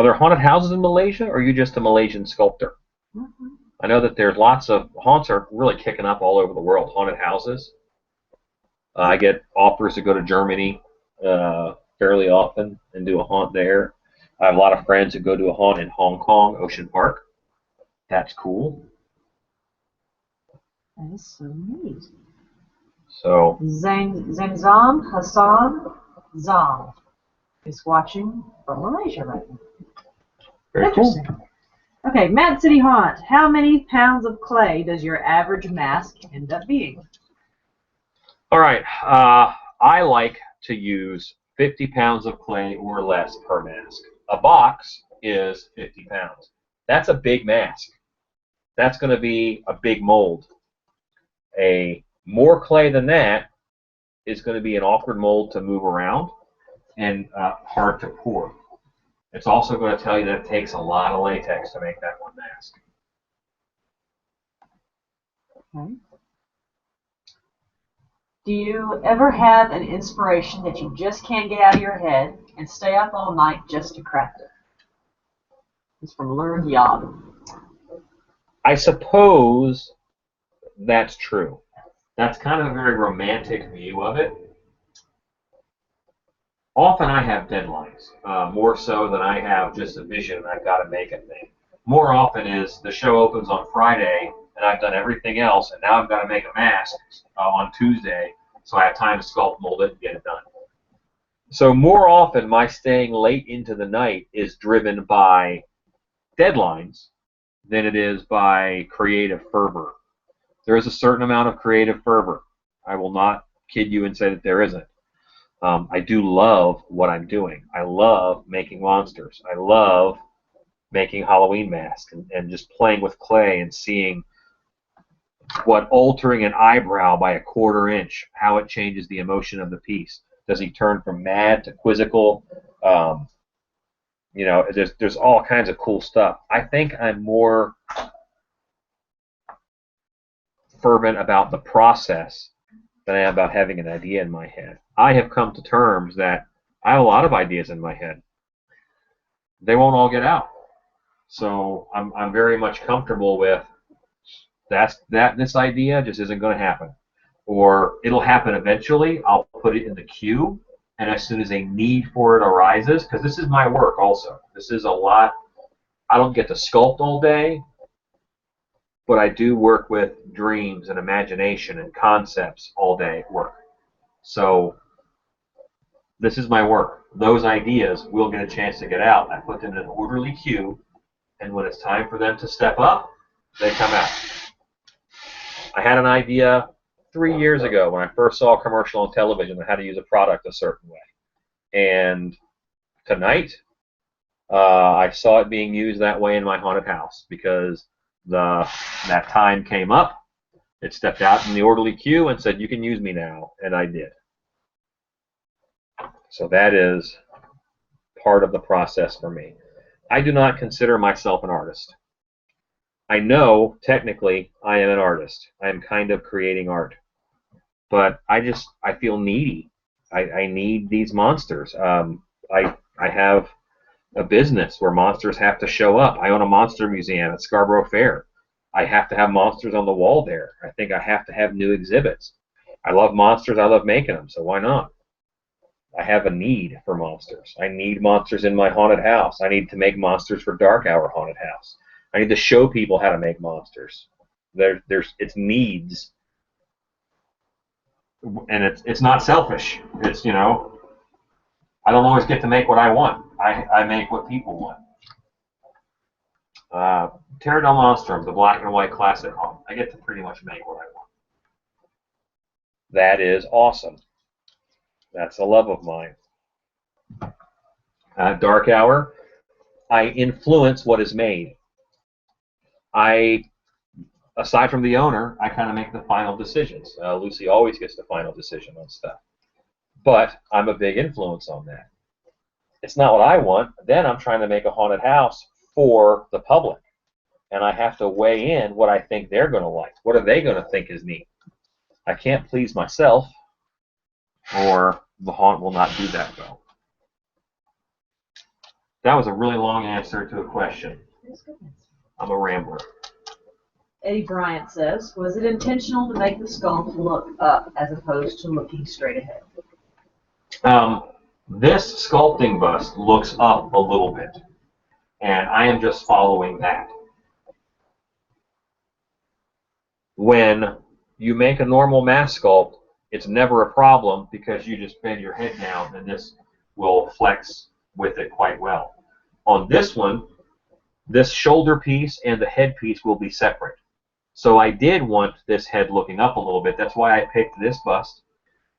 Are there haunted houses in Malaysia, or are you just a Malaysian sculptor? Mm-hmm. I know that there's lots of haunts are really kicking up all over the world. Haunted houses. I get offers to go to Germany fairly often and do a haunt there. I have a lot of friends who go to a haunt in Hong Kong, Ocean Park. That's cool. That is so neat. So Zangzam Hassan Zam is watching from Malaysia right now. very Interesting. cool. Okay, Mad City Haunt. How many pounds of clay does your average mask end up being? All right. I like to use 50 pounds of clay or less per mask. A box is 50 pounds. That's a big mask. That's going to be a big mold. A more clay than that is going to be an awkward mold to move around and hard to pour. It's also going to tell you that it takes a lot of latex to make that one mask. Okay. Do you ever have an inspiration that you just can't get out of your head and stay up all night just to craft it? It's from Learn Yod. I suppose that's true. That's kind of a very romantic view of it. Often I have deadlines, more so than I have just a vision and I've got to make a thing. More often is the show opens on Friday and I've done everything else and now I've got to make a mask on Tuesday so I have time to sculpt, mold it, and get it done. So more often my staying late into the night is driven by deadlines than it is by creative fervor. There is a certain amount of creative fervor. I will not kid you and say that there isn't. I do love what I'm doing. I love making monsters. I love making Halloween masks and just playing with clay and seeing what altering an eyebrow by 1/4 inch, how it changes the emotion of the piece. Does he turn from mad to quizzical? You know, there's all kinds of cool stuff. I think I'm more fervent about the process than I am about having an idea in my head. I have come to terms that I have a lot of ideas in my head. They won't all get out. So I'm very much comfortable with this idea just isn't going to happen. Or it'll happen eventually. I'll put it in the queue, and as soon as a need for it arises, because this is my work also. This is a lot. I don't get to sculpt all day, but I do work with dreams and imagination and concepts all day at work. So this is my work. Those ideas will get a chance to get out. I put them in an orderly queue, and when it's time for them to step up, they come out. I had an idea 3 years ago when I first saw a commercial on television on how to use a product a certain way. And tonight, I saw it being used that way in my haunted house because that time came up. It stepped out in the orderly queue and said, "You can use me now," and I did. So that is part of the process for me. I do not consider myself an artist. I know technically I am an artist. I am kind of creating art, but I feel needy. I need these monsters. I have a business where monsters have to show up. I own a monster museum at Scarborough Fair. I have to have monsters on the wall there. I think I have to have new exhibits. I love monsters. I love making them, so why not? I have a need for monsters. I need monsters in my haunted house. I need to make monsters for Dark Hour Haunted House. I need to show people how to make monsters. It's needs, and it's not selfish. It's, you know, I don't always get to make what I want. I make what people want. Terra del Monstrum, the black and white classic haunt. I get to pretty much make what I want. That is awesome. That's a love of mine. Dark Hour, I influence what is made. Aside from the owner, I kind of make the final decisions. Lucy always gets the final decision on stuff. But I'm a big influence on that. It's not what I want. Then I'm trying to make a haunted house for the public. And I have to weigh in what I think they're going to like. What are they going to think is neat? I can't please myself, or the haunt will not do that well. That was a really long answer to a question. I'm a rambler. Eddie Bryant says, was it intentional to make the sculpt look up as opposed to looking straight ahead? This sculpting bust looks up a little bit, and I am just following that. When you make a normal mask sculpt, it's never a problem because you just bend your head down and this will flex with it quite well. On this one, this shoulder piece and the head piece will be separate. So I did want this head looking up a little bit. That's why I picked this bust,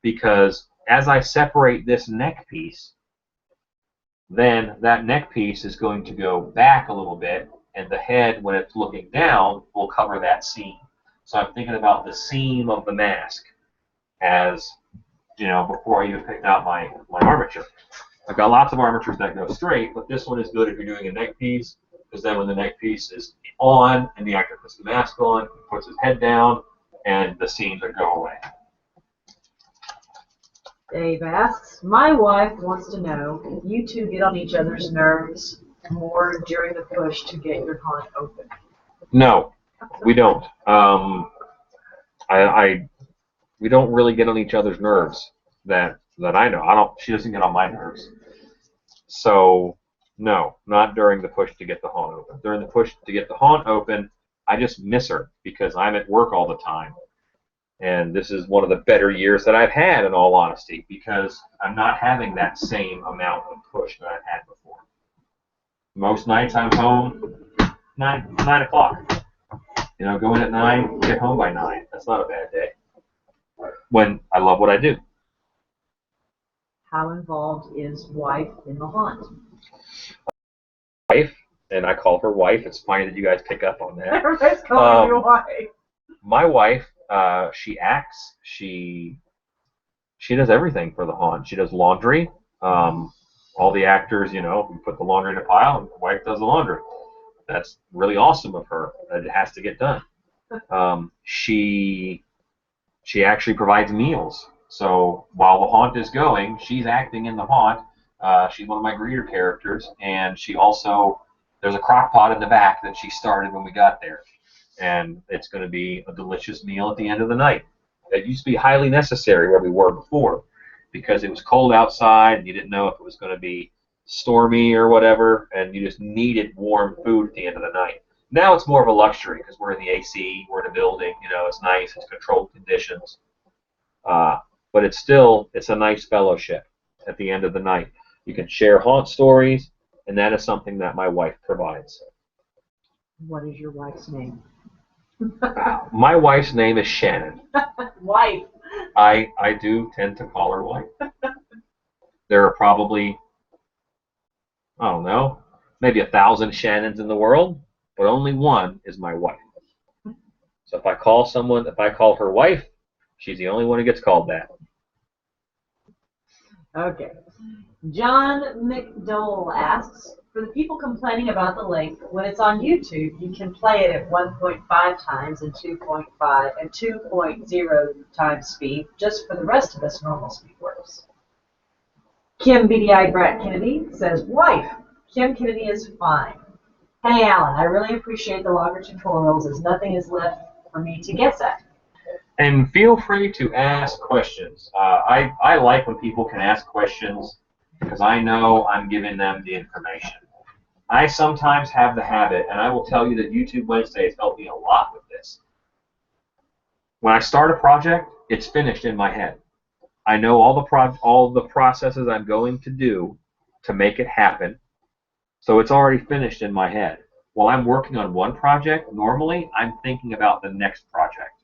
because as I separate this neck piece, then that neck piece is going to go back a little bit, and the head, when it's looking down, will cover that seam. So I'm thinking about the seam of the mask as, you know, before I even picked out my armature. I've got lots of armatures that go straight, but this one is good if you're doing a neck piece, because then when the neck piece is on and the actor puts the mask on, puts his head down, and the seams will go away. Dave asks, my wife wants to know if you two get on each other's nerves more during the push to get your haunt open. No, we don't. We don't really get on each other's nerves that I know. She doesn't get on my nerves. So no, not during the push to get the haunt open. During the push to get the haunt open, I just miss her because I'm at work all the time. And this is one of the better years that I've had, in all honesty, because I'm not having that same amount of push that I've had before. Most nights I'm home 9 o'clock. You know, go in at 9, get home by 9. That's not a bad day. When I love what I do. How involved is wife in the haunt? Wife, and I call her wife. It's fine that you guys pick up on that. Everybody's calling you wife. My wife, she acts. She does everything for the haunt. She does laundry. All the actors, you know, we put the laundry in a pile, and the wife does the laundry. That's really awesome of her. It has to get done. She actually provides meals. So while the haunt is going, she's acting in the haunt. She's one of my greeter characters, and she also, there's a crock pot in the back that she started when we got there. And it's going to be a delicious meal at the end of the night. It used to be highly necessary where we were before, because it was cold outside and you didn't know if it was going to be stormy or whatever, and you just needed warm food at the end of the night. Now it's more of a luxury because we're in the AC, we're in a building, you know, it's nice, it's controlled conditions. But it's a nice fellowship at the end of the night. You can share haunt stories, and that is something that my wife provides. What is your wife's name? My wife's name is Shannon. Wife. I do tend to call her wife. There are probably, I don't know, maybe 1,000 Shannons in the world, but only one is my wife. So if I call her wife, she's the only one who gets called that. Okay. John McDowell asks, for the people complaining about the length, when it's on YouTube, you can play it at 1.5 times and 2.5 and 2.0 times speed. Just for the rest of us, normal speed works. Kim BDI Brat Kennedy says, wife, Kim Kennedy is fine. Hey, Alan, I really appreciate the longer tutorials as nothing is left for me to guess at. And feel free to ask questions. I like when people can ask questions because I know I'm giving them the information. I sometimes have the habit, and I will tell you that YouTube Wednesday has helped me a lot with this. When I start a project, it's finished in my head. I know all the processes I'm going to do to make it happen, so it's already finished in my head. While I'm working on one project, normally I'm thinking about the next project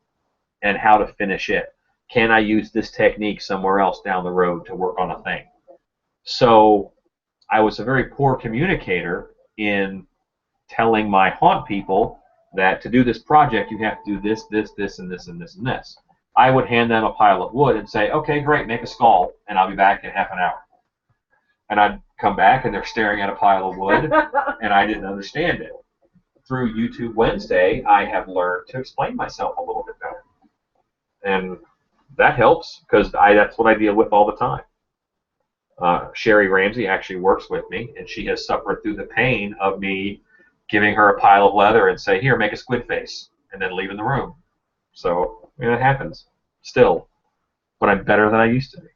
and how to finish it. Can I use this technique somewhere else down the road to work on a thing? So I was a very poor communicator in telling my haunt people that to do this project you have to do this, this, this, and this, and this, and this. I would hand them a pile of wood and say, okay, great, make a skull, and I'll be back in half an hour. And I'd come back and they're staring at a pile of wood, and I didn't understand it. Through YouTube Wednesday, I have learned to explain myself a little bit better. And that helps because that's what I deal with all the time. Sherry Ramsey actually works with me, and she has suffered through the pain of me giving her a pile of leather and say, here, make a squid face, and then leaving the room. So, it happens still, but I'm better than I used to be.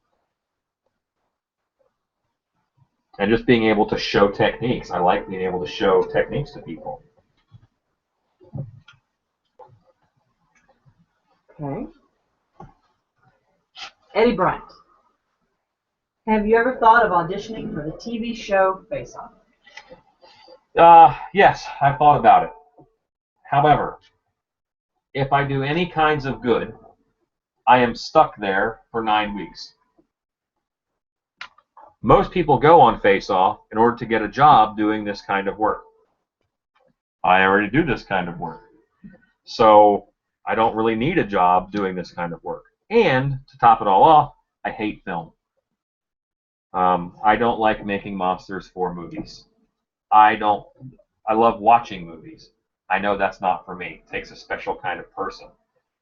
And just being able to show techniques. I like being able to show techniques to people. Okay. Eddie Bryant. Have you ever thought of auditioning for the TV show Face Off? Yes, I've thought about it. However, if I do any kinds of good, I am stuck there for 9 weeks. Most people go on Face Off in order to get a job doing this kind of work. I already do this kind of work. So I don't really need a job doing this kind of work. And to top it all off, I hate film. I don't like making monsters for movies. I love watching movies. I know that's not for me. It takes a special kind of person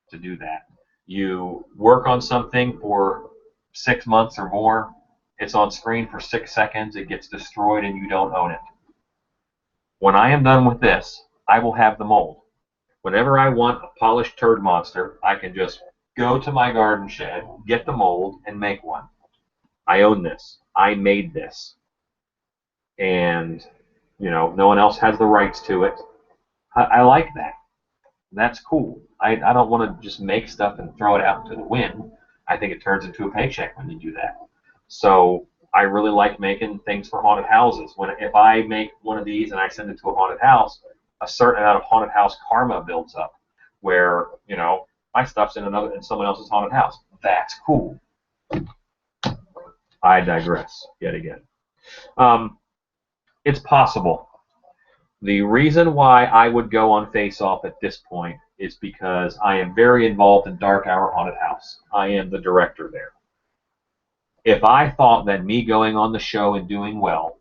to do that. You work on something for 6 months or more. It's on screen for 6 seconds. It gets destroyed and you don't own it. When I am done with this, I will have the mold. Whenever I want a polished turd monster, I can just go to my garden shed, get the mold, and make one. I own this. I made this. And, no one else has the rights to it. I like that. That's cool. I don't want to just make stuff and throw it out into the wind. I think it turns into a paycheck when you do that. So I really like making things for haunted houses. If I make one of these and I send it to a haunted house, a certain amount of haunted house karma builds up where, my stuff's in someone else's haunted house. That's cool. I digress yet again. It's possible. The reason why I would go on Face Off at this point is because I am very involved in Dark Hour Haunted House. I am the director there. If I thought that me going on the show and doing well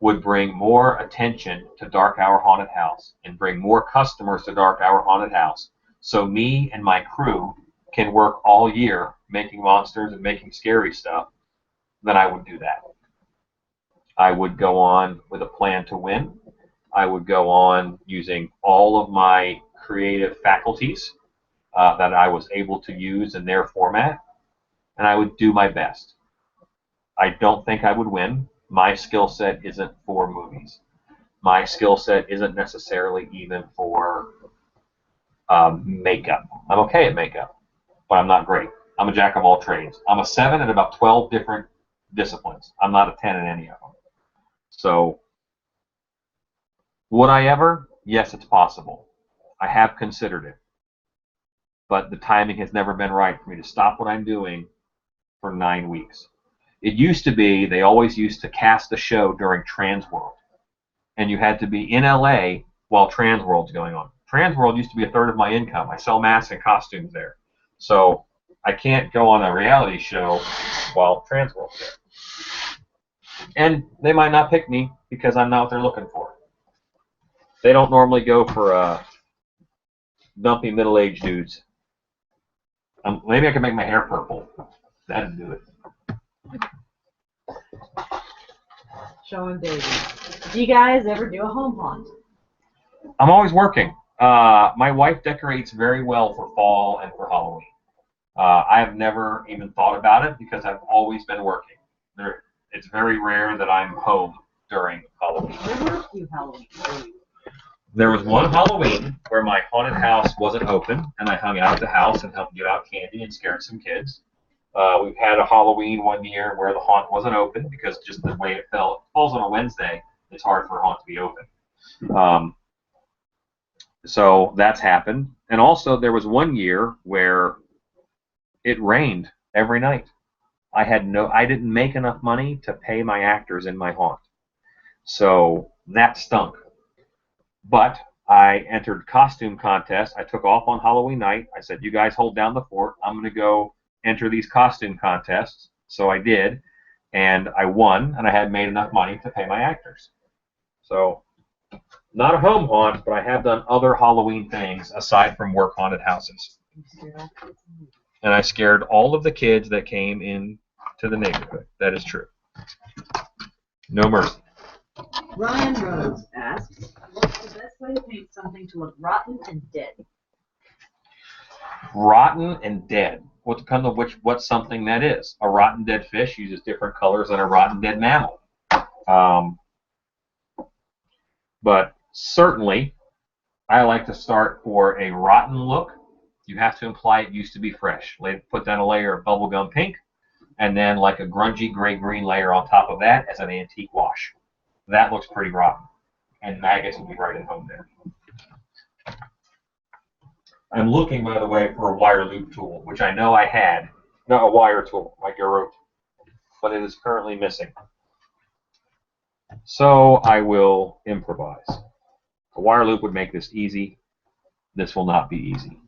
would bring more attention to Dark Hour Haunted House and bring more customers to Dark Hour Haunted House, so me and my crew can work all year making monsters and making scary stuff, then I would do that. I would go on with a plan to win. I would go on using all of my creative faculties that I was able to use in their format, and I would do my best. I don't think I would win. My skill set isn't for movies. My skill set isn't necessarily even for makeup. I'm okay at makeup, but I'm not great. I'm a jack of all trades. I'm a 7 in about 12 different disciplines. I'm not a 10 in any of them. So, would I ever? Yes, it's possible. I have considered it. But the timing has never been right for me to stop what I'm doing for 9 weeks. It used to be, they always used to cast a show during Transworld. And you had to be in LA while Transworld's going on. Transworld used to be a third of my income. I sell masks and costumes there. So I can't go on a reality show while Transworld's there. And they might not pick me because I'm not what they're looking for. They don't normally go for dumpy middle-aged dudes. Maybe I can make my hair purple. That'd do it. Sean Davies. Do you guys ever do a home haunt? I'm always working. My wife decorates very well for fall and for Halloween. I have never even thought about it because I've always been working. It's very rare that I'm home during Halloween. There were a few Halloweens. There was one Halloween where my haunted house wasn't open, and I hung out at the house and helped give out candy and scared some kids. We've had a Halloween one year where the haunt wasn't open because just the way it fell. It falls on a Wednesday. It's hard for a haunt to be open. So that's happened. And also there was one year where it rained every night. I didn't make enough money to pay my actors in my haunt. So that stunk. But I entered costume contests. I took off on Halloween night. I said, you guys hold down the fort. I'm going to go enter these costume contests. So I did, and I won, and I had made enough money to pay my actors. So not a home haunt, but I have done other Halloween things aside from work haunted houses. And I scared all of the kids that came in to the neighborhood. That is true. No mercy. Ryan Rhodes asks, what's the best way to paint something to look rotten and dead? Rotten and dead. What depends on what something that is. A rotten dead fish uses different colors than a rotten dead mammal. But certainly, I like to start for a rotten look. You have to imply it used to be fresh. Put down a layer of bubblegum pink, and then like a grungy gray-green layer on top of that as an antique wash. That looks pretty rotten, and maggots will be right at home there. I'm looking, by the way, for a wire loop tool, which I know I had. Not a wire tool, like I wrote, but it is currently missing. So I will improvise. A wire loop would make this easy. This will not be easy.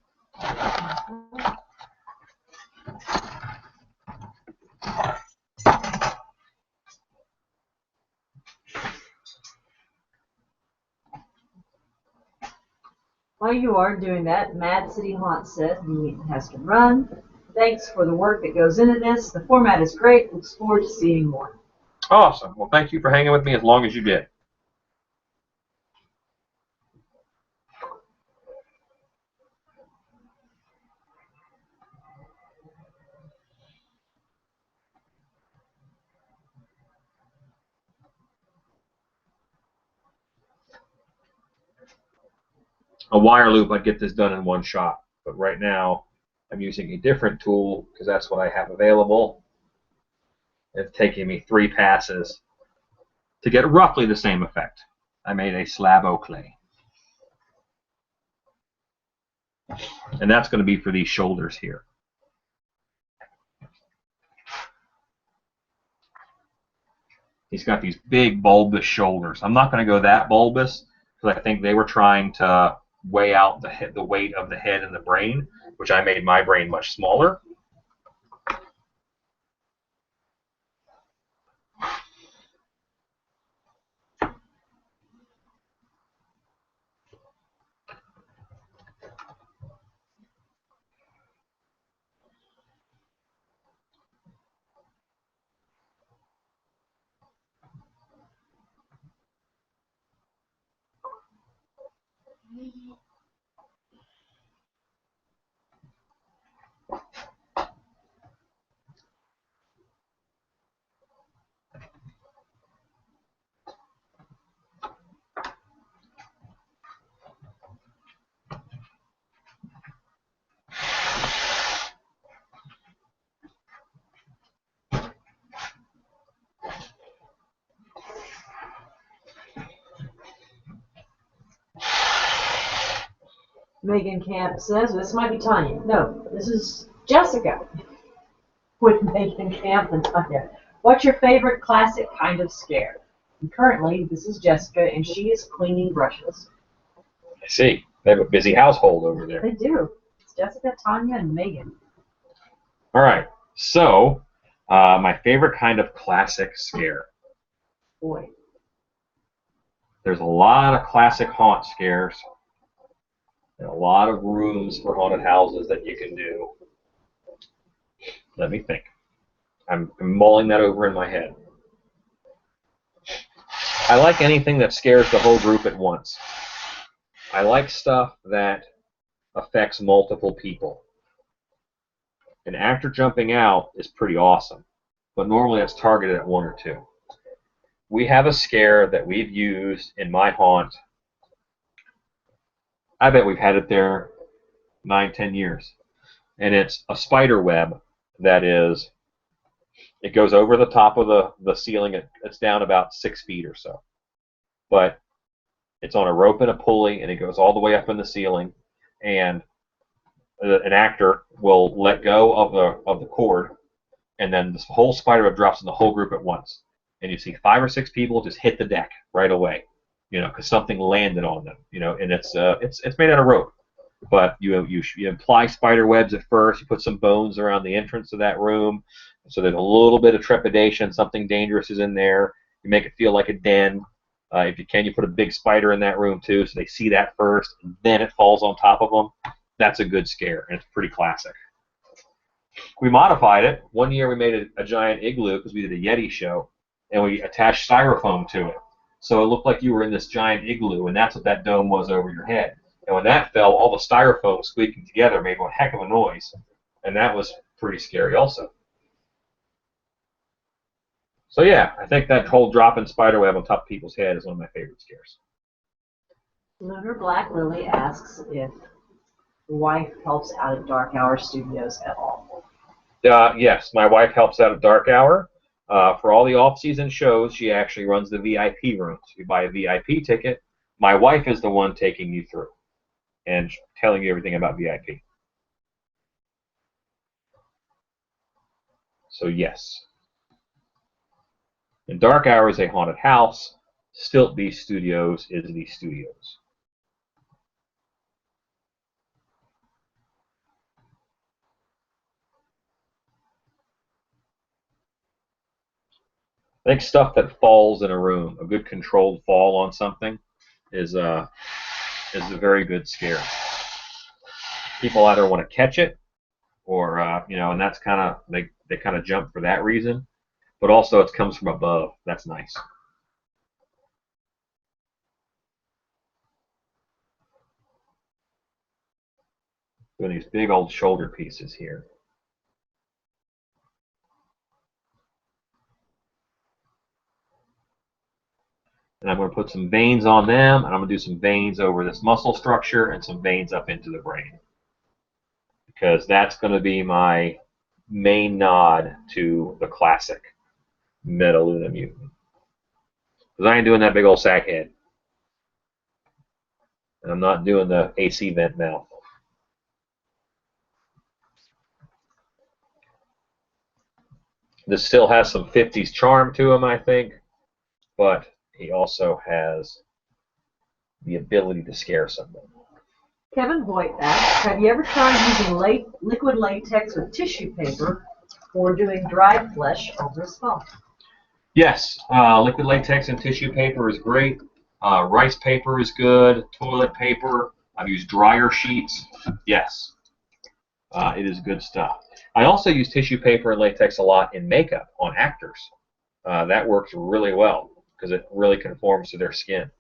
While you are doing that, Mad City Haunt says the meeting has to run. Thanks for the work that goes into this. The format is great. Looks forward to seeing more. Awesome. Well, thank you for hanging with me as long as you did. A wire loop, I'd get this done in one shot. But right now, I'm using a different tool because that's what I have available. It's taking me 3 passes to get roughly the same effect. I made a slab o' clay. And that's going to be for these shoulders here. He's got these big bulbous shoulders. I'm not going to go that bulbous because I think they were trying to weigh out the weight of the head and the brain, which I made my brain much smaller. Megan Camp says, this might be Tanya. No, this is Jessica with Megan Camp and Tanya. What's your favorite classic kind of scare? And currently, this is Jessica, and she is cleaning brushes. I see. They have a busy household over there. They do. It's Jessica, Tanya, and Megan. All right. So, my favorite kind of classic scare. Boy. There's a lot of classic haunt scares. And a lot of rooms for haunted houses that you can do. Let me think. I'm mulling that over in my head. I like anything that scares the whole group at once. I like stuff that affects multiple people. An actor jumping out is pretty awesome, but normally it's targeted at 1 or 2. We have a scare that we've used in my haunt. I bet we've had it there 9, 10 years. And it's a spider web that is, it goes over the top of the ceiling. It's down about 6 feet or so. But it's on a rope and a pulley, and it goes all the way up in the ceiling. And an actor will let go of the cord, and then this whole spider web drops in the whole group at once. And you see 5 or 6 people just hit the deck right away. You know, because something landed on them, you know, and it's made out of rope. But you imply spider webs at first. You put some bones around the entrance to that room, so there's a little bit of trepidation. Something dangerous is in there. You make it feel like a den. If you can, you put a big spider in that room too, so they see that first, and then it falls on top of them. That's a good scare, and it's pretty classic. We modified it. One year we made a giant igloo because we did a Yeti show, and we attached styrofoam to it. So it looked like you were in this giant igloo, and that's what that dome was over your head. And when that fell, all the styrofoam squeaking together made one heck of a noise, and that was pretty scary also. So yeah, I think that whole dropping spider web on top of people's head is one of my favorite scares. Lunar Black Lily asks if the wife helps out at Dark Hour Studios at all. Yes, my wife helps out at Dark Hour. For all the off-season shows, she actually runs the VIP room. So you buy a VIP ticket. My wife is the one taking you through and telling you everything about VIP. So yes. And Dark Hour is a haunted house. Stilt Beast Studios is the studios. I think stuff that falls in a room, a good controlled fall on something, is a very good scare. People either want to catch it, or and that's kind of they kind of jump for that reason. But also it comes from above. That's nice. Doing these big old shoulder pieces here. And I'm going to put some veins on them, and I'm going to do some veins over this muscle structure and some veins up into the brain. Because that's going to be my main nod to the classic Metaluna mutant. Because I ain't doing that big old sack head. And I'm not doing the AC vent mouth. This still has some 50s charm to him, I think. But he also has the ability to scare someone. Kevin Voigt asks, have you ever tried using liquid latex with tissue paper or doing dried flesh over a skull? Yes, liquid latex and tissue paper is great. Rice paper is good. Toilet paper. I've used dryer sheets. Yes, it is good stuff. I also use tissue paper and latex a lot in makeup on actors. That works really well because it really conforms to their skin.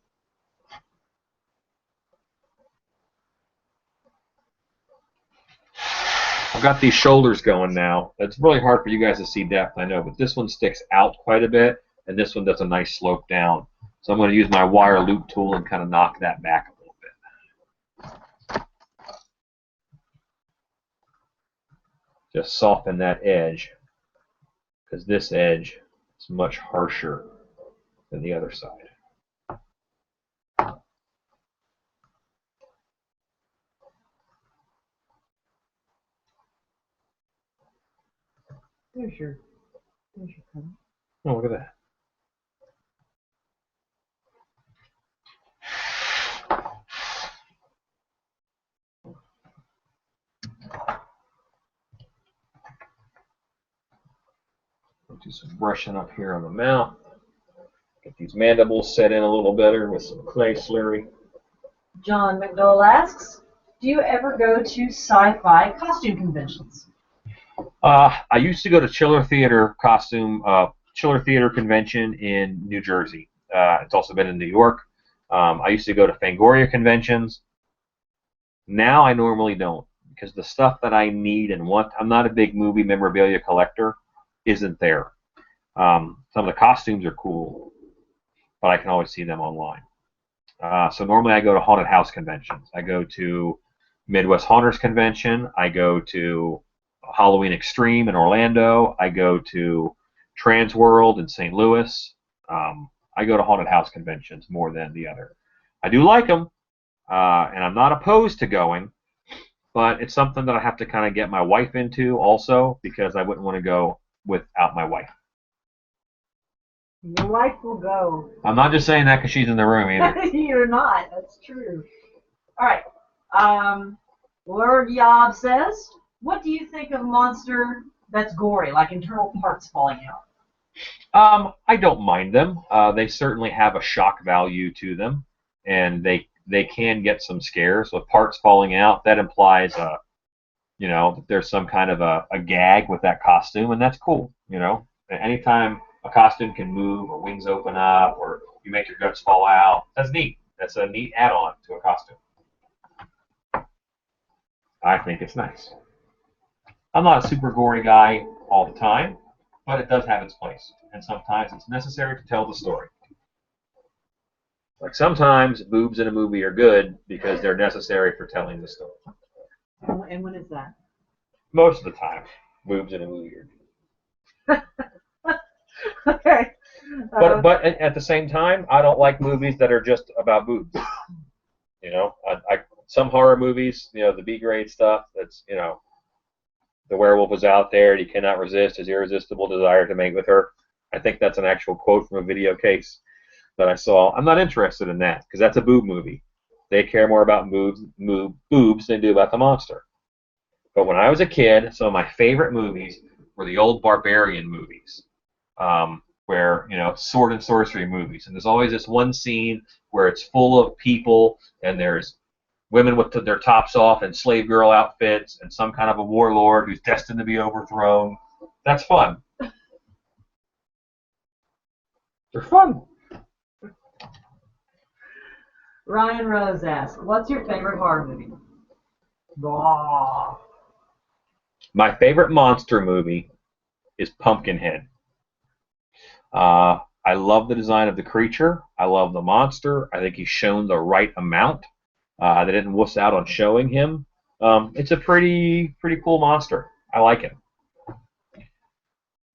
I've got these shoulders going now. It's really hard for you guys to see depth, I know, but this one sticks out quite a bit, and this one does a nice slope down. So I'm going to use my wire loop tool and kind of knock that back a little bit. Just soften that edge, because this edge is much harsher than the other side. There's your color. Oh, look at that. I'll do some brushing up here on the mouth. Get these mandibles set in a little better with some clay slurry. John McDowell asks, do you ever go to sci-fi costume conventions? I used to go to Chiller Theater convention in New Jersey. It's also been in New York. I used to go to Fangoria conventions. Now I normally don't, because the stuff that I need and want, I'm not a big movie memorabilia collector, isn't there. Some of the costumes are cool, but I can always see them online. So normally I go to haunted house conventions. I go to Midwest Haunters Convention. I go to Halloween Extreme in Orlando. I go to Trans World in St. Louis. I go to haunted house conventions more than the other. I do like them, and I'm not opposed to going, but it's something that I have to kind of get my wife into also, because I wouldn't want to go without my wife. Your wife will go. I'm not just saying that because she's in the room either. You're not. That's true. All right. Lord Yob says, what do you think of a monster that's gory, like internal parts falling out? I don't mind them. They certainly have a shock value to them, and they can get some scares. With parts falling out, that implies that there's some kind of a gag with that costume, and that's cool. Anytime a costume can move or wings open up or you make your guts fall out. That's neat. That's a neat add-on to a costume. I think it's nice. I'm not a super gory guy all the time, but it does have its place. And sometimes it's necessary to tell the story. Like sometimes boobs in a movie are good because they're necessary for telling the story. And when is that? Most of the time, boobs in a movie are good. Okay. But at the same time, I don't like movies that are just about boobs. You know, some horror movies, you know, the B-grade stuff. That's, you know, the werewolf is out there and he cannot resist his irresistible desire to mate with her. I think that's an actual quote from a video case that I saw. I'm not interested in that because that's a boob movie. They care more about boobs than they do about the monster. But when I was a kid, some of my favorite movies were the old barbarian movies, where, you know, sword and sorcery movies. And there's always this one scene where it's full of people and there's women with their tops off and slave girl outfits and some kind of a warlord who's destined to be overthrown. That's fun. They're fun. Ryan Rose asks, what's your favorite horror movie? Raw. My favorite monster movie is Pumpkinhead. I love the design of the creature. I love the monster. I think he's shown the right amount. They didn't wuss out on showing him. It's a pretty cool monster. I like him.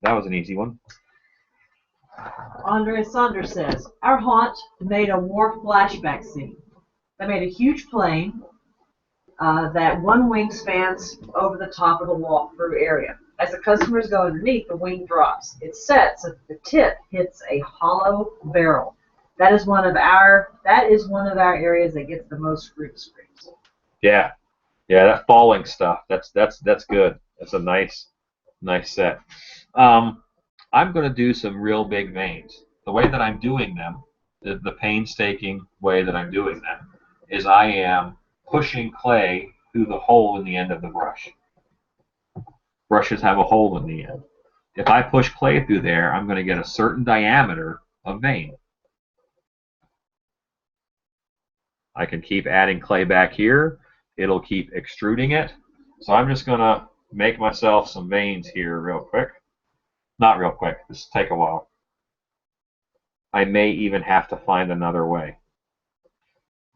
That was an easy one. Andrea Saunders says, our haunt made a war flashback scene. They made a huge plane that one wing spans over the top of the walk-through area. As the customers go underneath, the wing drops. It sets so the tip hits a hollow barrel. That is one of our areas that gets the most group screams. Yeah, that falling stuff. That's good. That's a nice set. I'm going to do some real big veins. The way that I'm doing them, the painstaking way that I'm doing them, is I am pushing clay through the hole in the end of the brush. Brushes have a hole in the end. If I push clay through there, I'm going to get a certain diameter of vein. I can keep adding clay back here. It'll keep extruding it. So I'm just going to make myself some veins here real quick. Not real quick. This will take a while. I may even have to find another way.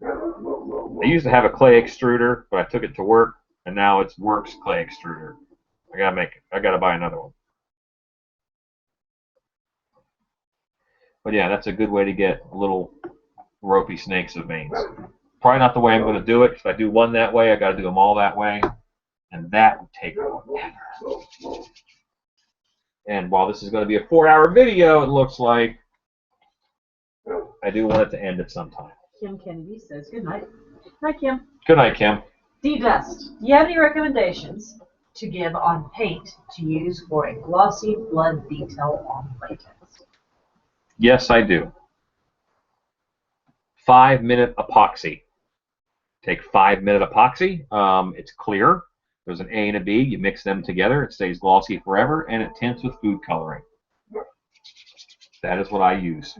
I used to have a clay extruder, but I took it to work, and now it's Works clay extruder. I gotta buy another one. But yeah, that's a good way to get little ropey snakes of veins. Probably not the way I'm going to do it. If I do one that way, I got to do them all that way, and that would take forever. And while this is going to be a 4-hour video, it looks like I do want it to end at some time. Kim Kennedy says, good night. Hi, Kim. Good night, Kim. D-Dust, do you have any recommendations to give on paint to use for a glossy blood detail on latex? Yes, I do. 5-minute epoxy. Take 5-minute epoxy. It's clear. There's an A and a B. You mix them together. It stays glossy forever, and it tints with food coloring. That is what I use.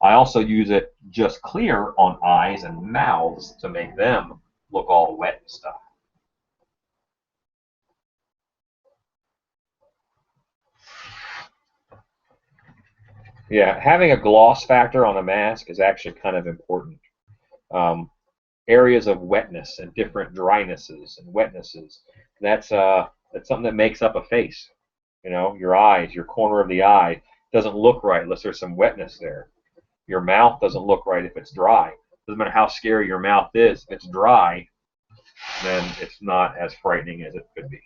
I also use it just clear on eyes and mouths to make them look all wet and stuff. Yeah, having a gloss factor on a mask is actually kind of important. Areas of wetness and different drynesses and wetnesses, that's something that makes up a face. You know, your eyes, your corner of the eye doesn't look right unless there's some wetness there. Your mouth doesn't look right if it's dry. Doesn't matter how scary your mouth is, if it's dry, then it's not as frightening as it could be.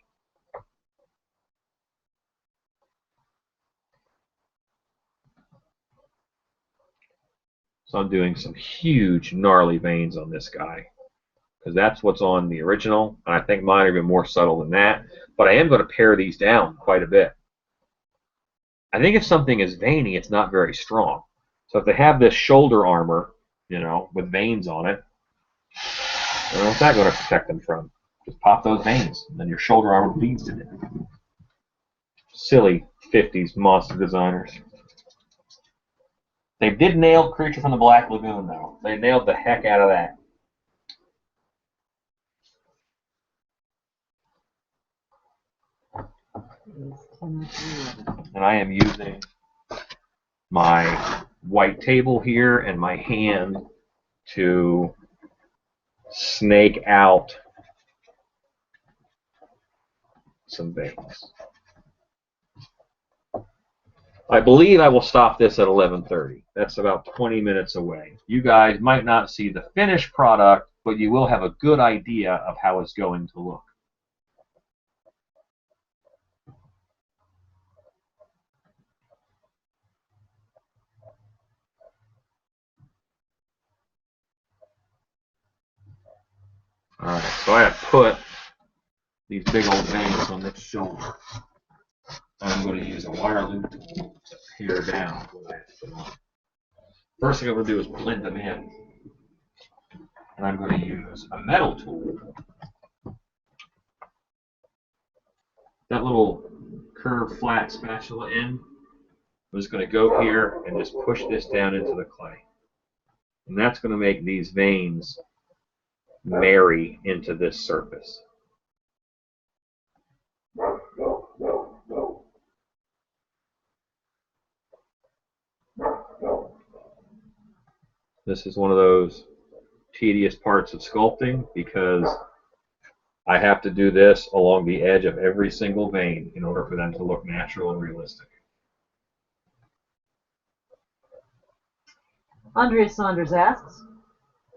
So I'm doing some huge, gnarly veins on this guy, because that's what's on the original, and I think mine are even more subtle than that. But I am going to pare these down quite a bit. I think if something is veiny, it's not very strong. So if they have this shoulder armor, you know, with veins on it, what's that going to protect them from? Just pop those veins, and then your shoulder armor bleeds in it. Silly 50s monster designers. They did nail Creature from the Black Lagoon, though. They nailed the heck out of that. And I am using my white table here and my hand to snake out some veins. I believe I will stop this at 11:30. That's about 20 minutes away. You guys might not see the finished product, but you will have a good idea of how it's going to look. Alright, so I have put these big old veins on this shoulder. I'm going to use a wire loop to pare down what I have to put on. First thing I'm going to do is blend them in. And I'm going to use a metal tool. That little curved flat spatula end, I'm just going to go here and just push this down into the clay. And that's going to make these veins marry into this surface. This is one of those tedious parts of sculpting because I have to do this along the edge of every single vein in order for them to look natural and realistic. Andrea Saunders asks,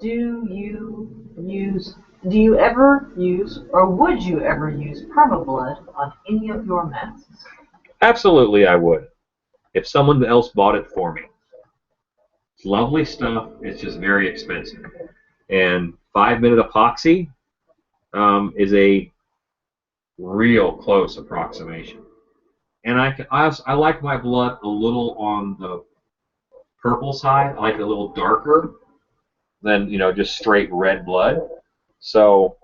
do you ever use or would you ever use permablood on any of your masks? Absolutely I would, if someone else bought it for me. It's lovely stuff, it's just very expensive. And 5-minute epoxy is a real close approximation. And I like my blood a little on the purple side. I like it a little darker than just straight red blood. So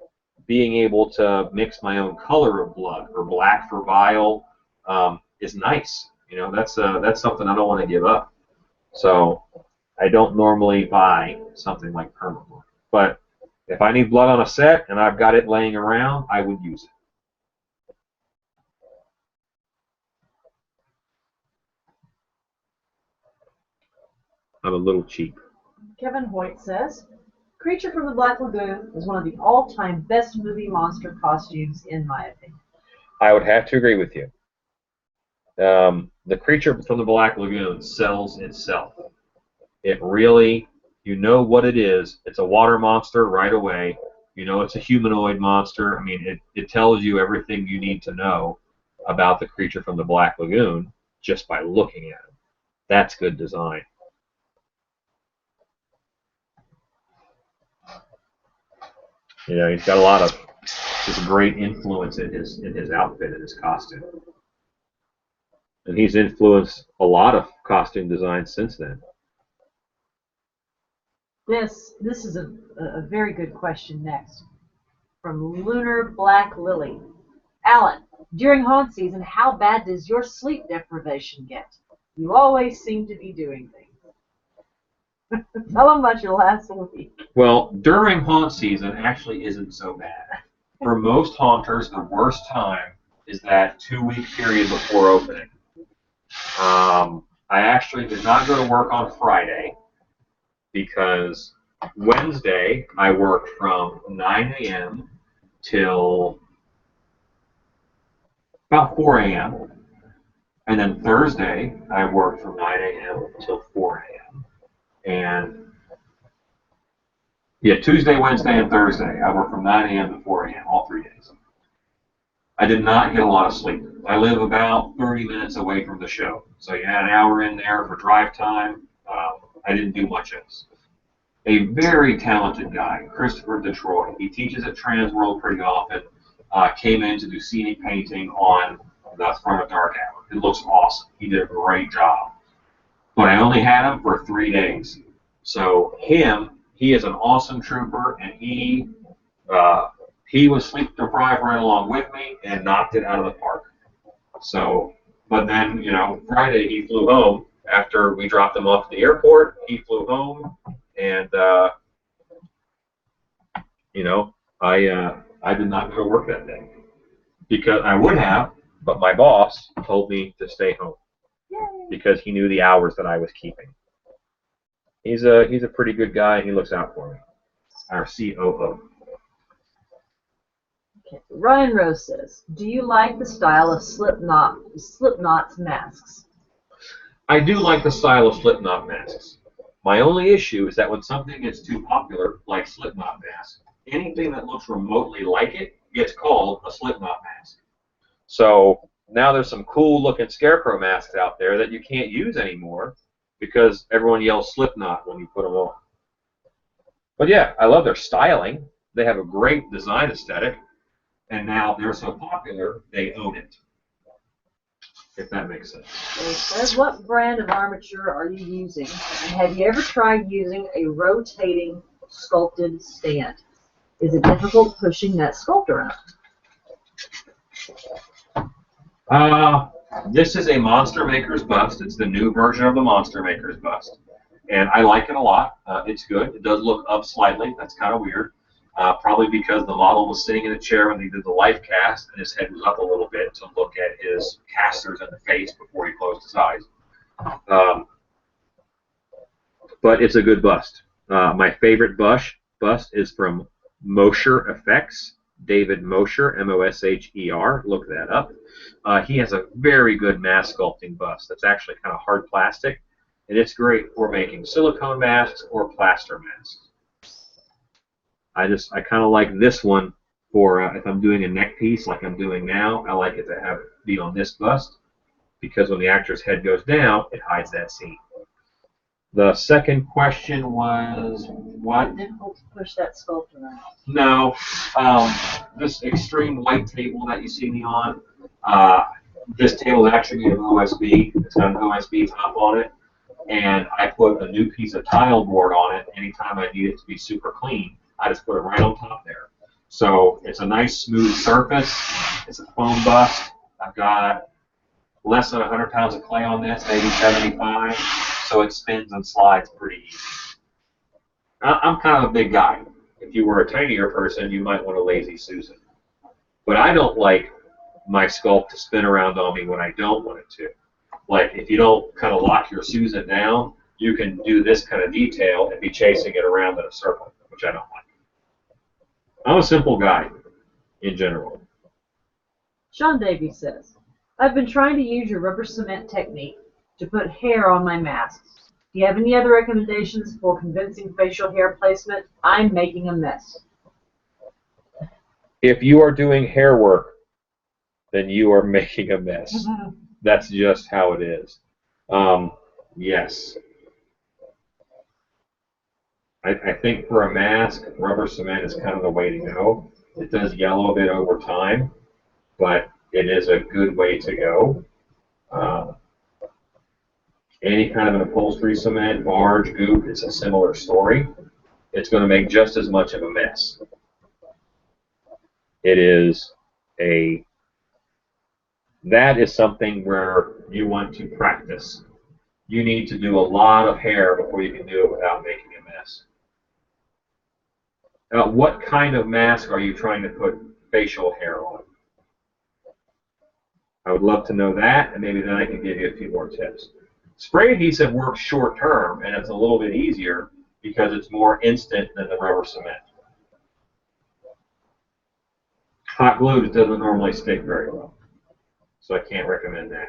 being able to mix my own color of blood, or black for bile, is nice. That's something I don't want to give up. So I don't normally buy something like permablood. But if I need blood on a set and I've got it laying around, I would use it. I'm a little cheap. Kevin Hoyt says, Creature from the Black Lagoon is one of the all-time best movie monster costumes, in my opinion. I would have to agree with you. The Creature from the Black Lagoon sells itself. It really, you know what it is. It's a water monster right away. You know it's a humanoid monster. I mean, it tells you everything you need to know about the Creature from the Black Lagoon just by looking at him. That's good design. He's got a lot of just great influence in his outfit and his costume. And he's influenced a lot of costume designs since then. This is a very good question next. From Lunar Black Lily. Alan, during haunt season, how bad does your sleep deprivation get? You always seem to be doing things. Tell them about your last week. Well, during haunt season actually isn't so bad. For most haunters, the worst time is that 2-week period before opening. I actually did not go to work on Friday because Wednesday I worked from 9 a.m. till about 4 a.m. And then Thursday I worked from 9 a.m. till 4 a.m. And yeah, Tuesday, Wednesday, and Thursday I worked from 9 a.m. to 4 a.m. all 3 days. I did not get a lot of sleep. I live about 30 minutes away from the show. So you had an hour in there for drive time. I didn't do much else. A very talented guy, Christopher Detroit. He teaches at Transworld pretty often. Came in to do scenic painting on the Throne of Dark Hour. It looks awesome. He did a great job. But I only had him for 3 days. So he is an awesome trooper, and he was sleep deprived right along with me and knocked it out of the park. So But then, you know, Friday he flew home after we dropped him off at the airport. He flew home, and you know, I did not go to work that day because I would have, but my boss told me to stay home because he knew the hours that I was keeping. He's a pretty good guy, and he looks out for me. Our COO. Okay. Ryan Rose says, do you like the style of Slipknot's masks? I do like the style of Slipknot masks. My only issue is that when something gets too popular, like Slipknot mask, anything that looks remotely like it gets called a Slipknot mask. So now there's some cool looking scarecrow masks out there that you can't use anymore because everyone yells Slipknot when you put them on. But yeah, I love their styling. They have a great design aesthetic, and now they're so popular, they own it. If that makes sense. It says, what brand of armature are you using? And have you ever tried using a rotating sculpted stand? Is it difficult pushing that sculpt around? This is a Monster Maker's bust. It's the new version of the Monster Maker's bust. And I like it a lot. It's good. It does look up slightly. That's kind of weird. Probably because the model was sitting in a chair when they did the life cast, and his head was up a little bit to look at his casters in the face before he closed his eyes. But it's a good bust. My favorite bust is from Mosher Effects. David Mosher, M-O-S-H-E-R. Look that up. He has a very good mask sculpting bust. That's actually kind of hard plastic, and it's great for making silicone masks or plaster masks. I kind of like this one for if I'm doing a neck piece like I'm doing now. I like it to have be on this bust because when the actor's head goes down, it hides that seam. The second question was what? Is it difficult to push that sculpt around? No. This extreme white table that you see me on, this table is actually made of OSB. It's got an OSB top on it, and I put a new piece of tile board on it anytime I need it to be super clean. I just put it right on top there. So it's a nice smooth surface. It's a foam bust. I've got less than 100 pounds of clay on this, maybe 75. So it spins and slides pretty easy. I'm kind of a big guy. If you were a tinier person, you might want a lazy Susan. But I don't like my sculpt to spin around on me when I don't want it to. Like if you don't kind of lock your Susan down, you can do this kind of detail and be chasing it around in a circle, which I don't like. I'm a simple guy in general. Sean Davies says, I've been trying to use your rubber cement technique to put hair on my masks. Do you have any other recommendations for convincing facial hair placement? I'm making a mess. If you are doing hair work, then you are making a mess. That's just how it is. Yes. I think for a mask, rubber cement is kind of the way to go. It does yellow a bit over time, but it is a good way to go. Any kind of an upholstery cement, barge, goop, it's a similar story. It's going to make just as much of a mess. That is something where you want to practice. You need to do a lot of hair before you can do it without making a mess. What kind of mask are you trying to put facial hair on? I would love to know that, and maybe then I can give you a few more tips. Spray adhesive works short term, and it's a little bit easier because it's more instant than the rubber cement. Hot glue doesn't normally stick very well, so I can't recommend that.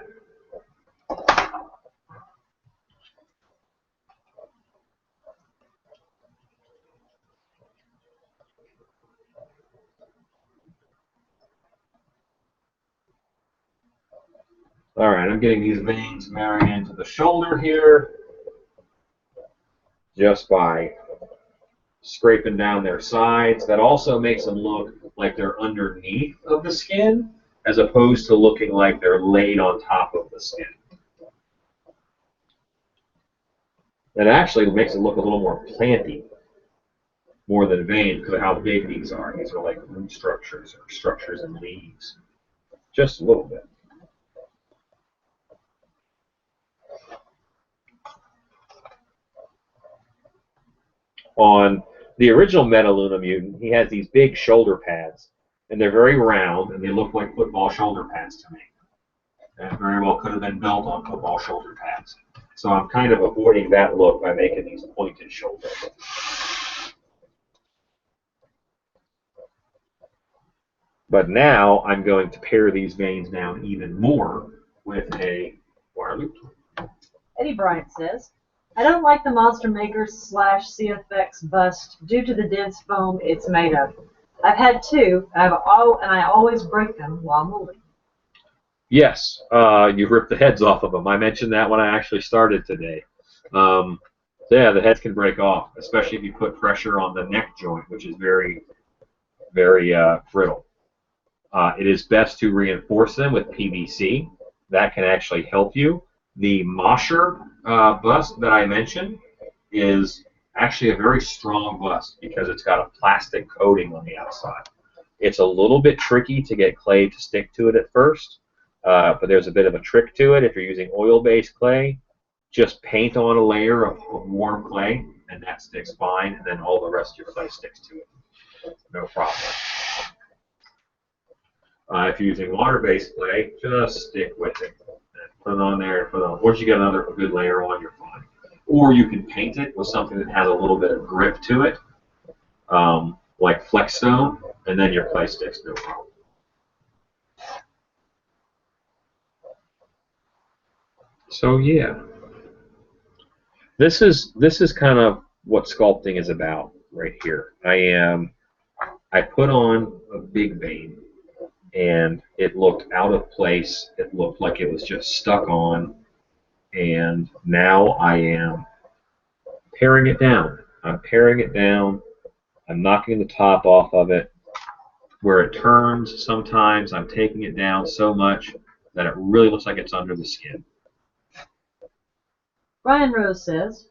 All right, I'm getting these veins married into the shoulder here just by scraping down their sides. That also makes them look like they're underneath of the skin as opposed to looking like they're laid on top of the skin. That actually makes it look a little more planty, more than vein, because of how big these are. These are like root structures or structures in leaves. Just a little bit. On the original Metaluna mutant, he has these big shoulder pads, and they're very round, and they look like football shoulder pads to me. That very well could have been built on football shoulder pads. So I'm kind of avoiding that look by making these pointed shoulders. But now I'm going to pare these veins down even more with a wire loop. Eddie Bryant says, I don't like the Monster Maker / CFX bust due to the dense foam it's made of. I've had two, and I always break them while molding. Yes, you ripped the heads off of them. I mentioned that when I actually started today. So yeah, the heads can break off, especially if you put pressure on the neck joint, which is very, very brittle. It is best to reinforce them with PVC. That can actually help you. The Mosher bust that I mentioned is actually a very strong bust because it's got a plastic coating on the outside. It's a little bit tricky to get clay to stick to it at first, but there's a bit of a trick to it. If you're using oil-based clay, just paint on a layer of warm clay, and that sticks fine, and then all the rest of your clay sticks to it. No problem. If you're using water-based clay, just stick with it. Put it on there, put it on. Once you get another good layer on, you're fine. Or you can paint it with something that has a little bit of grip to it, like Flexstone, and then your clay sticks, no problem. So yeah, this is kind of what sculpting is about right here. I put on a big vein, and it looked out of place. It looked like it was just stuck on, and now I am paring it down. I'm paring it down. I'm knocking the top off of it. Where it turns, sometimes I'm taking it down so much that it really looks like it's under the skin. Brian Rose says,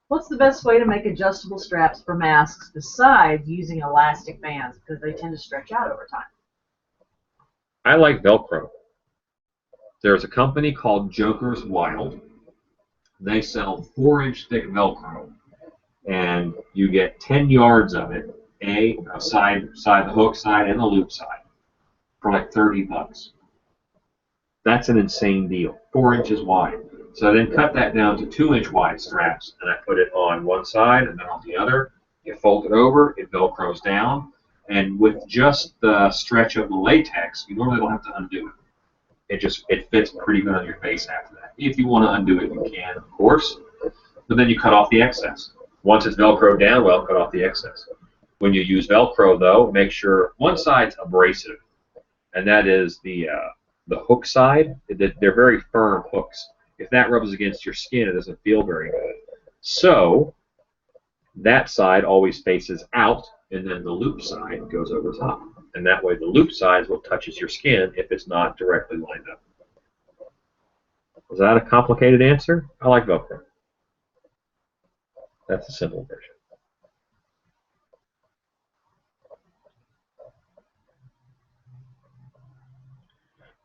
what's the best way to make adjustable straps for masks besides using elastic bands because they tend to stretch out over time? I like Velcro. There's a company called Joker's Wild. They sell 4-inch thick Velcro, and you get 10 yards of it, a side, the hook side and the loop side, for like $30. That's an insane deal. 4 inches wide. So I then cut that down to 2-inch wide straps, and I put it on one side and then on the other. You fold it over, it Velcros down. And with just the stretch of the latex, you normally don't have to undo it. It fits pretty good on your face after that. If you want to undo it, you can, of course. But then you cut off the excess. Once it's Velcroed down, well, cut off the excess. When you use Velcro, though, make sure one side's abrasive, and that is the hook side. They're very firm hooks. If that rubs against your skin, it doesn't feel very good. So that side always faces out, and then the loop side goes over top. And that way the loop side is what touches your skin if it's not directly lined up. Was that a complicated answer? I like Velcro. That's a simple version.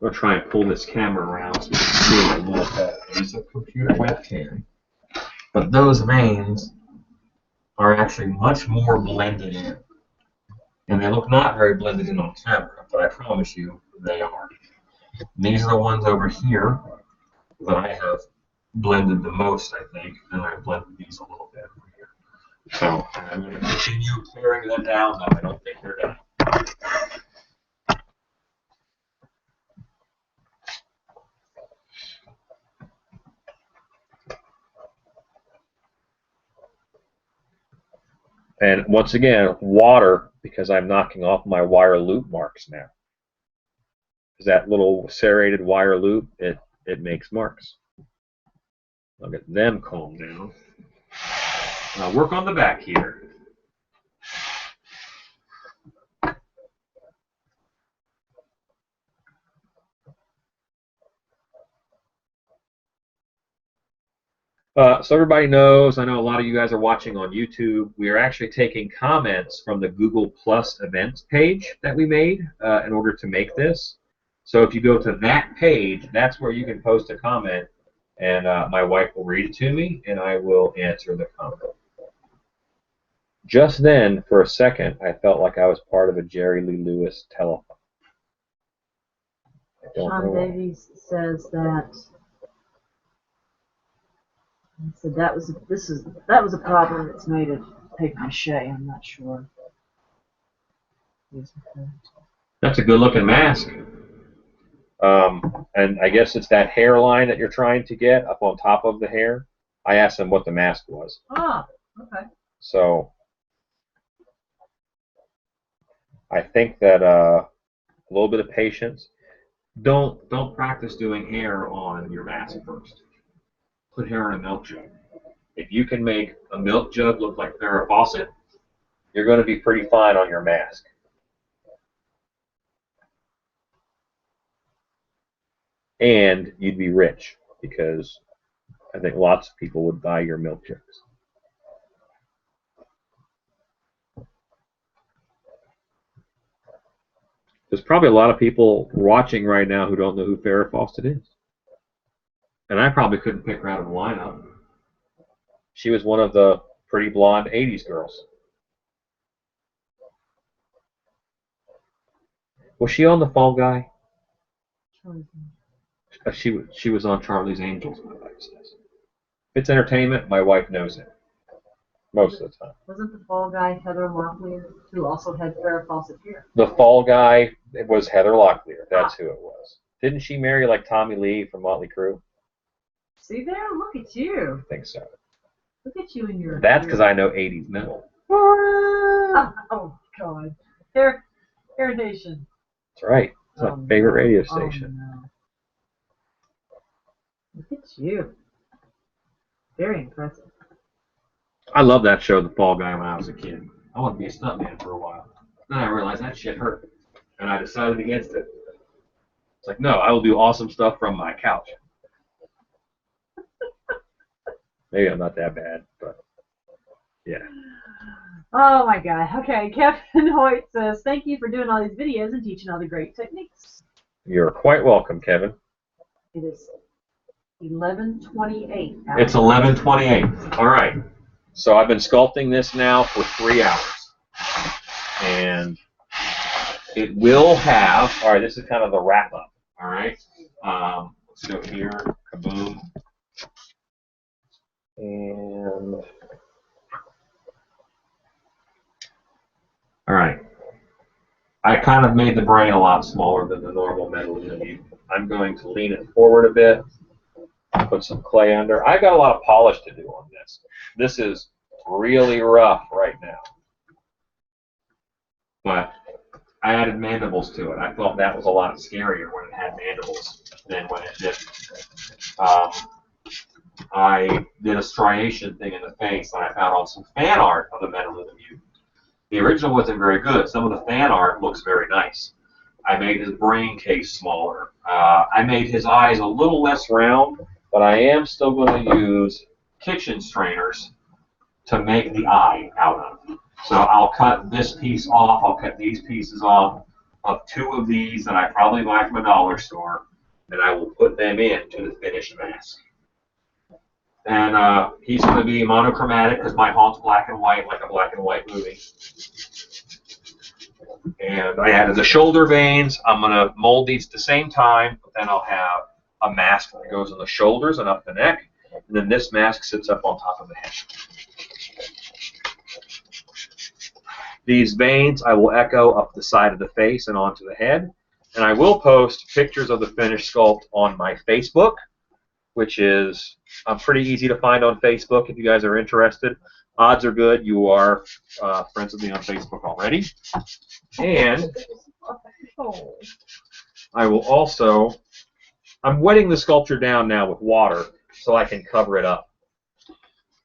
I'm going to try and pull this camera around so you can see it a little better. There's a computer webcam. But those veins are actually much more blended in. And they look not very blended in on camera, but I promise you they are. And these are the ones over here that I have blended the most, I think, and I've blended these a little bit over here. So I'm going to continue clearing them down, though I don't think they're done. And once again, water, because I'm knocking off my wire loop marks now. Because that little serrated wire loop, it makes marks. I'll get them calmed down. I'll work on the back here. So everybody knows, I know a lot of you guys are watching on YouTube, we are actually taking comments from the Google Plus events page that we made in order to make this. So if you go to that page, that's where you can post a comment, and my wife will read it to me, and I will answer the comment. Just then, for a second, I felt like I was part of a Jerry Lee Lewis telethon. I don't know Sean why. Davies says that. He said that was a problem that's made of paper mache. I'm not sure. That's a good-looking mask. And I guess it's that hairline that you're trying to get up on top of the hair. I asked him what the mask was. Ah, okay. So I think that a little bit of patience. Don't practice doing hair on your mask first. Put hair in a milk jug. If you can make a milk jug look like Farrah Fawcett, you're going to be pretty fine on your mask. And you'd be rich because I think lots of people would buy your milk jugs. There's probably a lot of people watching right now who don't know who Farrah Fawcett is. And I probably couldn't pick her out of a lineup. She was one of the pretty blonde 80s girls. Was she on The Fall Guy? She was on Charlie's Angels, my wife says. If it's entertainment, my wife knows it. Most of the time. Wasn't the Fall Guy Heather Locklear, who also had Farrah Fawcett hair? The Fall Guy, it was Heather Locklear. That's who it was. Didn't she marry like Tommy Lee from Motley Crue? See there? Look at you. I think so. Look at you and your... That's because I know 80s metal. Oh, God. Hair Nation. That's right. It's my favorite radio station. Oh, no. Look at you. Very impressive. I loved that show, The Fall Guy, when I was a kid. I wanted to be a stuntman for a while. Then I realized that shit hurt, and I decided against it. It's like, no, I will do awesome stuff from my couch. Maybe I'm not that bad, but yeah. Oh my God. Okay, Kevin Hoyt says, thank you for doing all these videos and teaching all the great techniques. You're quite welcome, Kevin. It is 11:28. It's 11:28. All right. So I've been sculpting this now for 3 hours. And it will have, all right, this is kind of the wrap up. All right. Let's go here. Kaboom. And all right. I kind of made the brain a lot smaller than the normal metal. I'm going to lean it forward a bit, put some clay under. I got a lot of polish to do on this. This is really rough right now. But I added mandibles to it. I thought that was a lot scarier when it had mandibles than when it didn't. I did a striation thing in the face that I found on some fan art of the Metaluna Mutant. The original wasn't very good. Some of the fan art looks very nice. I made his brain case smaller. I made his eyes a little less round, but I am still going to use kitchen strainers to make the eye out of. So I'll cut this piece off. I'll cut these pieces off of 2 of these that I probably buy from a dollar store, and I will put them into the finished mask. And he's going to be monochromatic because my haunt's black and white, like a black and white movie. And I added the shoulder veins. I'm going to mold these at the same time, but then I'll have a mask that goes on the shoulders and up the neck, and then this mask sits up on top of the head. These veins I will echo up the side of the face and onto the head, and I will post pictures of the finished sculpt on my Facebook, which is pretty easy to find on Facebook if you guys are interested. Odds are good you are friends with me on Facebook already. And I will also, I'm wetting the sculpture down now with water so I can cover it up.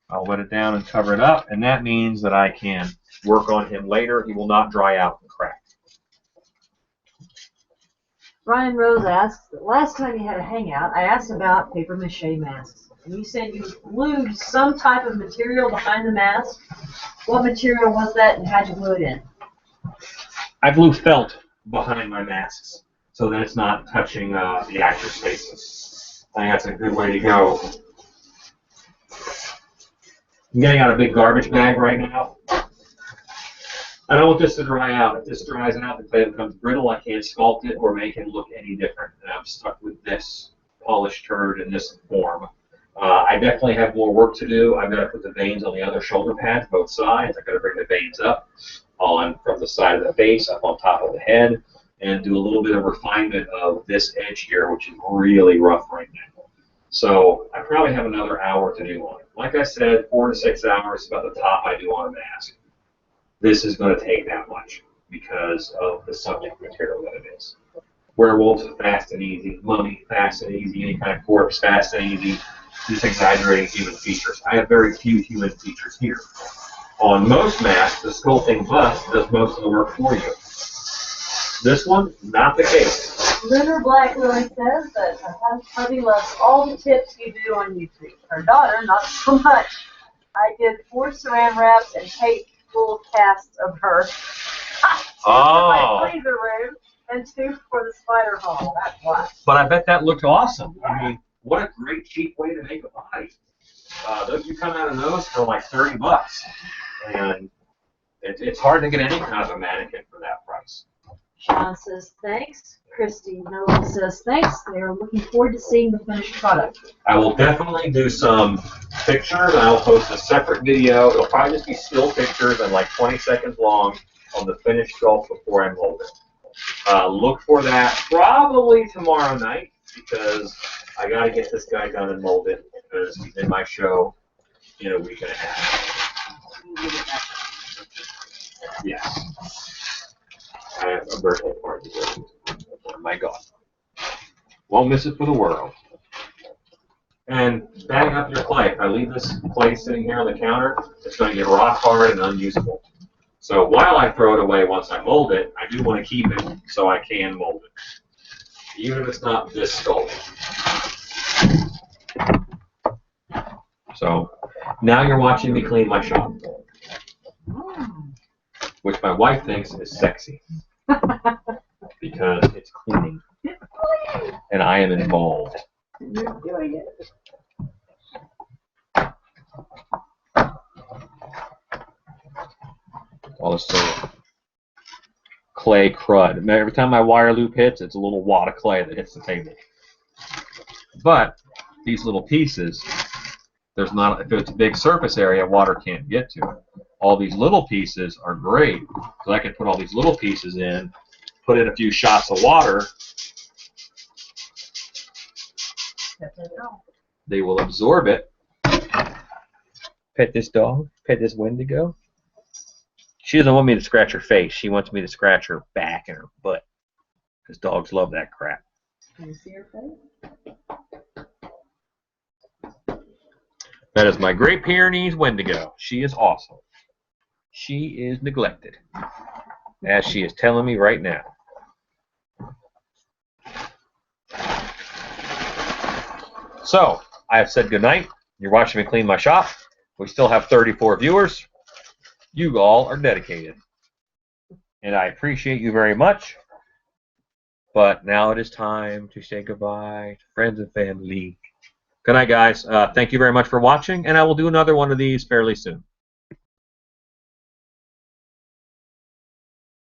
I'll wet it down and cover it up, and that means that I can work on him later. He will not dry out and crack. Ryan Rose asks, the last time you had a hangout, I asked about paper mache masks. And you said you glued some type of material behind the mask. What material was that, and how'd you glue it in? I glue felt behind my masks so that it's not touching the actor's faces. I think that's a good way to go. I'm getting out a big garbage bag right now I don't want this to dry out. If this dries out, the clay becomes brittle. I can't sculpt it or make it look any different. And I'm stuck with this polished turd in this form. I definitely have more work to do. I've got to put the veins on the other shoulder pads, both sides. I've got to bring the veins up on from the side of the face, up on top of the head, and do a little bit of refinement of this edge here, which is really rough right now. So I probably have another hour to do on it. Like I said, 4 to 6 hours is about the top I do on a mask. This is going to take that much because of the subject material that it is. Werewolves, fast and easy. Mummy, fast and easy. Any kind of corpse, fast and easy. Just exaggerating human features. I have very few human features here. On most masks, the sculpting bust does most of the work for you. This one, not the case. Lunar Black Lily says that her hubby loves all the tips you do on YouTube. Her daughter, not so much. I did 4 saran wraps and tape full casts of her. 2 for my freezer room and 2 for the spider hall. That's why. But I bet that looked awesome. I mean, what a great cheap way to make a body. You come out of those for like $30, and it's hard to get any kind of a mannequin for that price. Sean says thanks. Christy Noble says thanks. They are looking forward to seeing the finished product. I will definitely do some pictures, and I will post a separate video. It'll probably just be still pictures and like 20 seconds long on the finished sculpt before I mold it. Look for that probably tomorrow night because I got to get this guy done and molded because he's in my show in a week and a half. Yes. I have a birthday party. Oh my God. Won't miss it for the world. And bag up your clay. If I leave this clay sitting here on the counter, it's going to get rock hard and unusable. So while I throw it away once I mold it, I do want to keep it so I can mold it. Even if it's not this sculpt. So now you're watching me clean my shop. Which my wife thinks is sexy. Because it's cleaning. And I am involved. You're doing it. All this clay crud. Every time my wire loop hits, it's a little wad of clay that hits the table. But these little pieces, there's not. If it's a big surface area, water can't get to it. All these little pieces are great because I can put all these little pieces in, put in a few shots of water. They will absorb it. Pet this dog. Pet this Wendigo. She doesn't want me to scratch her face. She wants me to scratch her back and her butt. Because dogs love that crap. Can you see her face? That is my Great Pyrenees Wendigo. She is awesome. She is neglected. As she is telling me right now. So, I have said goodnight. You're watching me clean my shop. We still have 34 viewers. You all are dedicated. And I appreciate you very much. But now it is time to say goodbye to friends and family. Good night, guys. Thank you very much for watching, and I will do another one of these fairly soon.